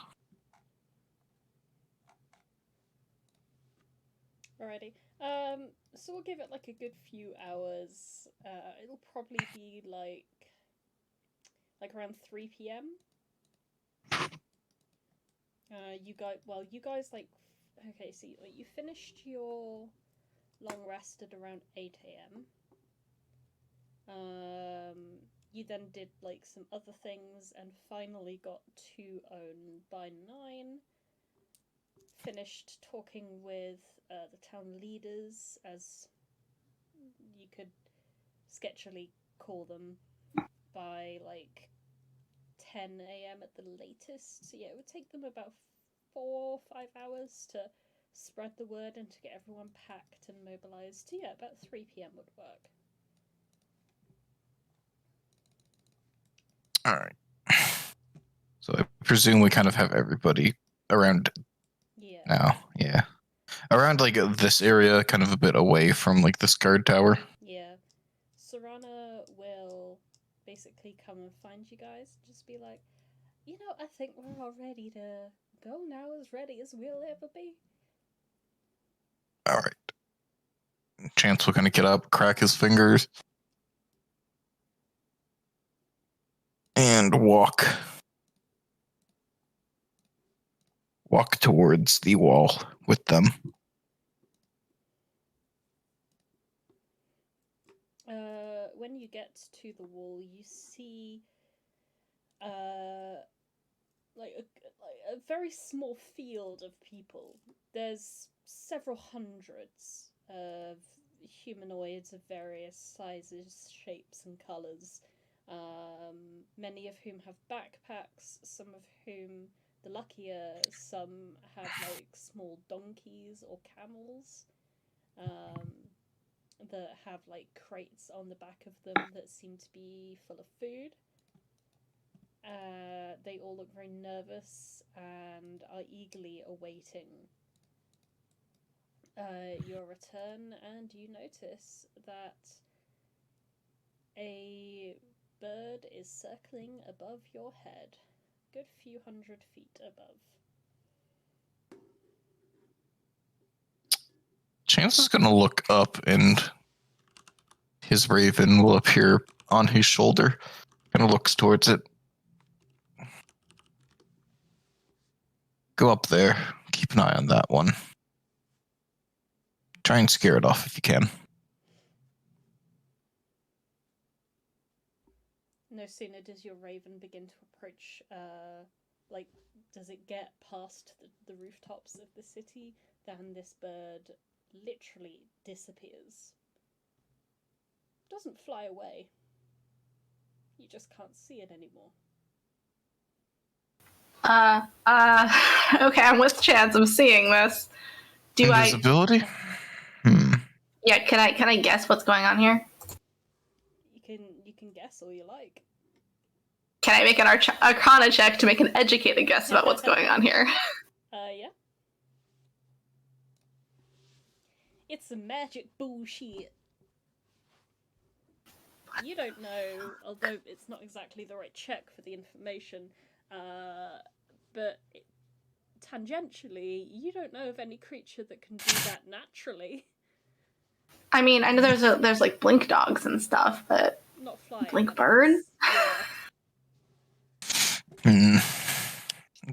Alrighty. So we'll give it like a good few hours. It'll probably be like around 3 p.m. You guys like, okay, so you finished your long rest at around 8 a.m. You then did like some other things and finally got to Own by 9. Finished talking with the town leaders, as you could sketchily call them, by like 10 a.m. at the latest. So yeah, it would take them about 4 or 5 hours to spread the word and to get everyone packed and mobilized. So yeah, about 3 p.m. would work. All right. So I presume we kind of have everybody around now. Yeah. Around like this area, kind of a bit away from like this guard tower. Yeah. Serana will basically come and find you guys. Just be like, I think we're all ready to go now, as ready as we'll ever be. All right. Chance will kind of get up, crack his fingers, and walk towards the wall with them. When you get to the wall, you see like a very small field of people. There's several hundreds of humanoids of various sizes, shapes, and colors. Many of whom have backpacks, some of whom, the luckier, some have like small donkeys or camels that have like crates on the back of them that seem to be full of food. They all look very nervous and are eagerly awaiting your return, and you notice that a bird is circling above your head, a good few 100 feet above. Chance is going to look up, and his raven will appear on his shoulder. Kind of looks towards it. Go up there. Keep an eye on that one. Try and scare it off if you can. no sooner does your raven begin to approach, like, does it get past the rooftops of the city, than this bird literally disappears. Doesn't fly away. You just can't see it anymore. Okay, I'm with Chance. I'm seeing this. Do Invisibility? Yeah, can I guess what's going on here? You can guess all you like. Can I make an Arcana check to make an educated guess about what's going on here? Yeah. It's some magic bullshit. You don't know, although it's not exactly the right check for the information, but tangentially, you don't know of any creature that can do that naturally. I mean, I know there's like blink dogs and stuff, but not flying. Blink bird? Yeah.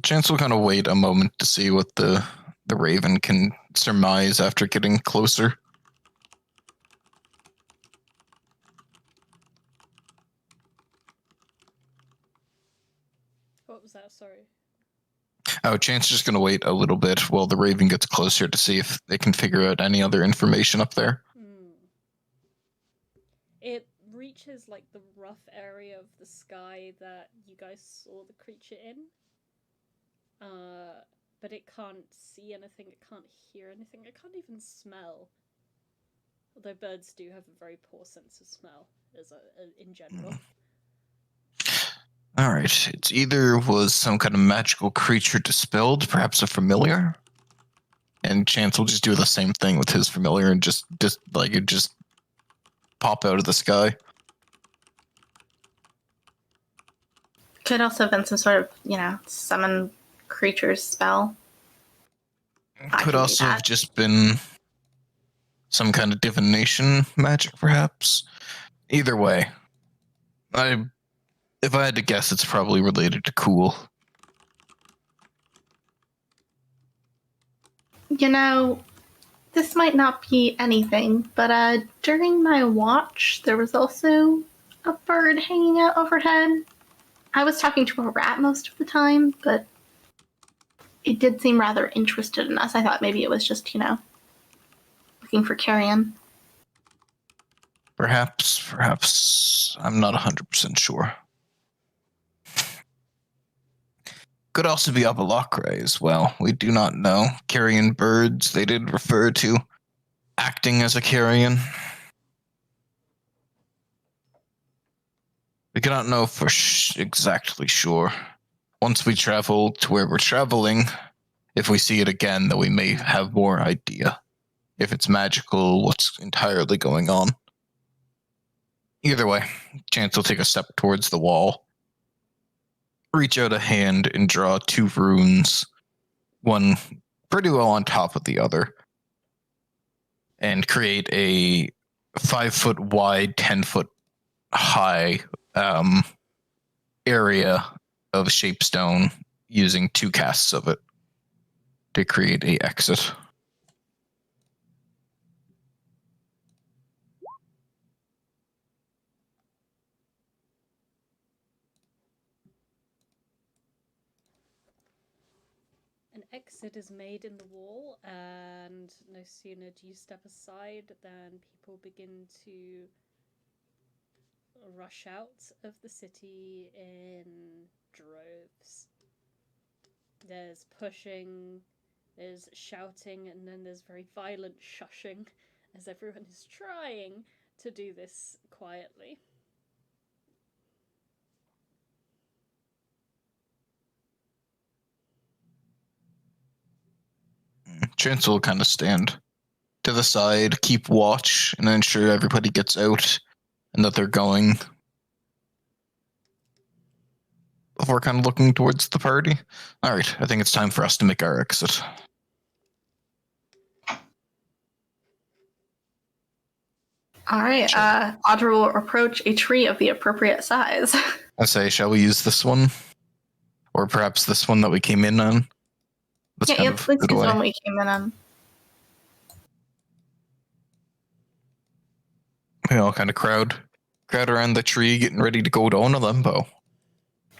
Chance will kind of wait a moment to see what the raven can surmise after getting closer. What was that? Sorry. Oh, Chance is just going to wait a little bit while the raven gets closer to see if they can figure out any other information up there. It reaches like the rough area of the sky that you guys saw the creature in. But it can't see anything, it can't hear anything, it can't even smell. Although birds do have a very poor sense of smell, in general. Alright, it's either was some kind of magical creature dispelled, perhaps a familiar. And Chance will just do the same thing with his familiar and just pop out of the sky. Could also have been some sort of, summon creatures spell. Could also have just been some kind of divination magic, perhaps. Either way, if I had to guess, it's probably related to cool. This might not be anything, but during my watch, there was also a bird hanging out overhead. I was talking to a rat most of the time, but it did seem rather interested in us. I thought maybe it was just, looking for carrion. Perhaps. I'm not 100% sure. Could also be Abalakre as well. We do not know. Carrion birds, they did refer to acting as a carrion. We cannot know for exactly sure. Once we travel to where we're traveling, if we see it again, then we may have more idea. If it's magical, what's entirely going on. Either way, Chance will take a step towards the wall, reach out a hand and draw 2 runes, one pretty well on top of the other, and create a 5-foot wide, 10-foot high area of shapestone using 2 casts of it to create a exit. An exit is made in the wall, and no sooner do you step aside than people begin to rush out of the city in droves. There's pushing, there's shouting, and then there's very violent shushing as everyone is trying to do this quietly. Chance will kind of stand to the side, keep watch, and ensure everybody gets out and that they're going before kind of looking towards the party. Alright, I think it's time for us to make our exit. Alright, Audra will approach a tree of the appropriate size. I say, shall we use this one? Or perhaps this one that we came in on? Let's use the one we came in on. We all kind of crowd crowd around the tree, getting ready to go down a limbo.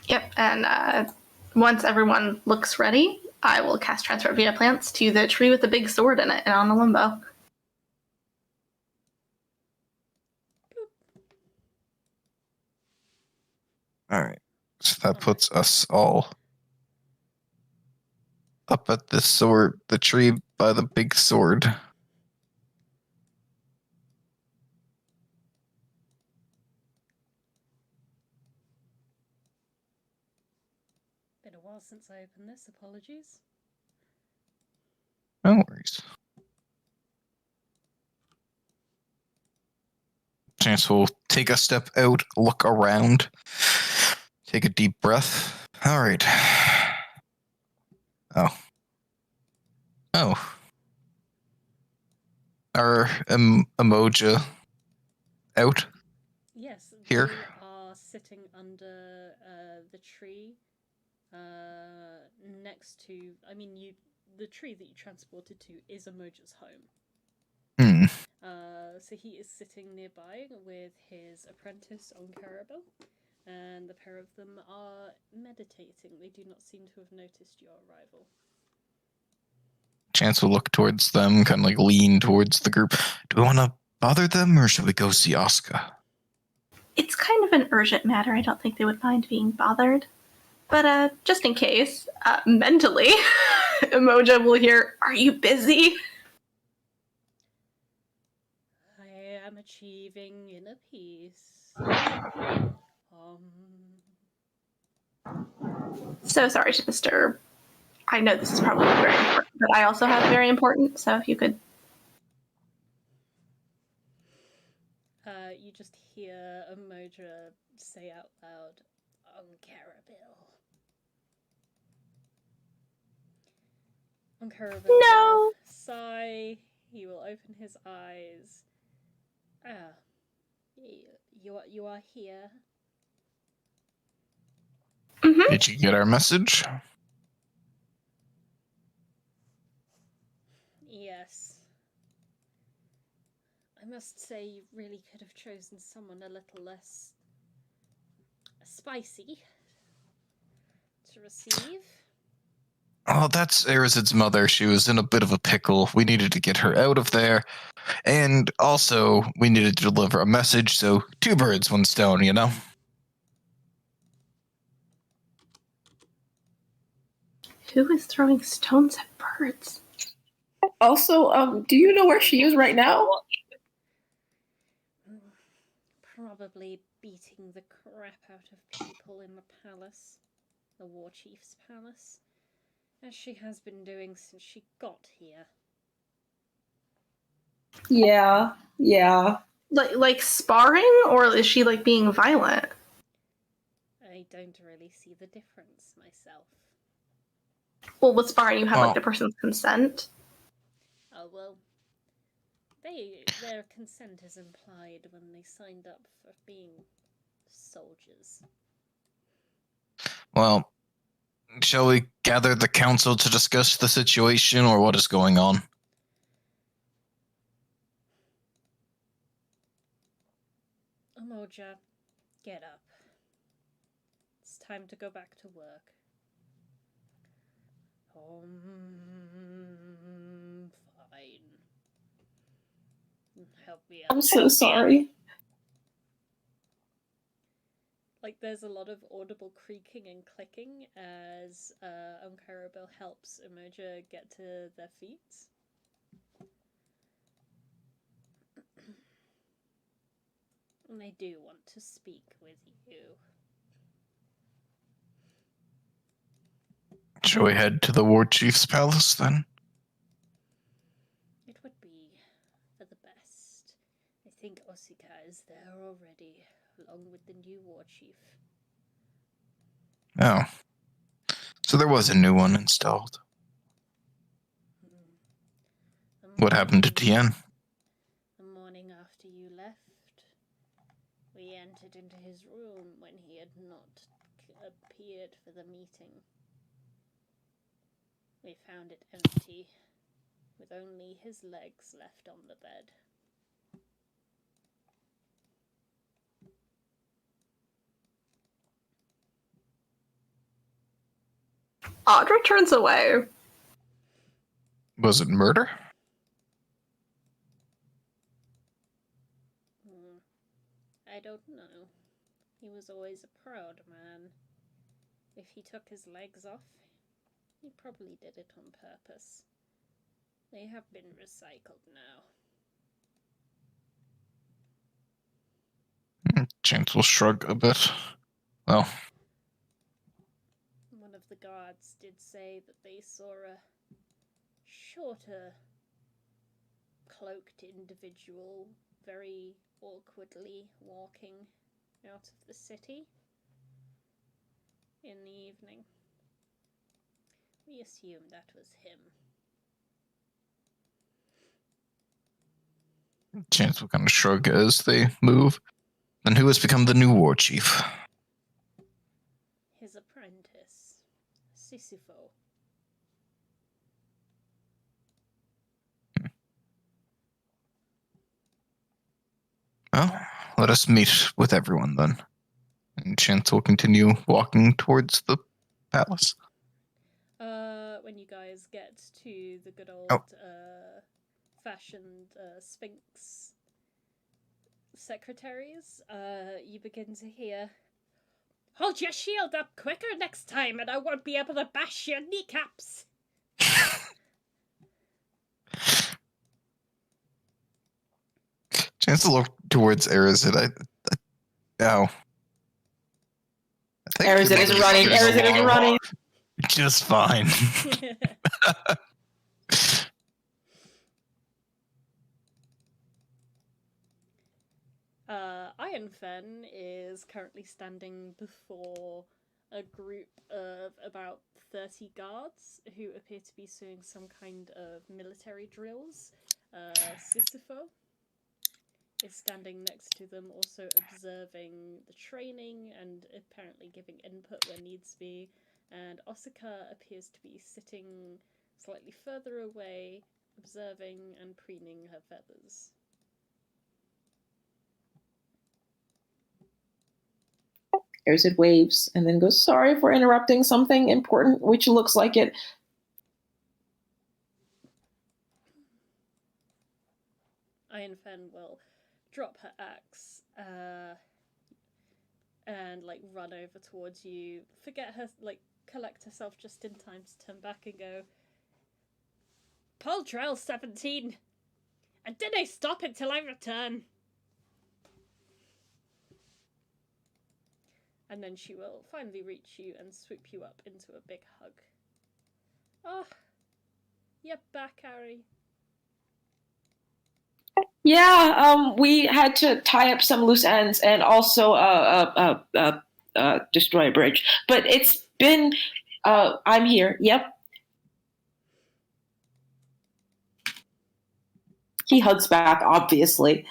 Yep, and once everyone looks ready, I will cast Transfer Via Plants to the tree with the big sword in it and on the limbo. All right, so that puts us all up at the tree by the big sword. Been a while since I opened this. Apologies. No worries. Chance will take a step out, look around, take a deep breath. All right. Oh. Are Emoja out? Yes, Here? they are sitting under the tree next to. I mean, the tree that you transported to is Emoja's home. So he is sitting nearby with his apprentice on Carabel, and the pair of them are meditating. They do not seem to have noticed your arrival. Chance will look towards them, kind of like lean towards the group. Do we want to bother them, or should we go see Oscar? It's kind of an urgent matter. I don't think they would mind being bothered. But just in case, mentally, Emoja will hear, "Are you busy?" I am achieving inner peace. So sorry to disturb. I know this is probably very important, but I also have very important, so if you could... You just hear Emoja say out loud, Carabel No! will sigh, he will open his eyes. You are here. Mm-hmm. Did you get our message? Yes. I must say you really could have chosen someone a little less spicy to receive. Oh, that's Arazid's mother. She was in a bit of a pickle. We needed to get her out of there. And also, we needed to deliver a message, so 2 birds, 1 stone, you know? Who is throwing stones at birds? Also, do you know where she is right now? Probably beating the crap out of people in the palace. The war chief's palace. As she has been doing since she got here. Yeah. Like sparring, or is she like being violent? I don't really see the difference myself. Well, with sparring, you have Well- like the person's consent. Oh well, their consent is implied when they signed up for being soldiers. Well, shall we gather the council to discuss the situation, or what is going on? Emoja, get up. It's time to go back to work. Fine. Help me out. I'm so sorry. Like, there's a lot of audible creaking and clicking as Carabel helps Emoja get to their feet. And they do want to speak with you. Shall we head to the war chief's palace, then? It would be for the best. I think Osika is there already, along with the new war chief. Oh. So there was a new one installed. What happened to Tien? The morning after you left, we entered into his room when he had not appeared for the meeting. We found it empty, with only his legs left on the bed. Audra turns away. Was it murder? I don't know. He was always a proud man. If he took his legs off, he probably did it on purpose. They have been recycled now. Chance will shrug a bit. Well, One of the guards did say that they saw a shorter, cloaked individual very awkwardly walking out of the city in the evening. We assume that was him. Chance will kind of shrug as they move. And who has become the new war chief? His apprentice, Sisypho. Well, let us meet with everyone then. And Chance will continue walking towards the palace. When you guys get to the good old fashioned Sphinx secretaries, you begin to hear, "Hold your shield up quicker next time and I won't be able to bash your kneecaps." Chance to look towards Arazid. Arazid is running. Arazid is running. Just fine. Ironfen is currently standing before a group of about 30 guards who appear to be doing some kind of military drills. Sisypho is standing next to them, also observing the training and apparently giving input where needs be. And Osaka appears to be sitting slightly further away, observing and preening her feathers. Arazid waves and then goes, "Sorry for interrupting something important," which looks like it. Ironfen will drop her axe and run over towards you, collect herself just in time to turn back and go, "Paul Drell 17, and did I stop until I return?" And then she will finally reach you and swoop you up into a big hug. "Oh, you're back, Harry." Yeah, we had to tie up some loose ends and also destroy a bridge. But it's been, I'm here. Yep. He hugs back, obviously.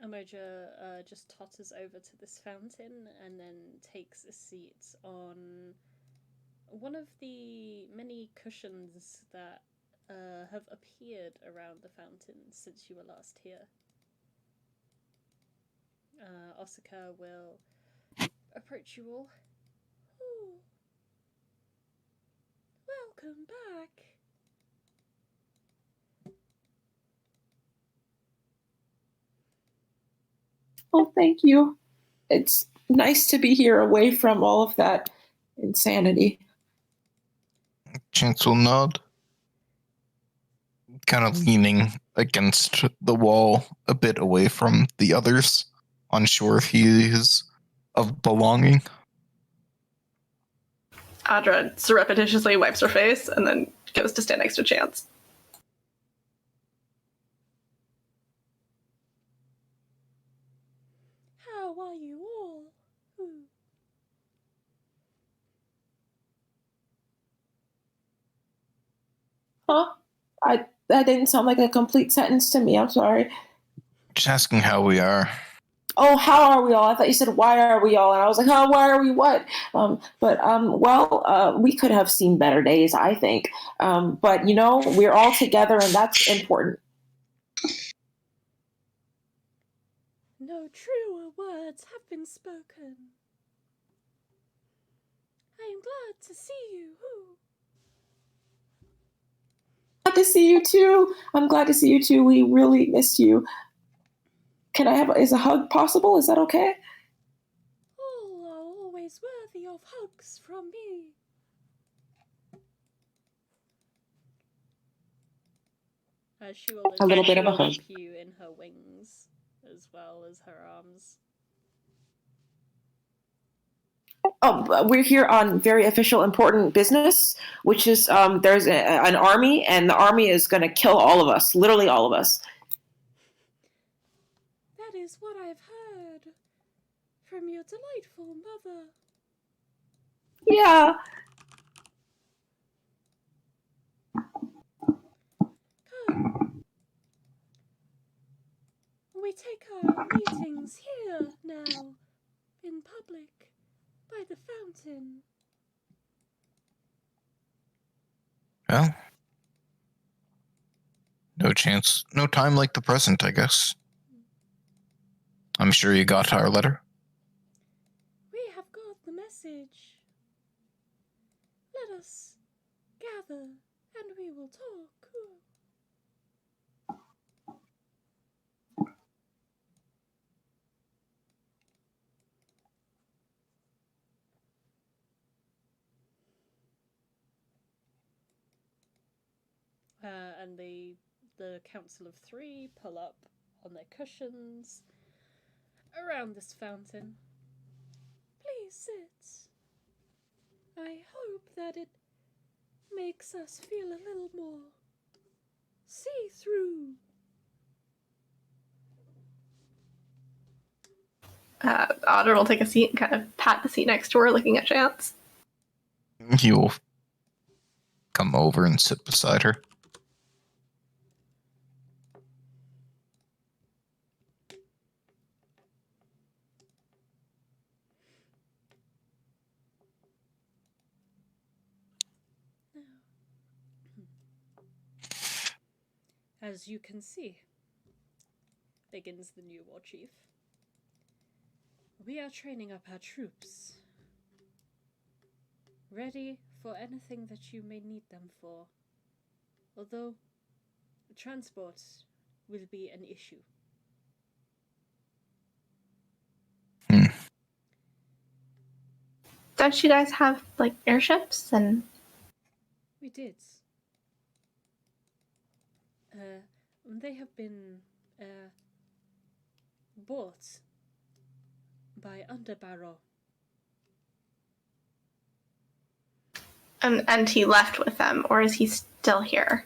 Amoja just totters over to this fountain and then takes a seat on one of the many cushions that have appeared around the fountain since you were last here. Osaka will approach you all. "Oh, welcome back." Oh, thank you. It's nice to be here away from all of that insanity. Chance will nod. Kind of leaning against the wall a bit away from the others, unsure if he is of belonging. Audra surreptitiously wipes her face and then goes to stand next to Chance. "How are you all?" Huh? That didn't sound like a complete sentence to me. I'm sorry. Just asking how we are. Oh, how are we all? I thought you said, "Why are we all?" And I was like, "Oh, why are we what?" We could have seen better days, I think. But, we're all together, and that's important. No truer words have been spoken. I am glad to see you. Glad to see you too. I'm glad to see you too. We really missed you. Is a hug possible? Is that okay? All are always worthy of hugs from me. She will A little bit of a envelop hug. you in her wings as well as her arms. Oh, we're here on very official, important business, which is there's an army, and the army is going to kill all of us, literally all of us. That is what I've heard from your delightful mother. Yeah. Come. We take our meetings here now, in public, by the fountain. Well, no time like the present, I guess. I'm sure you got our letter. We have got the message. Let us gather, and we will talk. And the Council of Three pull up on their cushions around this fountain. Please sit. I hope that it makes us feel a little more see-through. Audra will take a seat and kind of pat the seat next to her, looking at Chance. You'll come over and sit beside her. As you can see, begins the new war chief, we are training up our troops, ready for anything that you may need them for, although transport will be an issue. Don't you guys have, like, airships and... We did. They have been bought by Underbarrow. And he left with them, or is he still here?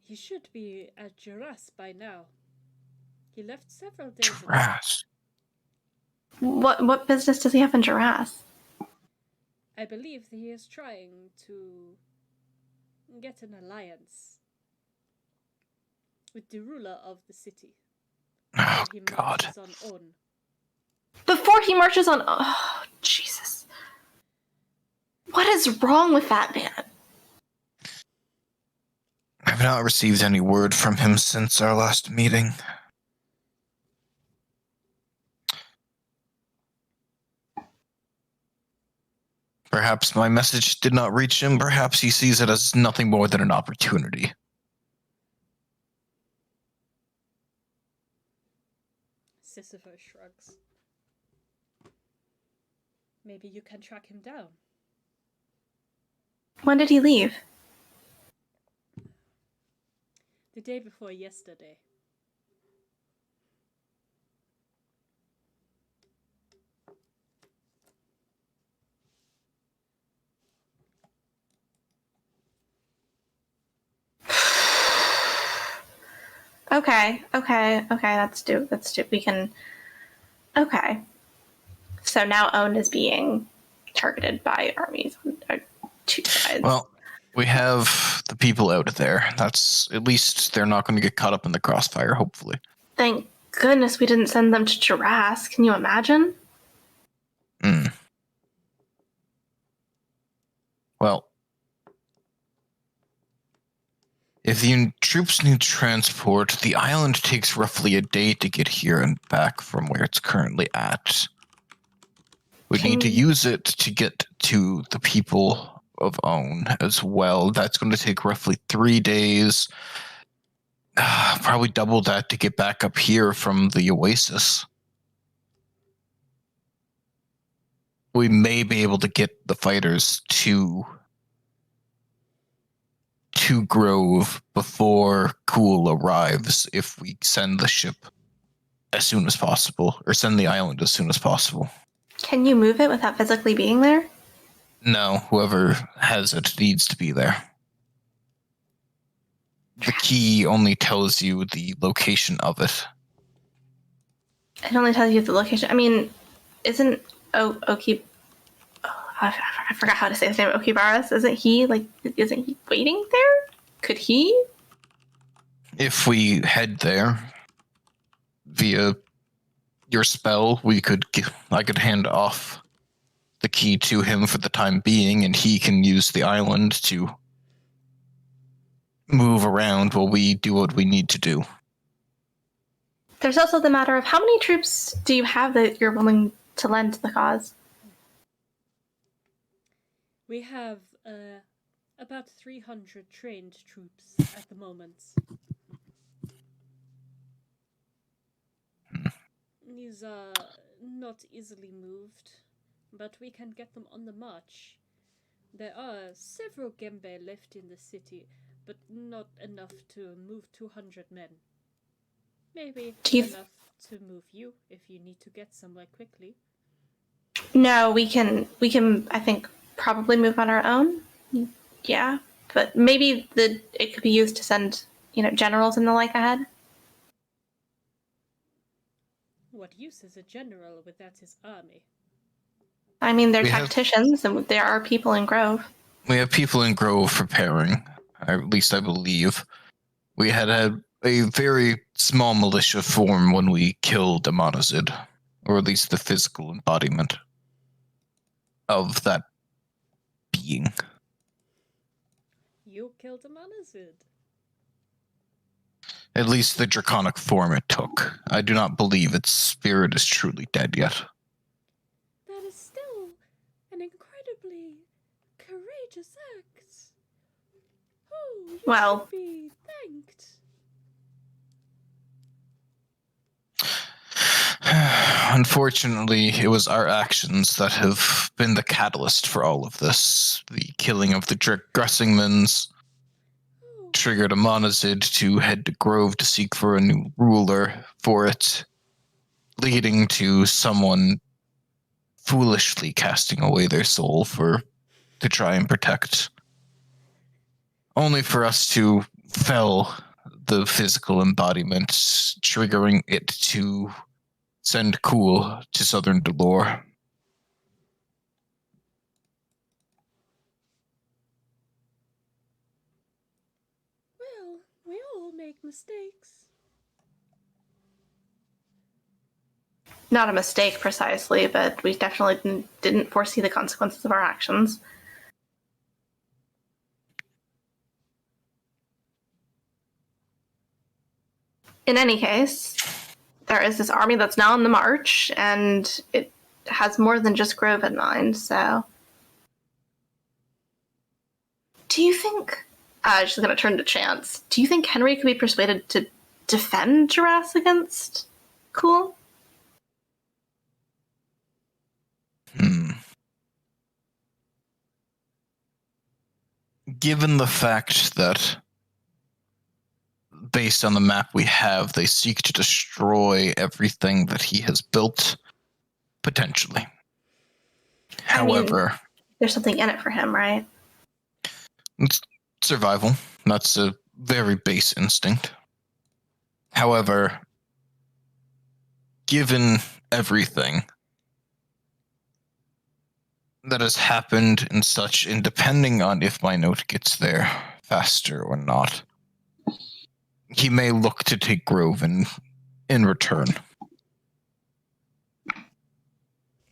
He should be at Juras by now. He left several days ago. Juras. What business does he have in Juras? I believe he is trying to get an alliance with the ruler of the city. Oh, he God. marches on. Before he marches on... Oh, Jesus. What is wrong with that man? I've not received any word from him since our last meeting. Perhaps my message did not reach him. Perhaps he sees it as nothing more than an opportunity. Sisyphus shrugs. Maybe you can track him down. When did he leave? The day before yesterday. Okay, that's due. We can... Okay. So now Own is being targeted by armies on two sides. Well, we have the people out of there. That's, at least they're not going to get caught up in the crossfire, hopefully. Thank goodness we didn't send them to Juras. Can you imagine? Well, if you troops need transport. The island takes roughly a day to get here and back from where it's currently at. We need to use it to get to the people of Own as well. That's going to take roughly 3 days. Probably double that to get back up here from the Oasis. We may be able to get the fighters to Grove before Cool arrives if we send the ship as soon as possible, or send the island as soon as possible. Can you move it without physically being there? No, whoever has it needs to be there. The key only tells you the location of it. It only tells you the location. I mean, isn't Oki... I forgot how to say his name. Okibaras. Isn't he waiting there? Could he? If we head there via your spell, I could hand off the key to him for the time being, and he can use the island to move around while we do what we need to do. There's also the matter of how many troops do you have that you're willing to lend to the cause? We have about 300 trained troops at the moment. These are not easily moved, but we can get them on the march. There are several Gembe left in the city, but not enough to move 200 men. Maybe enough to move you if you need to get somewhere quickly. No, we can I think probably move on our own. Yeah, but maybe it could be used to send, generals and the like ahead. What use is a general without his army? I mean, they're tacticians, and there are people in Grove. We have people in Grove preparing, at least I believe. We had a very small militia form when we killed Arazid, or at least the physical embodiment of that being. You killed Arazid. At least the draconic form it took. I do not believe its spirit is truly dead yet. That is still an incredibly courageous act. Oh, you should be thanked. Unfortunately, it was our actions that have been the catalyst for all of this. The killing of the Gressingmans triggered Arazid to head to Grove to seek for a new ruler for it, leading to someone foolishly casting away their soul to try and protect. Only for us to fell the physical embodiment, triggering it to send Cool to southern Delore. Well, we all make mistakes. Not a mistake precisely, but we definitely didn't foresee the consequences of our actions. In any case, there is this army that's now on the march, and it has more than just Grove in mind, so... Do you think... she's going to turn to Chance. Do you think Henry could be persuaded to defend Jurass against Cool? Given the fact that, based on the map we have, they seek to destroy everything that he has built, potentially. However, there's something in it for him, right? It's survival. That's a very base instinct. However, given everything that has happened and such, and depending on if my note gets there faster or not, he may look to take Grove in return.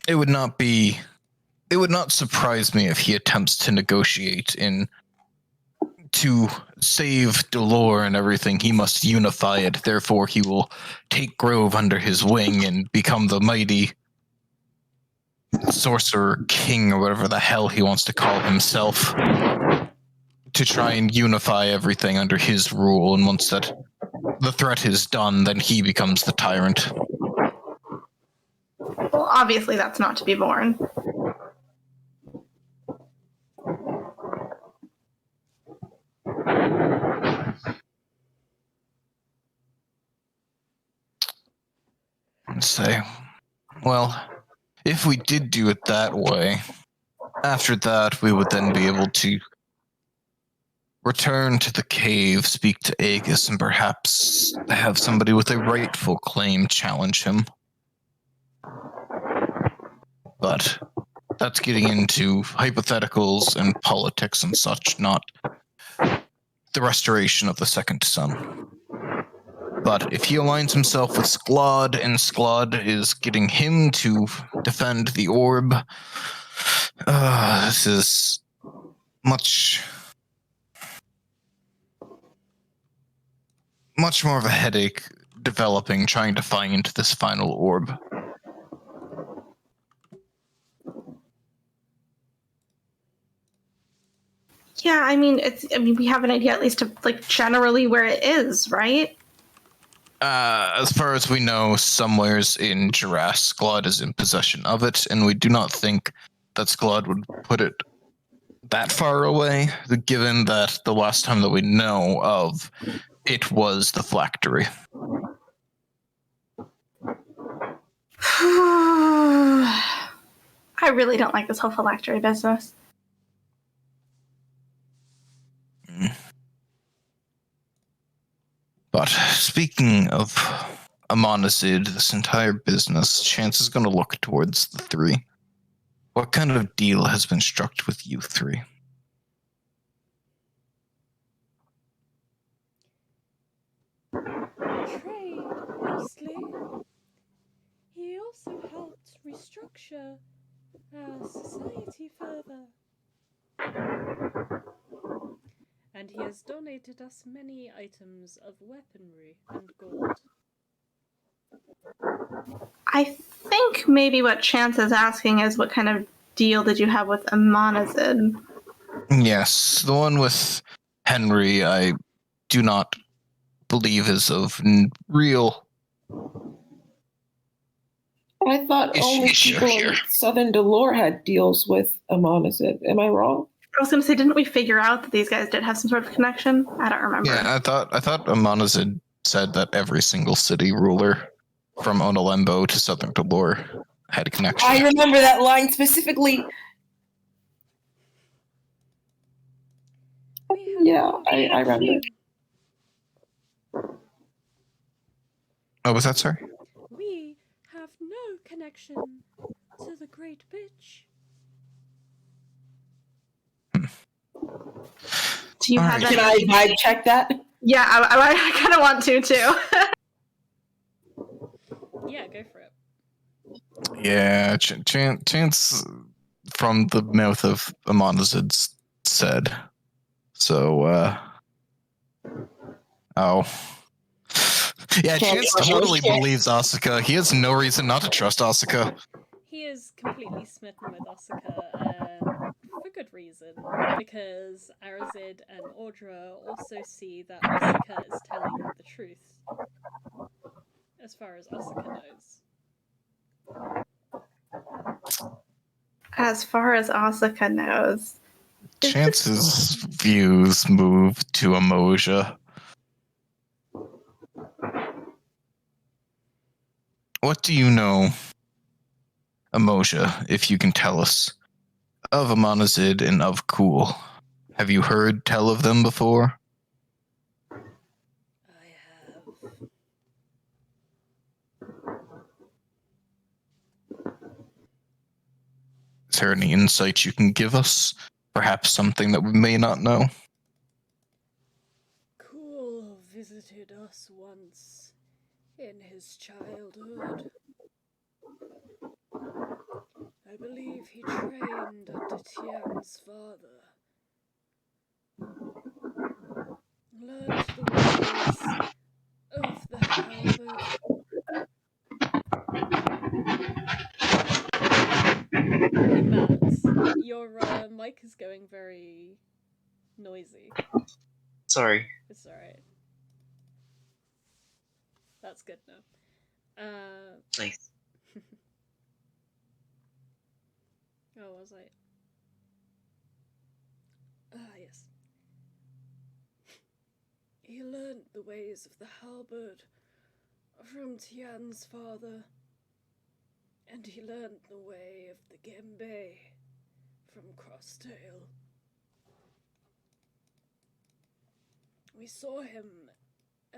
It would not surprise me if he attempts to negotiate to save Dolor and everything, he must unify it. Therefore, he will take Grove under his wing and become the mighty sorcerer king, or whatever the hell he wants to call himself, to try and unify everything under his rule. And once that the threat is done, then he becomes the tyrant. Well, obviously that's not to be borne. And say, well, if we did do it that way, after that we would then be able to return to the cave, speak to Aegis, and perhaps have somebody with a rightful claim challenge him. But that's getting into hypotheticals and politics and such, not the restoration of the second sun. But if he aligns himself with Sklod, and Sklod is getting him to defend the orb, this is much more of a headache developing, trying to find this final orb. Yeah, I mean, we have an idea at least of like generally where it is, right? As far as we know, somewheres in Jurass, Sklod is in possession of it, and we do not think that Sklod would put it that far away, given that the last time that we know of, it was the phylactery. I really don't like this whole phylactery business. But speaking of Amonazid, this entire business, Chance is going to look towards the three. What kind of deal has been struck with you three? Trade, mostly. He also helped restructure our society further. And he has donated us many items of weaponry and gold. I think maybe what Chance is asking is what kind of deal did you have with Amonazid? Yes, the one with Henry, I do not believe is of real. I thought only people in Southern Dolor had deals with Amonazid. Am I wrong? I was going to say, didn't we figure out that these guys did have some sort of connection? I don't remember. Yeah, I thought Amonazid said that every single city ruler from Onalembo to Southern Dolor had a connection. I remember that line specifically. Yeah, I remember. Oh, was that, sorry? We have no connection to the Great Bitch. Do you have Can I vibe check that? Yeah, I kind of want to, too. Yeah, go for it. Yeah, Chance from the mouth of Amonazid said. So, oh. Yeah, Chance totally believes Asuka. He has no reason not to trust Asuka. He is completely smitten with Asuka, and for good reason, because Arazid and Audra also see that Asuka is telling the truth, as far as Asuka knows. As far as Asuka knows. Chance's views move to Emoja. What do you know, Emoja, if you can tell us, of Amonazid and of Cool? Have you heard tell of them before? I have. Is there any insight you can give us? Perhaps something that we may not know? Cool visited us once in his childhood. I believe he trained under Tocyrn's father. learned the ways of the halberd. Hey Matt, your mic is going very noisy. Sorry. It's alright. That's good now. Nice. Oh, was I? Yes. He learned the ways of the halberd from Tian's father, and he learned the way of the gembe from Crosstail. We saw him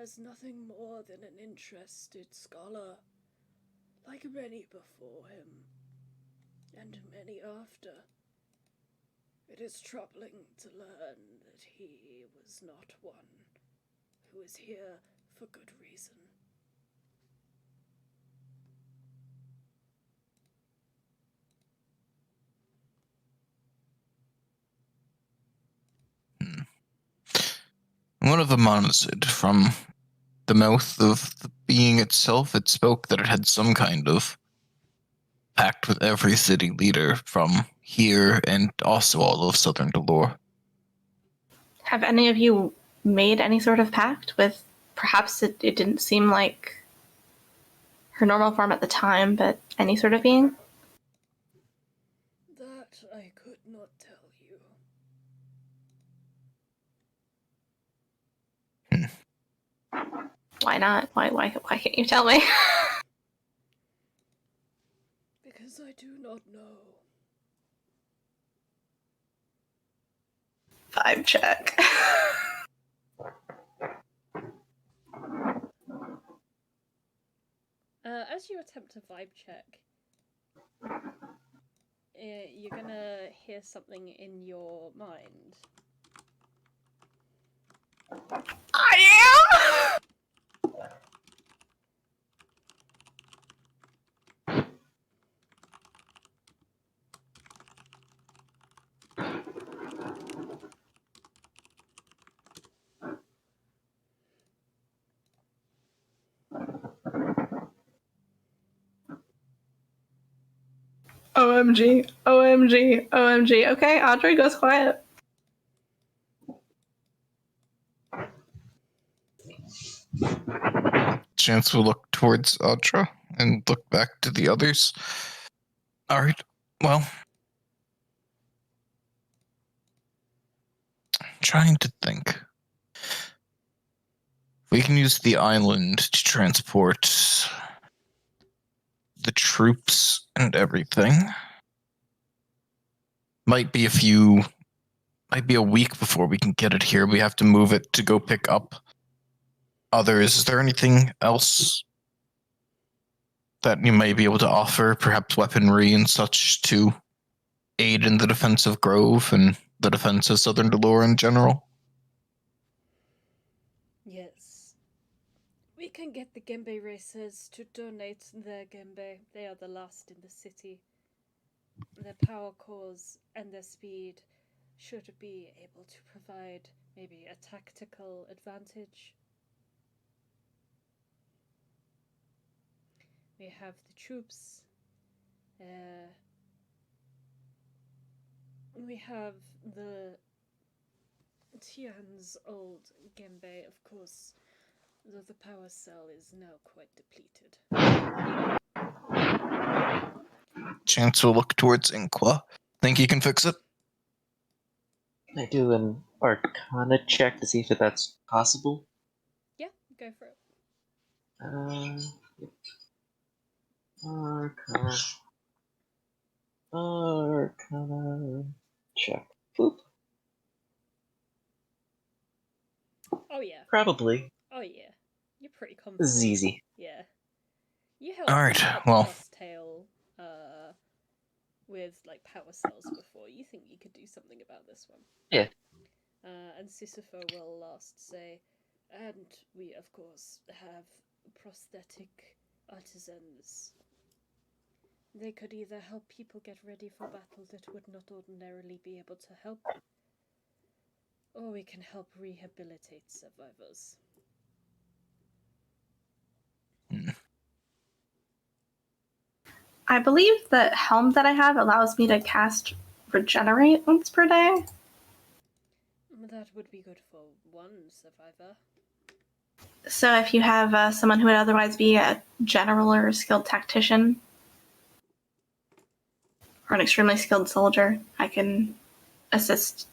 as nothing more than an interested scholar, like many before him, and many after. It is troubling to learn that he was not one who is here for good reason. One of them answered from the mouth of the being itself. It spoke that it had some kind of pact with every city leader from here and also all of Southern Delore. Have any of you made any sort of pact with, perhaps it didn't seem like her normal form at the time, but any sort of being? That I could not tell you. Why not? Why can't you tell me? Because I do not know. Vibe check. As you attempt to vibe check, you're gonna hear something in your mind. I am! OMG, OMG, OMG. Okay, Audrey goes quiet. Chance will look towards Audra and look back to the others. All right, well, trying to think. We can use the island to transport the troops and everything. Might be a week before we can get it here. We have to move it to go pick up others. Is there anything else that you may be able to offer? Perhaps weaponry and such to aid in the defense of Grove and the defense of Southern Delore in general? Yes. We can get the gembe racers to donate their gembe. They are the last in the city. Their power cores and their speed should be able to provide maybe a tactical advantage. We have the troops. We have the Tian's old gembe, of course, though the power cell is now quite depleted. Chance will look towards Inqua. Think you can fix it? Can I do an Arcana check to see if that's possible? Yeah, go for it. Yep. Arcana check. Boop. Oh yeah. Probably. Oh yeah. You're pretty confident. This is easy. Yeah. You helped Alright, up well. Crosstail with like power cells before. You think you could do something about this one? Yeah. And Sisypho will last say, and we of course have prosthetic artisans. They could either help people get ready for battle that would not ordinarily be able to help, Or we can help rehabilitate survivors. I believe the helm that I have allows me to cast regenerate once per day. That would be good for one survivor. So if you have someone who would otherwise be a general or a skilled tactician, or an extremely skilled soldier, I can assist.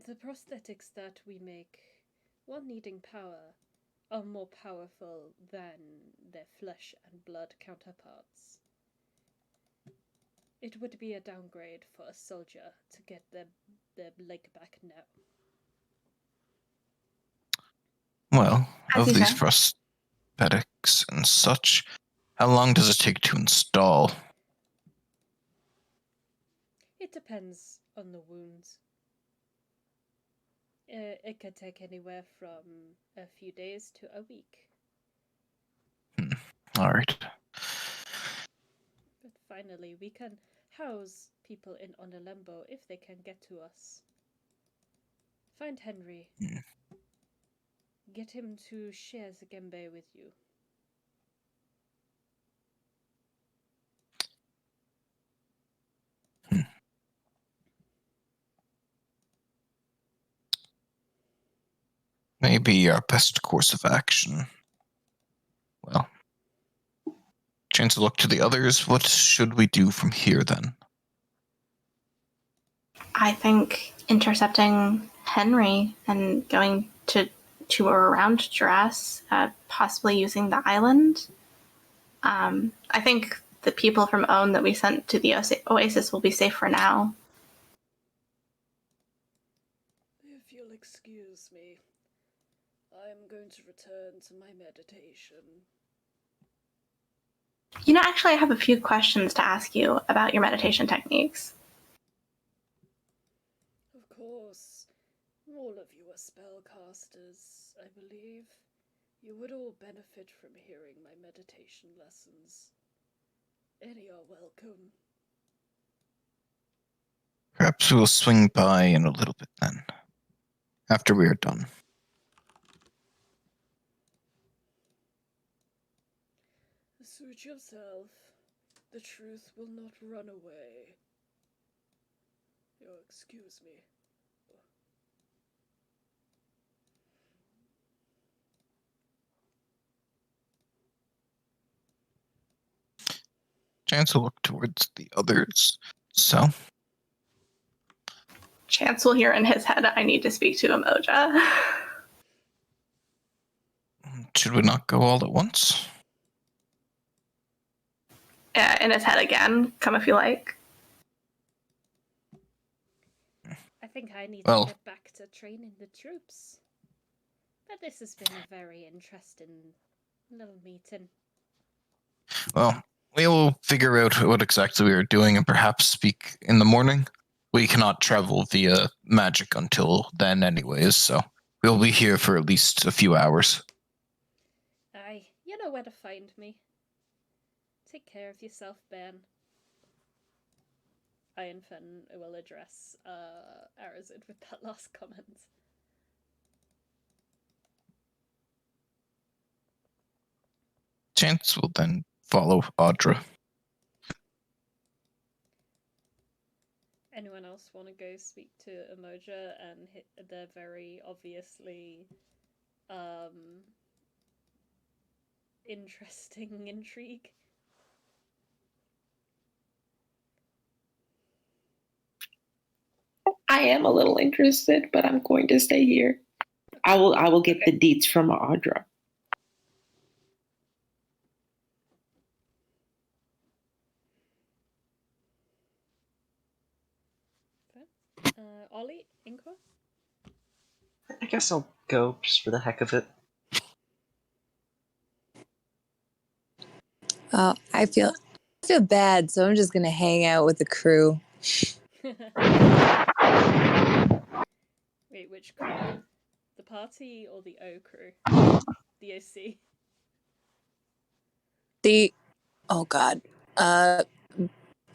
The prosthetics that we make, while needing power, are more powerful than their flesh and blood counterparts. It would be a downgrade for a soldier to get their leg back now. Well, As of you these say. prosthetics and such, how long does it take to install? It depends on the wounds. It could take anywhere from a few days to a week. All right. But finally, we can house people in Onalembo if they can get to us. Find Henry. Get him to share Zagembe with you. Maybe our best course of action. Well, chance to look to the others. What should we do from here then? I think intercepting Henry and going to or around Duras, possibly using the island. I think the people from Own that we sent to the Oasis will be safe for now. If you'll excuse me, I'm going to return to my meditation. You know, actually, I have a few questions to ask you about your meditation techniques. Of course, all of you are spellcasters, I believe. You would all benefit from hearing my meditation lessons. Any are welcome. Perhaps we'll swing by in a little bit then, after we are done. Suit yourself. The truth will not run away. You'll excuse me. Chance will look towards the others. So, Chance will hear in his head, I need to speak to Emoja. should we not go all at once? In his head again, come if you like. I think I need Well, to get back to training the troops. But this has been a very interesting little meeting. Well, we will figure out what exactly we are doing and perhaps speak in the morning. We cannot travel via magic until then anyways, so we'll be here for at least a few hours. Aye, you know where to find me. Take care of yourself, Ben. Ironfen will address Arazid with that last comment. Chance will then follow Audra. Anyone else want to go speak to Emoja and hit their very obviously interesting intrigue? I am a little interested, but I'm going to stay here. I will get the deets from Audra. Ollie, Inqua? I guess I'll go just for the heck of it. Oh, I feel bad, so I'm just gonna hang out with the crew. Wait, which crew? The party or the O crew? The OC? Oh god.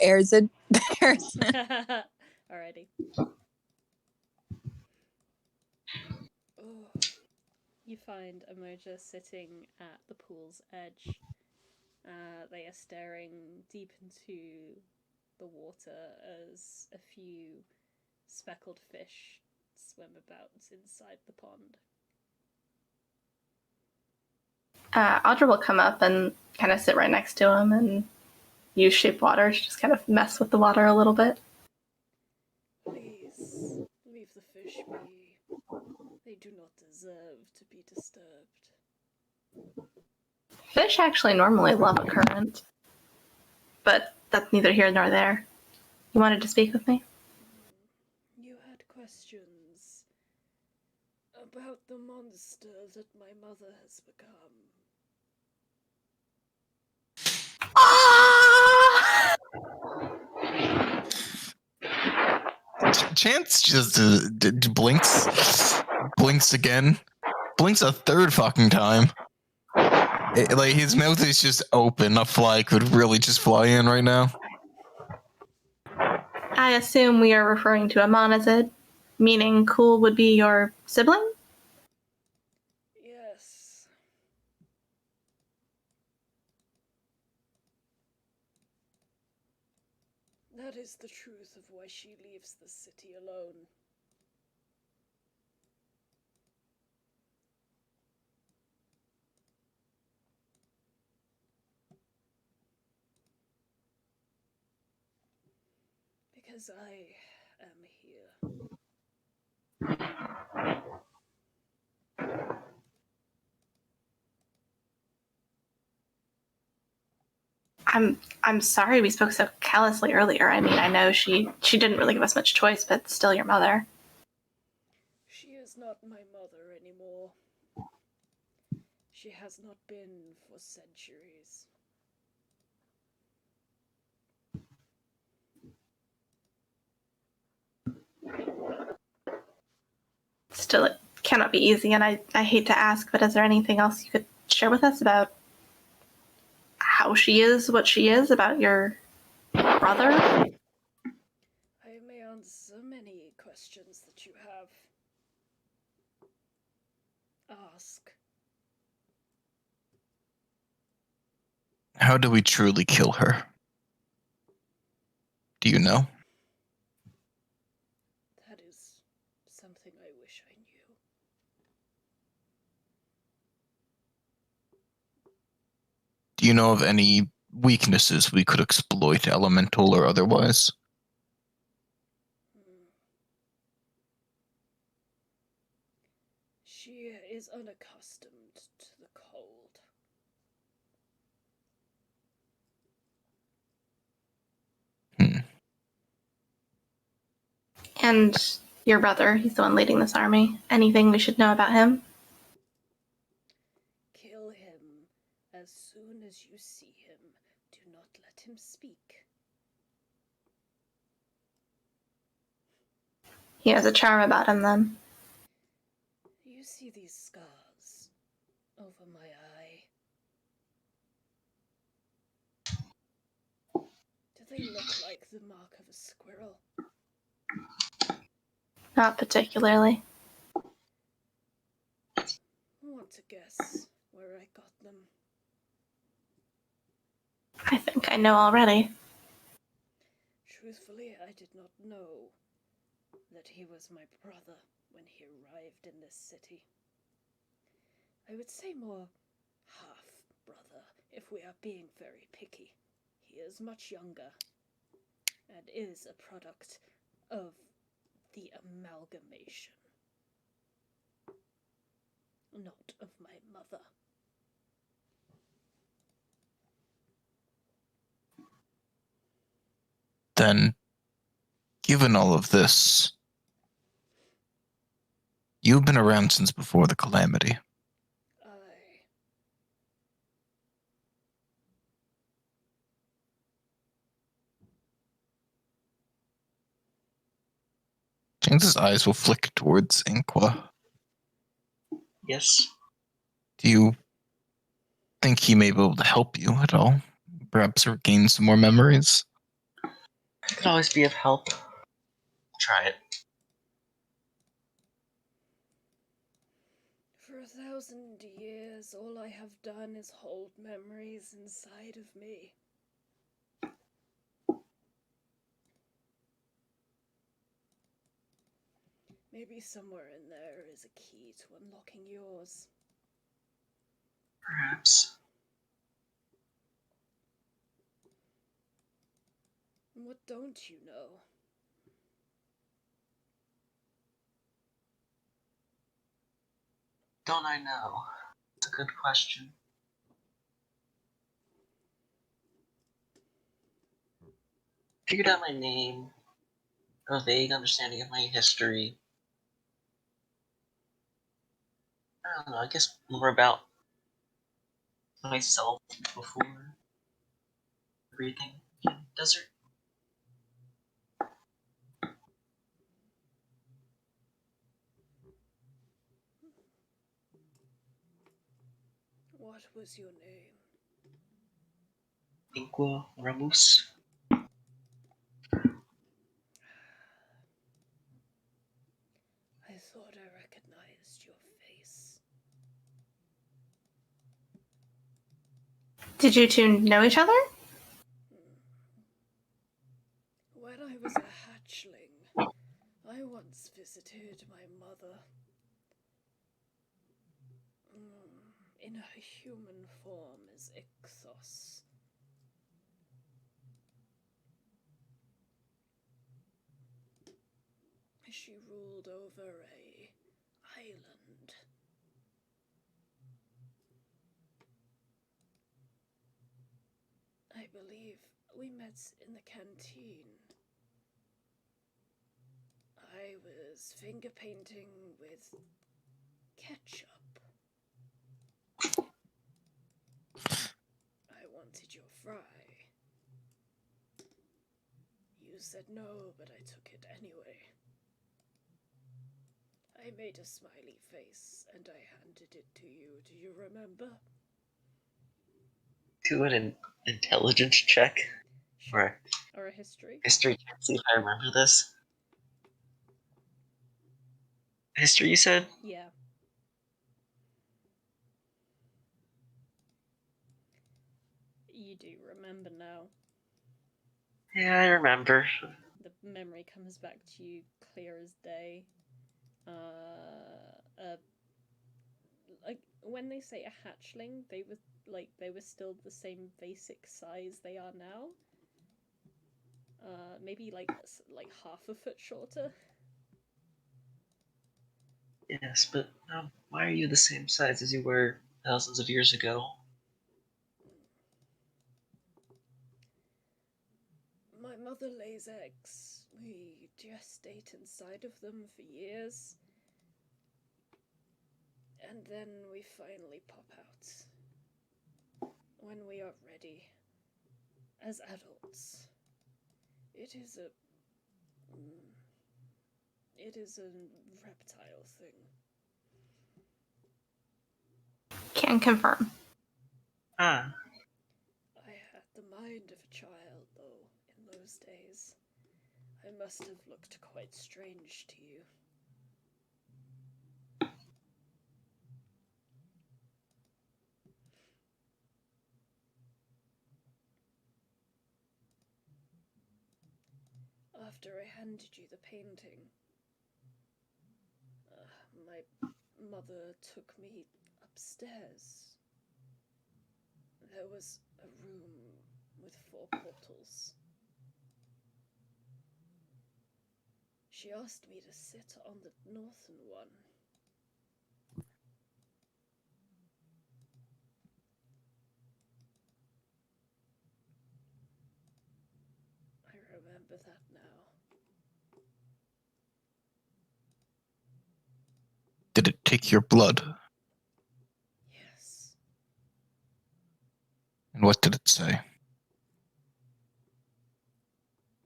Arazid, There's Alrighty. Oh. You find Emoja sitting at the pool's edge. They are staring deep into the water as a few speckled fish swim about inside the pond. Audra will come up and kind of sit right next to him and use shape water to just kind of mess with the water a little bit. Please, leave the fish be. They do not deserve to be disturbed. Fish actually normally love a current, but that's neither here nor there. You wanted to speak with me? You had questions about the monster that my mother has become. Chance just blinks again, blinks a third fucking time. Like his mouth is just open. A fly could really just fly in right now. I assume we are referring to a Arazid, meaning Cool would be your sibling? Yes. That is the truth of why she leaves the city alone. Because I am here. I'm sorry we spoke so callously earlier. I mean, I know she didn't really give us much choice, but still your mother. She is not my mother anymore. She has not been for centuries. Still, it cannot be easy, and I hate to ask, but is there anything else you could share with us about how she is, what she is, about your brother? I may answer many questions that you have. Ask. How do we truly kill her? Do you know? That is something I wish I knew. Do you know of any weaknesses we could exploit, elemental or otherwise? She is unaccustomed to the cold. And your brother, he's the one leading this army. Anything we should know about him? Kill him as soon as you see him. Do not let him speak. He has a charm about him, then. You see these scars over my eye? Do they look like the mark of a squirrel? Not particularly. Want to guess where I got them? I think I know already. Truthfully, I did not know that he was my brother when he arrived in this city. I would say more half-brother, if we are being very picky. He is much younger, and is a product of the amalgamation, not of my mother. Then, given all of this, you've been around since before the calamity. James's eyes will flick towards Inqua. Yes. Do you think he may be able to help you at all? Perhaps regain some more memories? I could always be of help. Try it. For 1,000 years, all I have done is hold memories inside of me. Maybe somewhere in there is a key to unlocking yours. Perhaps. What don't you know? Don't I know? It's a good question. Figured out my name, a vague understanding of my history. I don't know, I guess more about myself before everything. Desert. What was your name? Inqua Ramus. I thought I recognized your face. Did you two know each other? When I was a hatchling, I once visited my mother. In her human form as Ixos. She ruled over a island. I believe we met in the canteen. I was finger painting with ketchup. I wanted your fry. You said no, but I took it anyway. I made a smiley face and I handed it to you. Do you remember? Do an intelligence check. Sure. Or a history. History check, see if I remember this. History, you said? Yeah. You do remember now. Yeah, I remember. The memory comes back to you clear as day. Like when they say a hatchling, they were still the same basic size they are now. Maybe like half a foot shorter. Yes, but why are you the same size as you were thousands of years ago? My mother lays eggs. We gestate inside of them for years. And then we finally pop out. When we are ready. As adults. It is a reptile thing. Can confirm. Ah. I had the mind of a child, though, in those days. I must have looked quite strange to you. After I handed you the painting, my mother took me upstairs. There was a room with 4 portals. She asked me to sit on the northern one. I remember that now. Did it take your blood? Yes. And what did it say?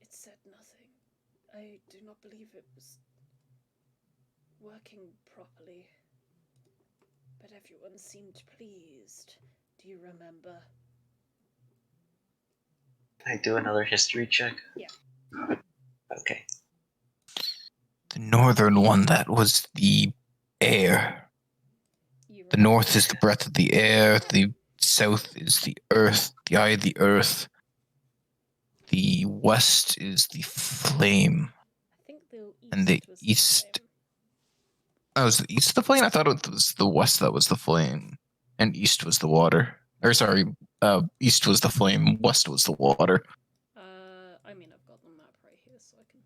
It said nothing. I do not believe it was working properly. But everyone seemed pleased. Do you remember? Can I do another history check? Yeah. northern one, that was the air. The north is the breath of the air. The south is the earth, the eye of the earth. The west is the flame. I think the east And the was east. The flame. Oh, was the east the flame? I thought it was the west that was the flame. And east was the water. Or sorry, east was the flame, west was the water. I mean, I've got the map right here, so I can.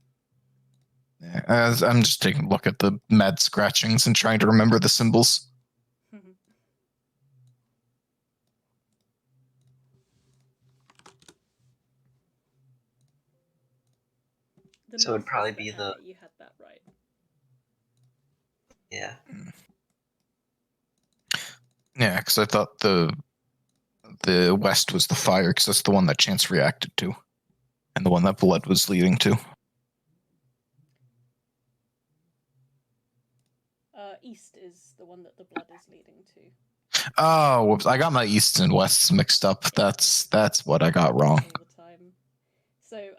Yeah, I'm just taking a look at the mad scratchings and trying to remember the symbols. So it'd probably be the. You had that right. Yeah. Yeah, because I thought the west was the fire, because that's the one that Chance reacted to, and the one that blood was leading to. East is the one that the blood is leading to. Oh, whoops! I got my easts and wests mixed up. That's what I got wrong. All the time. So,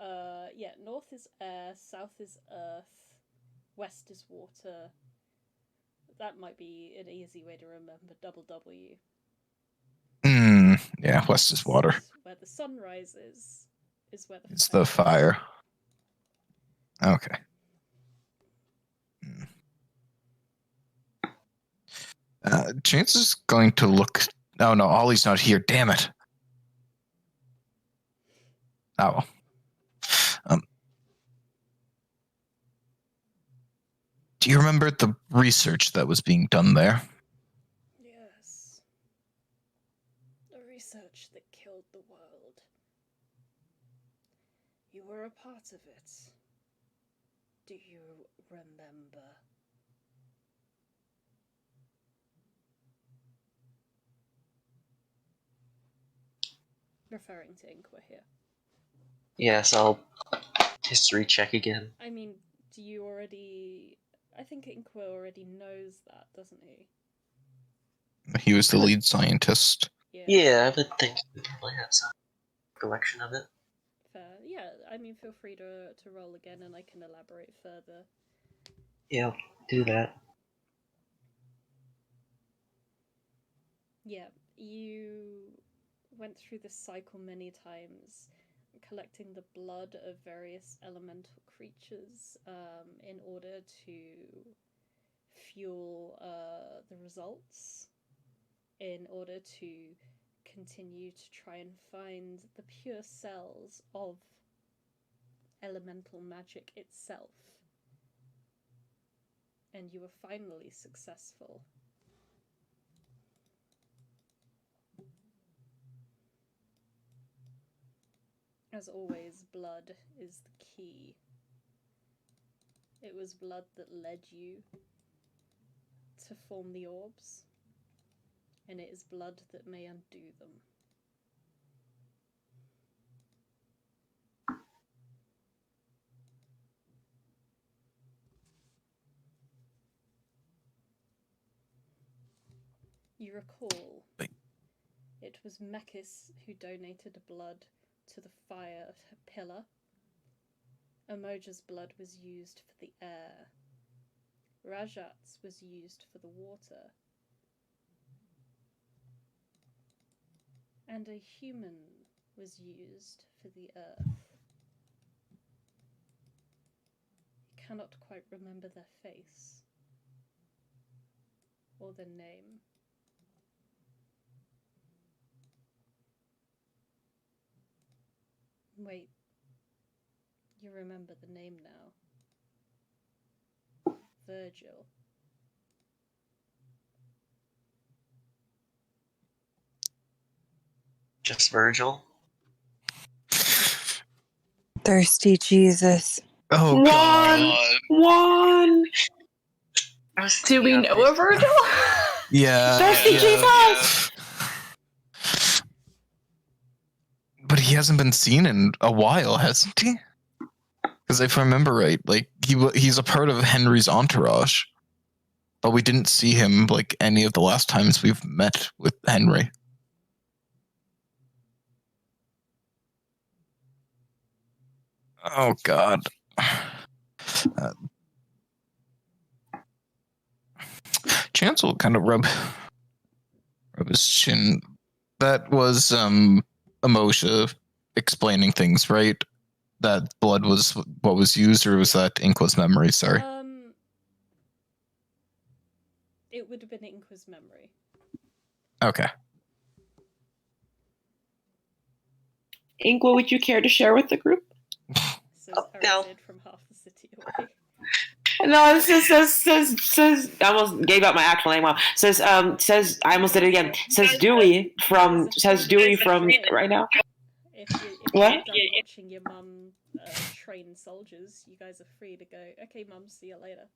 yeah, north is air, south is earth, west is water. That might be an easy way to remember. Double W. Yeah, west is water. Where the sun rises is where It's the fire. Okay. Chance is going to look. Oh no, Ollie's not here. Damn it. Oh. Do you remember the research that was being done there? Yes. The research that killed the world. You were a part of it. Do you remember? Referring to Inqua here. Yes, I'll history check again. I mean, do you already... I think Inqua already knows that, doesn't he? He was the lead scientist. Yeah, I would think we probably have some recollection of it. Fair. Yeah, I mean, feel free to roll again and I can elaborate further. Yeah, I'll do that. Yeah, you went through this cycle many times, collecting the blood of various elemental creatures in order to fuel the results, in order to continue to try and find the pure cells of elemental magic itself. And you were finally successful. As always, blood is the key. It was blood that led you to form the orbs, and it is blood that may undo them. You recall, it was Mekis who donated blood to the fire pillar. Umoja's blood was used for the air. Rajat's was used for the water. And a human was used for the earth. You cannot quite remember their face or their name. Wait, you remember the name now. Virgil. Just Virgil? Thirsty Jesus. Oh, One! Do we know a Virgil? Yeah. Thirsty Jesus! But he hasn't been seen in a while, hasn't he? Because if I remember right, like he's a part of Henry's entourage, but we didn't see him like any of the last times we've met with Henry. Oh God. Chance will kind of rub his chin. That was Amosha explaining things, right? That blood was what was used, or was that Inqua's memory? Sorry. It would have been Inqua's memory. Okay. Inqua, would you care to share with the group? Says Arazid from half the city away. No, it says I almost gave out my actual name. Wow. Says I almost did it again. Says Dewey from right now. If you're done watching your mum train soldiers, you guys are free to go. Okay, mum, see you later.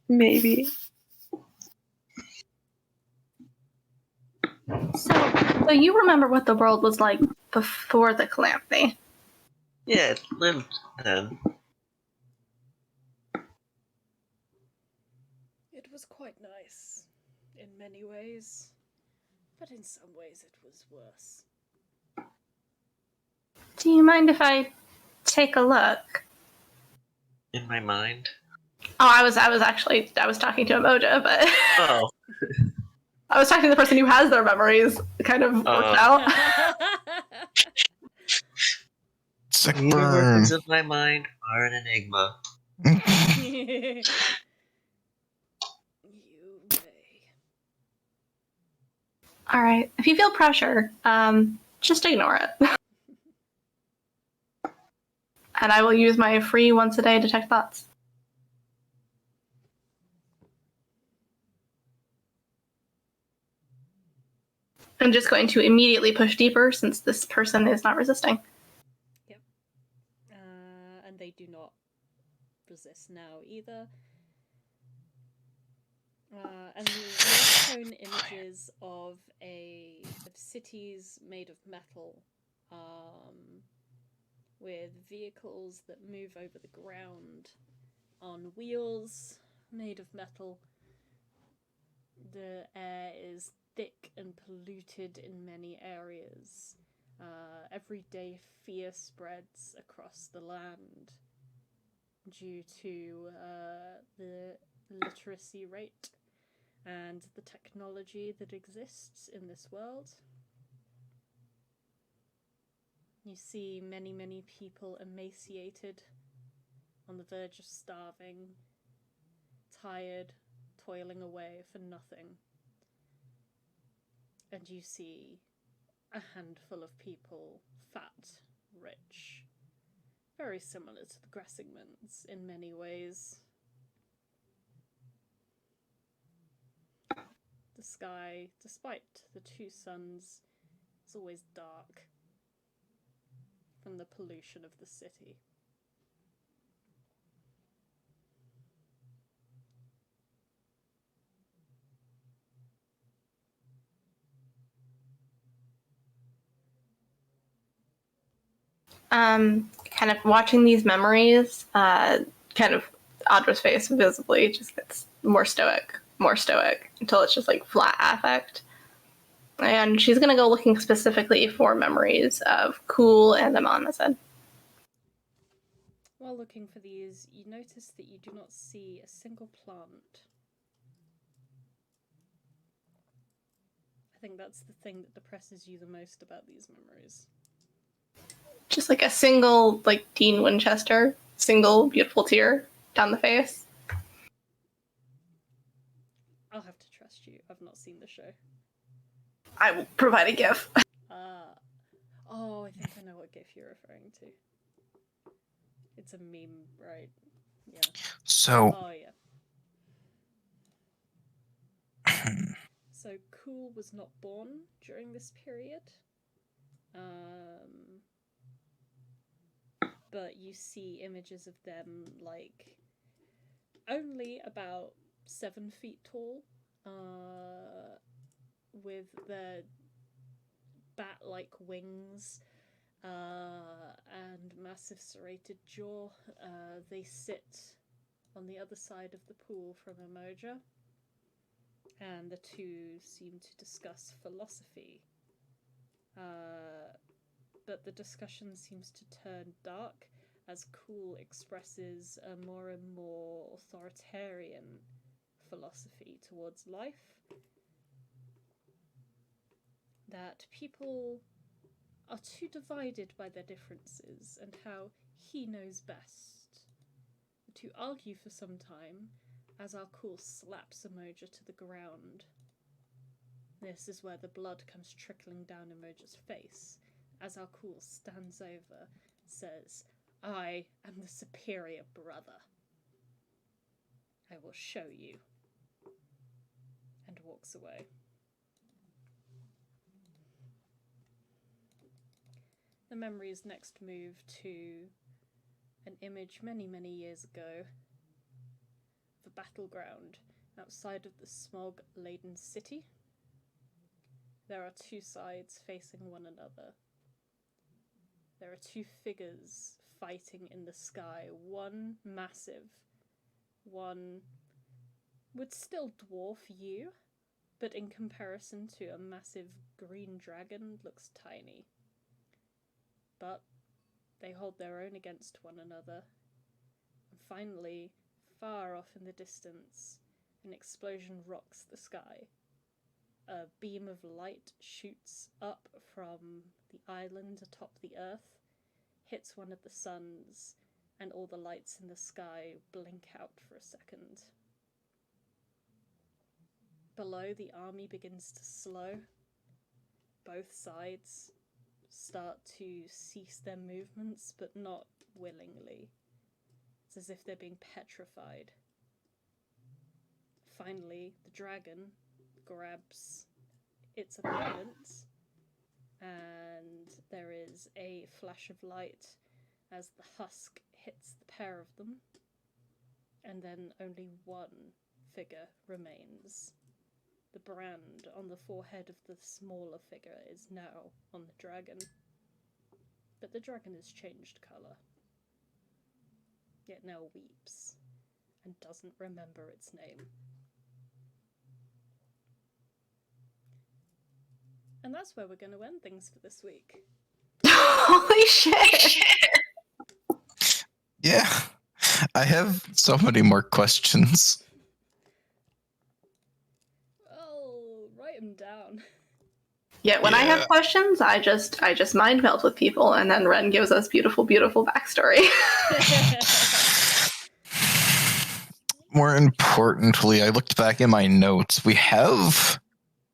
Maybe. So you remember what the world was like before the calamity? Yeah, it lived then. It was quite nice, in many ways, but in some ways it was worse. Do you mind if I take a look? In my mind. Oh, I was talking to Emoja, but Oh. I was talking to the person who has their memories. It kind of worked out. Sick The burn. workings of my mind are an enigma. You may. All right. If you feel pressure, just ignore it. And I will use my free once a day detect thoughts. I'm just going to immediately push deeper since this person is not resisting. Yep. And they do not resist now either. And you've shown images of cities made of metal, with vehicles that move over the ground on wheels made of metal. The air is thick and polluted in many areas. Everyday fear spreads across the land due to the literacy rate and the technology that exists in this world. You see many, many people emaciated, on the verge of starving, tired, toiling away for nothing. And you see a handful of people, fat, rich, very similar to the Gressingmans in many ways. The sky, despite the two suns, is always dark from the pollution of the city. Kind of watching these memories, kind of Audra's face visibly just gets more stoic, until it's just like flat affect. And she's gonna go looking specifically for memories of Cool and Amonazed. While looking for these, you notice that you do not see a single plant. I think that's the thing that depresses you the most about these memories. Just like a single, like, Dean Winchester, single beautiful tear down the face. I'll have to trust you. I've not seen the show. I will provide a gif. Oh, I think I know what gif you're referring to. It's a meme, right? Yeah. So. Oh, yeah. So Cool was not born during this period. But you see images of them, like, only about 7 feet tall, with their bat-like wings and massive serrated jaw. They sit on the other side of the pool from Emoja, and the two seem to discuss philosophy. But the discussion seems to turn dark as Cool expresses a more and more authoritarian philosophy towards life. That people are too divided by their differences and how he knows best. To argue for some time, as our Cool slaps Emoja to the ground. This is where the blood comes trickling down Emoja's face, as our Cool stands over, says, "I am the superior brother. I will show you," and walks away. The memories next move to an image many, many years ago of a battleground outside of the smog-laden city. There are two sides facing one another. There are two figures fighting in the sky, one massive, one would still dwarf you, but in comparison to a massive green dragon, looks tiny. But they hold their own against one another. And finally, far off in the distance, an explosion rocks the sky. A beam of light shoots up from the island atop the earth, hits one of the suns, and all the lights in the sky blink out for a second. Below, the army begins to slow. Both sides start to cease their movements, but not willingly. It's as if they're being petrified. Finally, the dragon grabs its opponent, and there is a flash of light as the husk hits the pair of them, and then only one figure remains. The brand on the forehead of the smaller figure is now on the dragon, but the dragon has changed colour. It now weeps and doesn't remember its name. And that's where we're going to end things for this week. Holy shit! Yeah. I have so many more questions. Oh, write them down. Yeah, when I Yeah. have questions, I just mind meld with people, and then Ren gives us beautiful, beautiful backstory. More importantly, I looked back in my notes. We have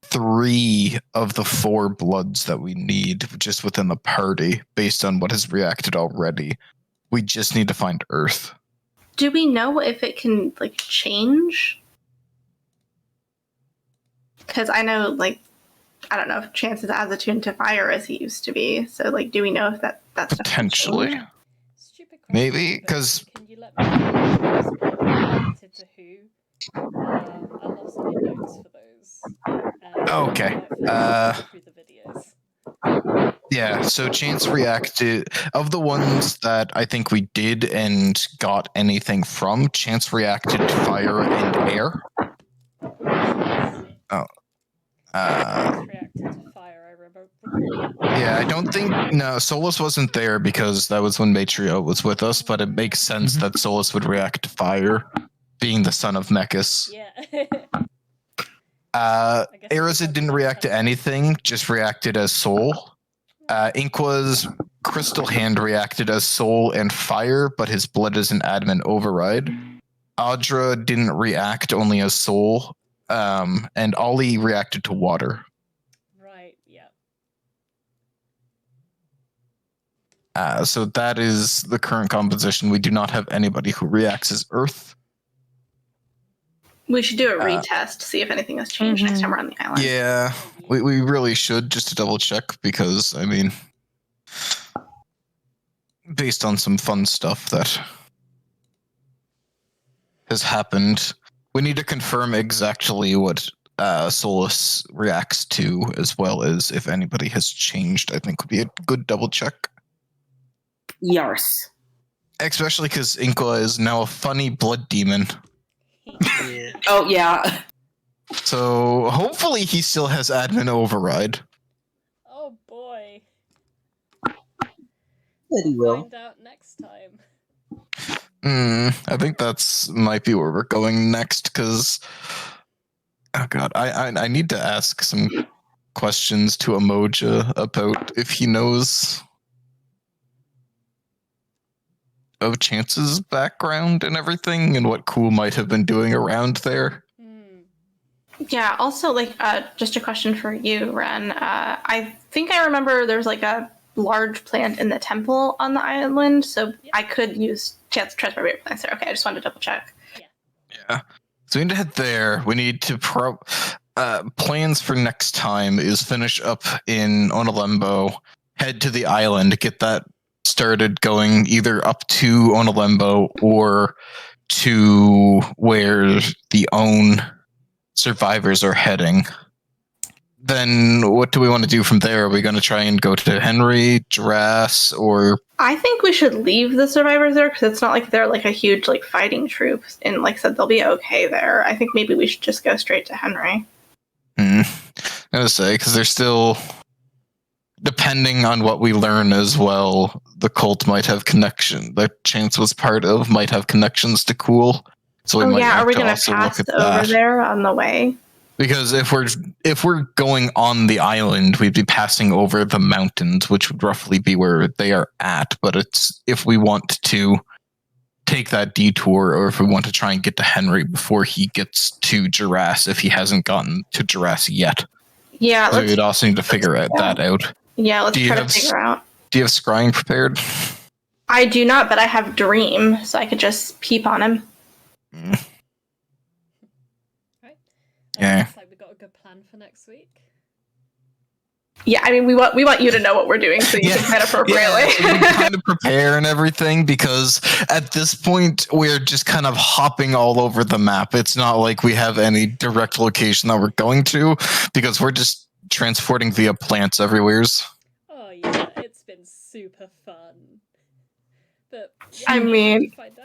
3 of the 4 bloods that we need just within the party based on what has reacted already. We just need to find Earth. Do we know if it can, like, change? Because I know, like, I don't know if Chance is as attuned to fire as he used to be. So, like, do we know if that's Potentially. Stupid question. Maybe, but 'cause- Can you let me know who's related to who? I lost my notes for those. Okay, Through the videos. Yeah, so Chance reacted, of the ones that I think we did and got anything from, Chance reacted to fire and air. Oh. Reacted to fire, I remember. Yeah, I don't think, no, Solas wasn't there because that was when Matrio was with us, but it makes sense that Solas would react to fire, being the son of Mechus. Yeah. Arazid didn't react to anything, just reacted as soul. Inqua's crystal hand reacted as soul and fire, but his blood is an admin override. Audra didn't react, only as soul. And Ollie reacted to water. Right, yeah. So that is the current composition. We do not have anybody who reacts as earth. We should do a retest, see if anything has changed next time we're on the island. Yeah, we really should, just to double check, because, I mean, based on some fun stuff that has happened, we need to confirm exactly what Solas reacts to, as well as if anybody has changed. I think would be a good double check. Yes. Especially because Inqua is now a funny blood demon. Yeah. Oh, yeah. So hopefully he still has admin override. Oh boy. That he will. Find out next next time? I think that's might be where we're going next, because oh god, I need to ask some questions to Emoja about if he knows of Chance's background and everything, and what Cool might have been doing around there. Yeah, also, like, just a question for you, Ren. I think I remember there's, like, a large plant in the temple on the island, so I could use transfer plants there. Okay, I just wanted to double check. Yeah. So we need to head there. We need to plans for next time is finish up in Onalembo, head to the island, get that started going either up to Onalembo or to where the own survivors are heading. Then what do we want to do from there? Are we going to try and go to Henry, Jurass, or... I think we should leave the survivors there, because it's not like they're like a huge like fighting troop, and like I said, they'll be okay there. I think maybe we should just go straight to Henry. I'm going to say, because they're still... Depending on what we learn as well, the cult might have connection. The Chance was part of might have connections to Cool. So we might are we going to also pass look at over that. there on the way? Because if we're going on the island, we'd be passing over the mountains, which would roughly be where they are at. But it's if we want to take that detour, or if we want to try and get to Henry before he gets to Jurass, if he hasn't gotten to Jurass yet. Yeah, so we'd also need to figure that out. Yeah, let's try to figure out. Do you have scrying prepared? I do not, but I have Dream, so I could just peep on him. Yeah. Looks like we got a good plan for next week. Yeah, I mean, we want you to know what we're doing, so you can plan appropriately. Yeah, we kind of prepare and everything, because at this point we're just kind of hopping all over the map. It's not like we have any direct location that we're going to, because we're just transporting via plants everywheres. Oh yeah, it's been super fun. But I mean, find